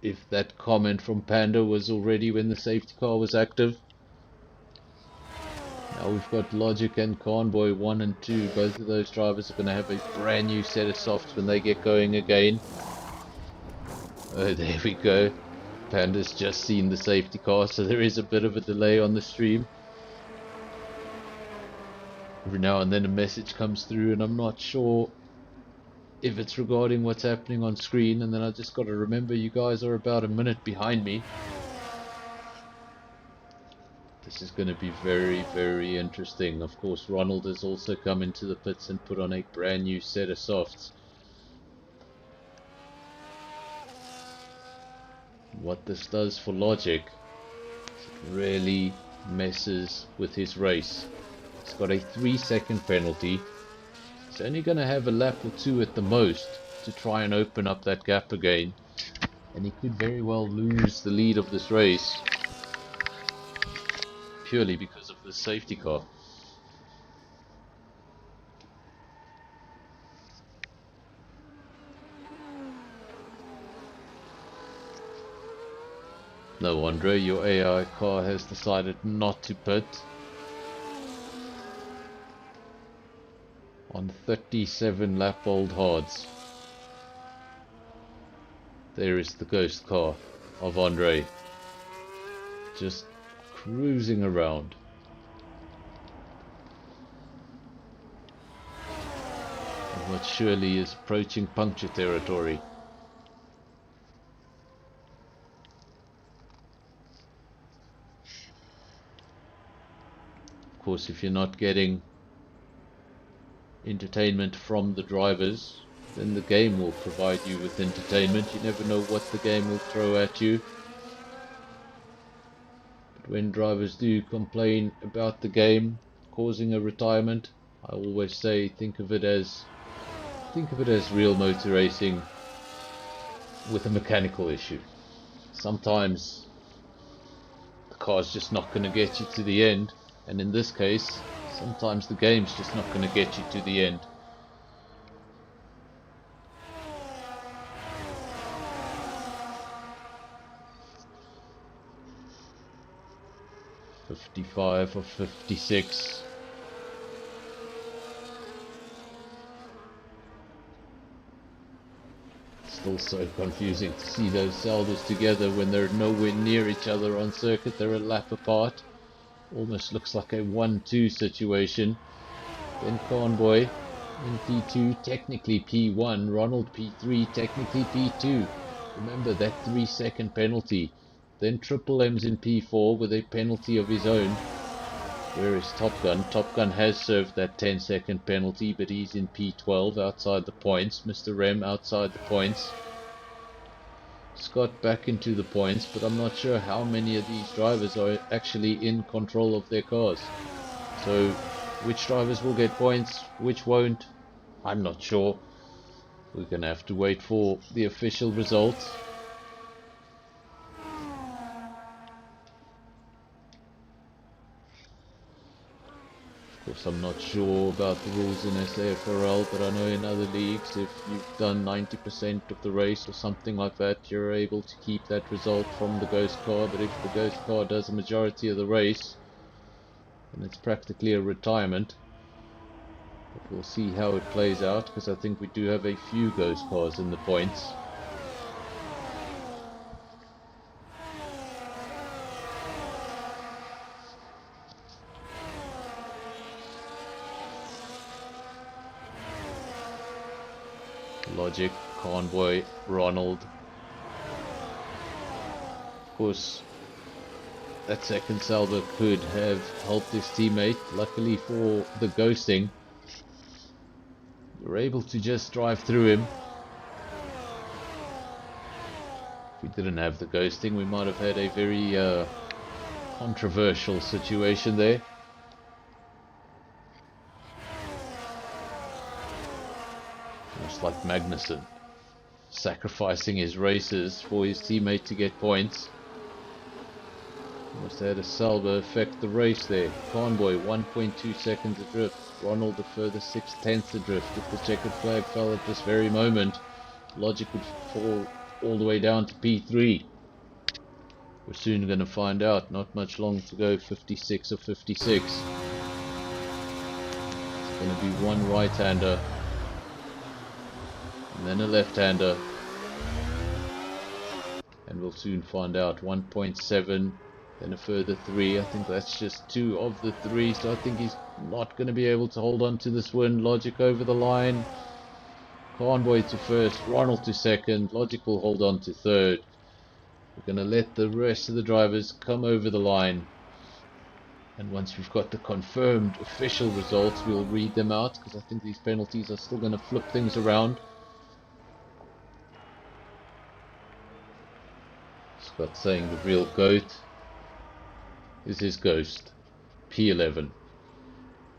if that comment from Panda was already when the safety car was active. Now we've got Logic and Convoy 1 and 2. Both of those drivers are going to have a brand new set of softs when they get going again. Oh, there we go. Panda's just seen the safety car, so there is a bit of a delay on the stream. Every now and then a message comes through and I'm not sure if it's regarding what's happening on screen, and then I just got to remember you guys are about a minute behind me. This is going to be very, very interesting. Of course, Ronald has also come into the pits and put on a brand new set of softs. What this does for Logic is it really messes with his race. He's got a 3-second penalty. He's only going to have a lap or 2 at the most to try and open up that gap again, and he could very well lose the lead of this race purely because of the safety car. No, Andre, your AI car has decided not to pit on 37 lap old hards. There is the ghost car of Andre, just cruising around. And what surely is approaching puncture territory. Of course, if you're not getting entertainment from the drivers, then the game will provide you with entertainment. You never know what the game will throw at you. But when drivers do complain about the game causing a retirement, I always say think of it as real motor racing with a mechanical issue. Sometimes the car's just not going to get you to the end, and in this case, sometimes the game's just not going to get you to the end. '55 or '56. Still so confusing to see those saldos together when they're nowhere near each other on circuit. They're a lap apart. Almost looks like a 1-2 situation. Then Convoy in P2, technically P1. Ronald P3, technically P2. Remember that 3-second penalty. Then Triple M's in P4 with a penalty of his own. Where is Top Gun? Top Gun has served that 10-second penalty, but he's in P12 outside the points. Mr. Rem outside the points. Scott back into the points, but I'm not sure how many of these drivers are actually in control of their cars. So which drivers will get points, which won't, I'm not sure. We're going to have to wait for the official results. Of course, I'm not sure about the rules in SAFRL, but I know in other leagues, if you've done 90% of the race or something like that, you're able to keep that result from the ghost car. But if the ghost car does a majority of the race, then it's practically a retirement. But we'll see how it plays out, because I think we do have a few ghost cars in the points. Logic, Convoy, Ronald. Of course, that second salvo could have helped his teammate. Luckily for the ghosting, we were able to just drive through him. If we didn't have the ghosting, we might have had a very controversial situation there. Just like Magnussen, sacrificing his races for his teammate to get points. Almost had a salvo affect the race there. Convoy 1.2 seconds adrift. Ronald a further 6/10 adrift. If the checkered flag fell at this very moment, Logic would fall all the way down to P3. We're soon going to find out. Not much long to go. 56 or 56. It's going to be one right-hander and then a left-hander, and we'll soon find out. 1.7, then a further 3. I think that's just 2 of the 3, so I think he's not going to be able to hold on to this win. Logic over the line. Convoy to first, Ronald to second. Logic will hold on to third. We're going to let the rest of the drivers come over the line, and once we've got the confirmed official results, we'll read them out, because I think these penalties are still going to flip things around. Scott saying the real GOAT is his ghost. P11.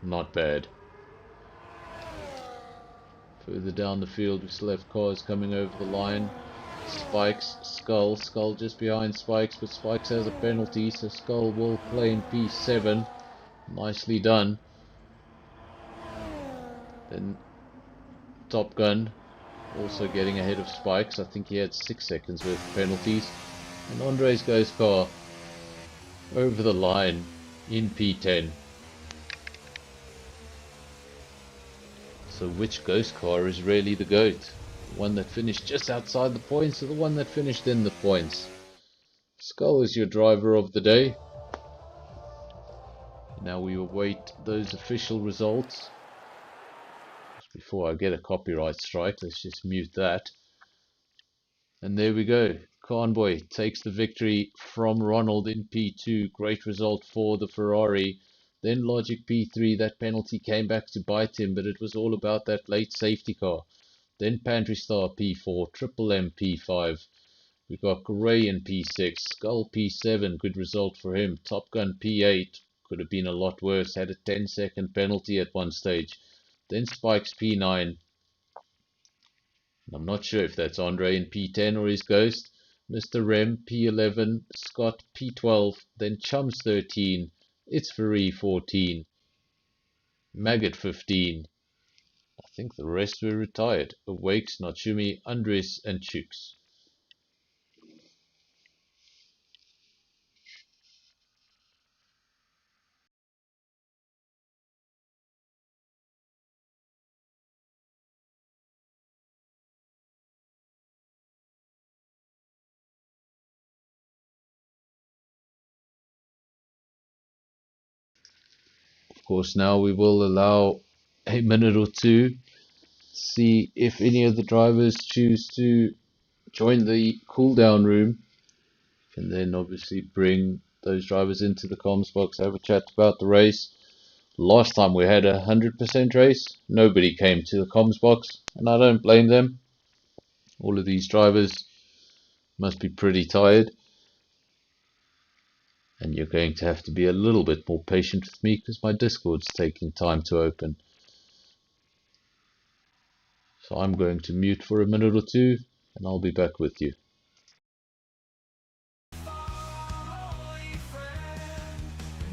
Not bad. Further down the field, we still have cars coming over the line. Spikes, Skull just behind Spikes, but Spikes has a penalty, so Skull will claim P7. Nicely done. Then Top Gun also getting ahead of Spikes. I think he had 6 seconds worth of penalties. And Andre's ghost car over the line in P10. So which ghost car is really the GOAT? The one that finished just outside the points, or the one that finished in the points? Skull is your driver of the day. Now we await those official results. Just before I get a copyright strike, let's just mute that. And there we go. Convoy takes the victory from Ronald in P2. Great result for the Ferrari. Then Logic P3. That penalty came back to bite him, but it was all about that late safety car. Then Pantry Star P4. Triple M P5. We've got Gray in P6. Skull P7. Good result for him. Top Gun P8. Could have been a lot worse. Had a 10-second penalty at one stage. Then Spikes P9. I'm not sure if that's Andre in P10 or his ghost. Mr. Rem P11, Scott P12, then Chums 13, It's Free 14, Maggot 15. I think the rest were retired. Awakes, Natsumi, Andres, and Chooks. Of course, now we will allow a minute or two, see if any of the drivers choose to join the cool down room, and then obviously bring those drivers into the comms box, have a chat about the race. Last time we had 100% race, nobody came to the comms box, and I don't blame them. All of these drivers must be pretty tired, and you're going to have to be a little bit more patient with me because my Discord's taking time to open. So I'm going to mute for a minute or two, and I'll be back with you.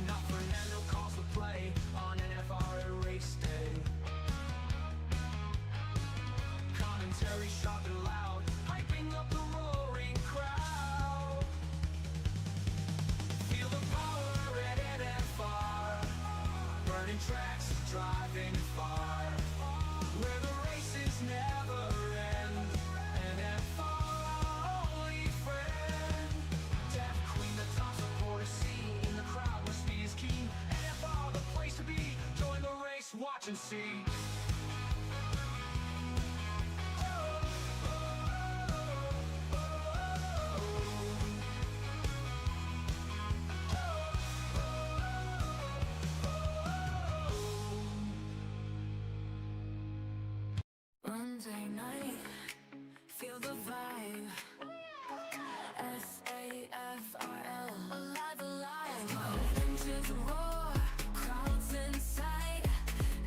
Not Fernando calls the play on an FRL. tracks, driving far, where the races never end. NFR, our only friend. Deaf Queen, the top support is seen in the crowd where speed is keen. NFR, the place to be. Join the race, watch and see. Monday night, feel the vibe. SAFRL, alive, alive. Engines roar, crowds inside.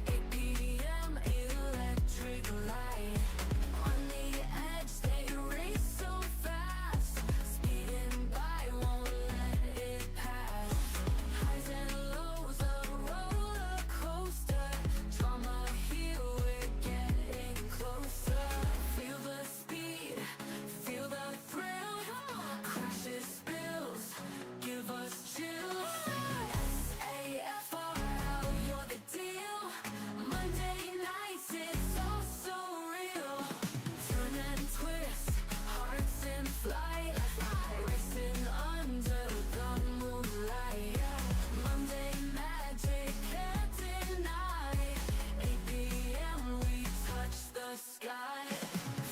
8 p.m. electric light. On the edge, they race so fast. Speeding by, won't let it pass. Highs and lows, a roller coaster. Drama here, we're getting closer. Feel the speed, feel the thrill. Crashes, spills, give us chills. SAFRL, you're the deal. Monday nights, it's all so real. Turn and twist, hearts in flight. Racing under the moonlight. Monday magic, can't deny. 8 p.m. we touch the sky.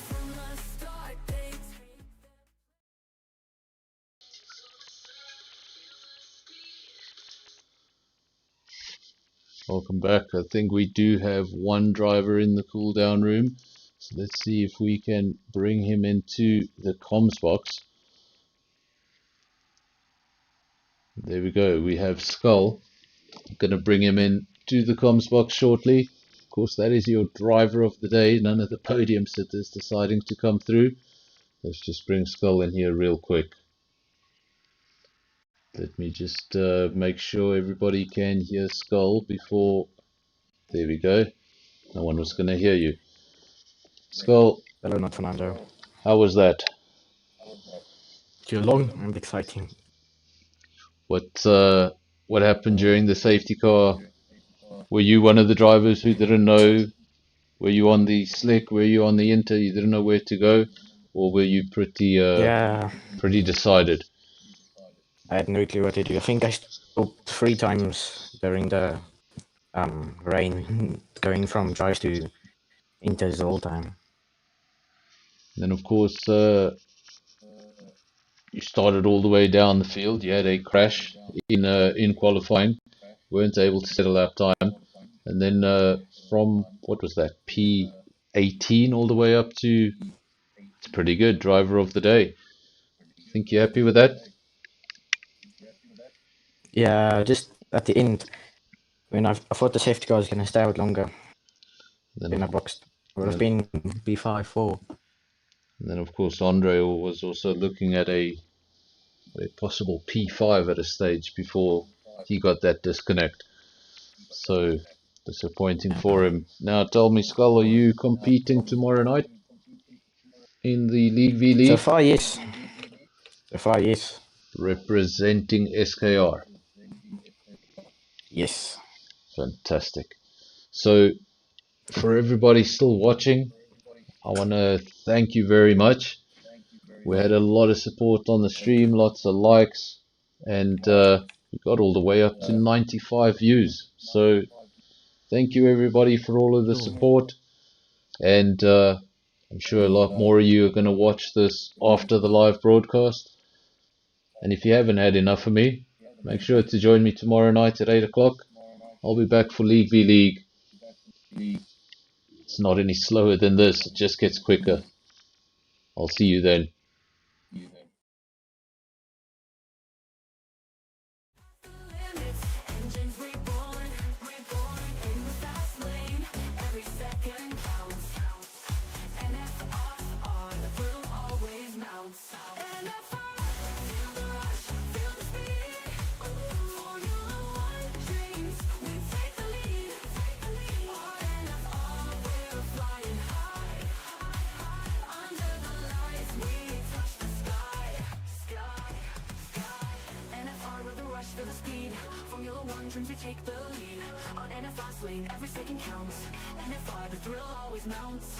From the start, they take. Welcome back. I think we do have one driver in the cool down room. So let's see if we can bring him into the comms box. There we go. We have Skull. I'm going to bring him in to the comms box shortly. Of course, that is your driver of the day. None of the podium sitters deciding to come through. Let's just bring Skull in here real quick. Let me just make sure everybody can hear Skull before... There we go. No one was going to hear you. Skull, Hello, not Fernando. how was that? Too long and exciting. What happened during the safety car? Were you one of the drivers who didn't know? Were you on the slick? Were you on the inter? You didn't know where to go, or were you pretty decided? I had no clue what to do. I think I stopped 3 times during the rain, going from drives to inters the whole time. Then of course you started all the way down the field. You had a crash in qualifying, weren't able to settle lap time, and then from what was that, P18 all the way up to, it's pretty good, driver of the day. Think you're happy with that? Yeah, just at the end, when I thought the safety car was going to stay out longer, then I boxed. It would have been B5-4. And then of course Andre was also looking at a possible P5 at a stage before he got that disconnect. So disappointing for him. Now tell me, Skull, are you competing tomorrow night in the League v League? So far, yes. Representing SKR. Yes. Fantastic. So for everybody still watching, I want to thank you very much. We had a lot of support on the stream, lots of likes, and we got all the way up to 95 views. So thank you everybody for all of the support, and I'm sure a lot more of you are going to watch this after the live broadcast. And if you haven't had enough of me, make sure to join me tomorrow night at 8 o'clock. I'll be back for League v League. It's not any slower than this, it just gets quicker. I'll see you then. Limits, engines reborn, in the fast lane. Every second counts. NFR, the thrill always mounts. NFR, feel the rush, feel the speed. Formula One dreams, we take the lead. NFR, we're flying high. Under the lights, we engines we take the lead. On NFR's lane, every second counts. NFR, the thrill always mounts.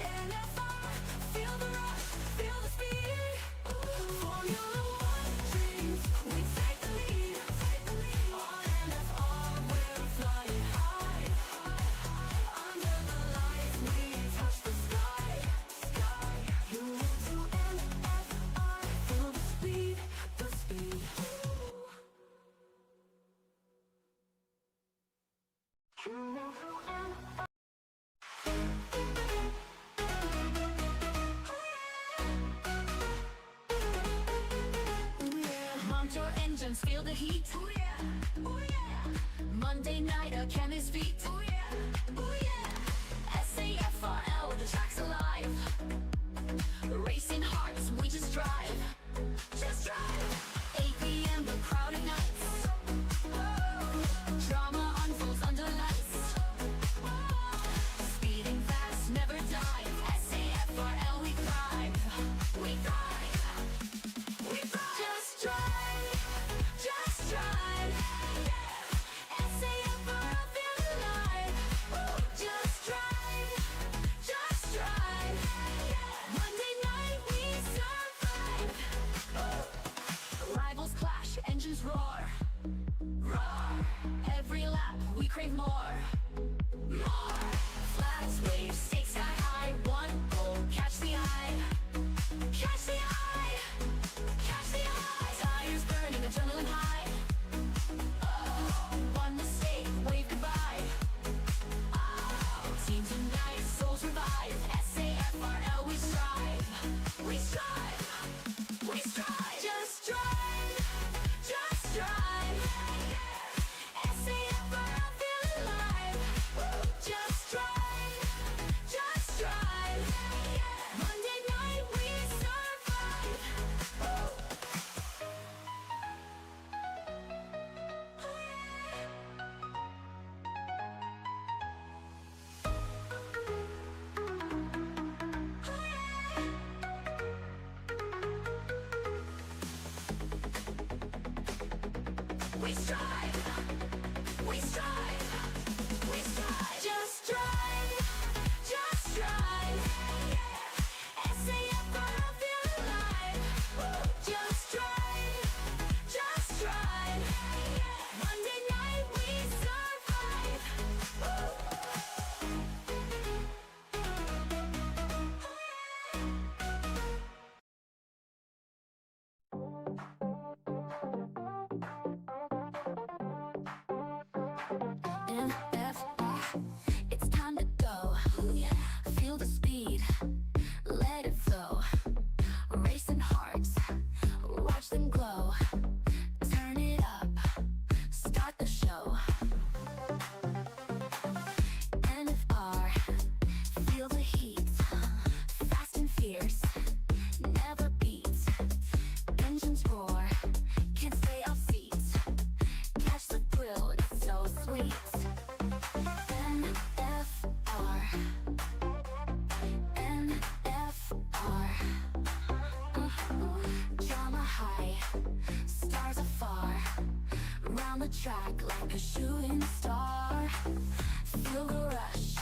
NFR, feel the rush, feel the speed. Formula One dreams, we take the lead. On NFR, we're flying high. Under the lights, we touch the sky. You want to NFR, feel the speed, the speed. Mount your engines, feel the heat. Ooh yeah, ooh yeah. Monday night, can his feet. Ooh yeah, ooh yeah. SAFRL, the track's alive. Racing hearts, we just drive. Just drive. 8 p.m. the crowd ignites. Drama unfolds under lights. Speeding fast, never dive. SAFRL, we thrive. We thrive. We thrive. Just drive. Just drive. SAFRL, feel alive. Just drive. Just drive. Monday night, we survive. Rivals clash, engines roar. Roar. Every lap, we crave more. More. Flags wave, stakes sky high. One goal, catch the eye. Catch the eye. Catch the eye. Tires burning, adrenaline high. Oh, one mistake, wave goodbye. Oh, team tonight, souls revive. SAFRL, we strive. We strive. We strive. Just drive. Just drive. SAFRL, feel alive. Just drive. Just drive. Monday night, we survive. We strive. We strive. We strive. Just drive. Just drive. SAFRL, feel alive. Just drive. Just drive. Monday night, we survive. NFR, it's time to go. Feel the speed, let it flow. Racing hearts, watch them glow. Turn it up, start the show. NFR, feel the heat. Fast and fierce, never beat. Engines roar, can't stay off seats. Catch the thrill, it's so sweet. NFR, NFR. Drama high, stars afar. Round the track like a shooting star. Feel the rush,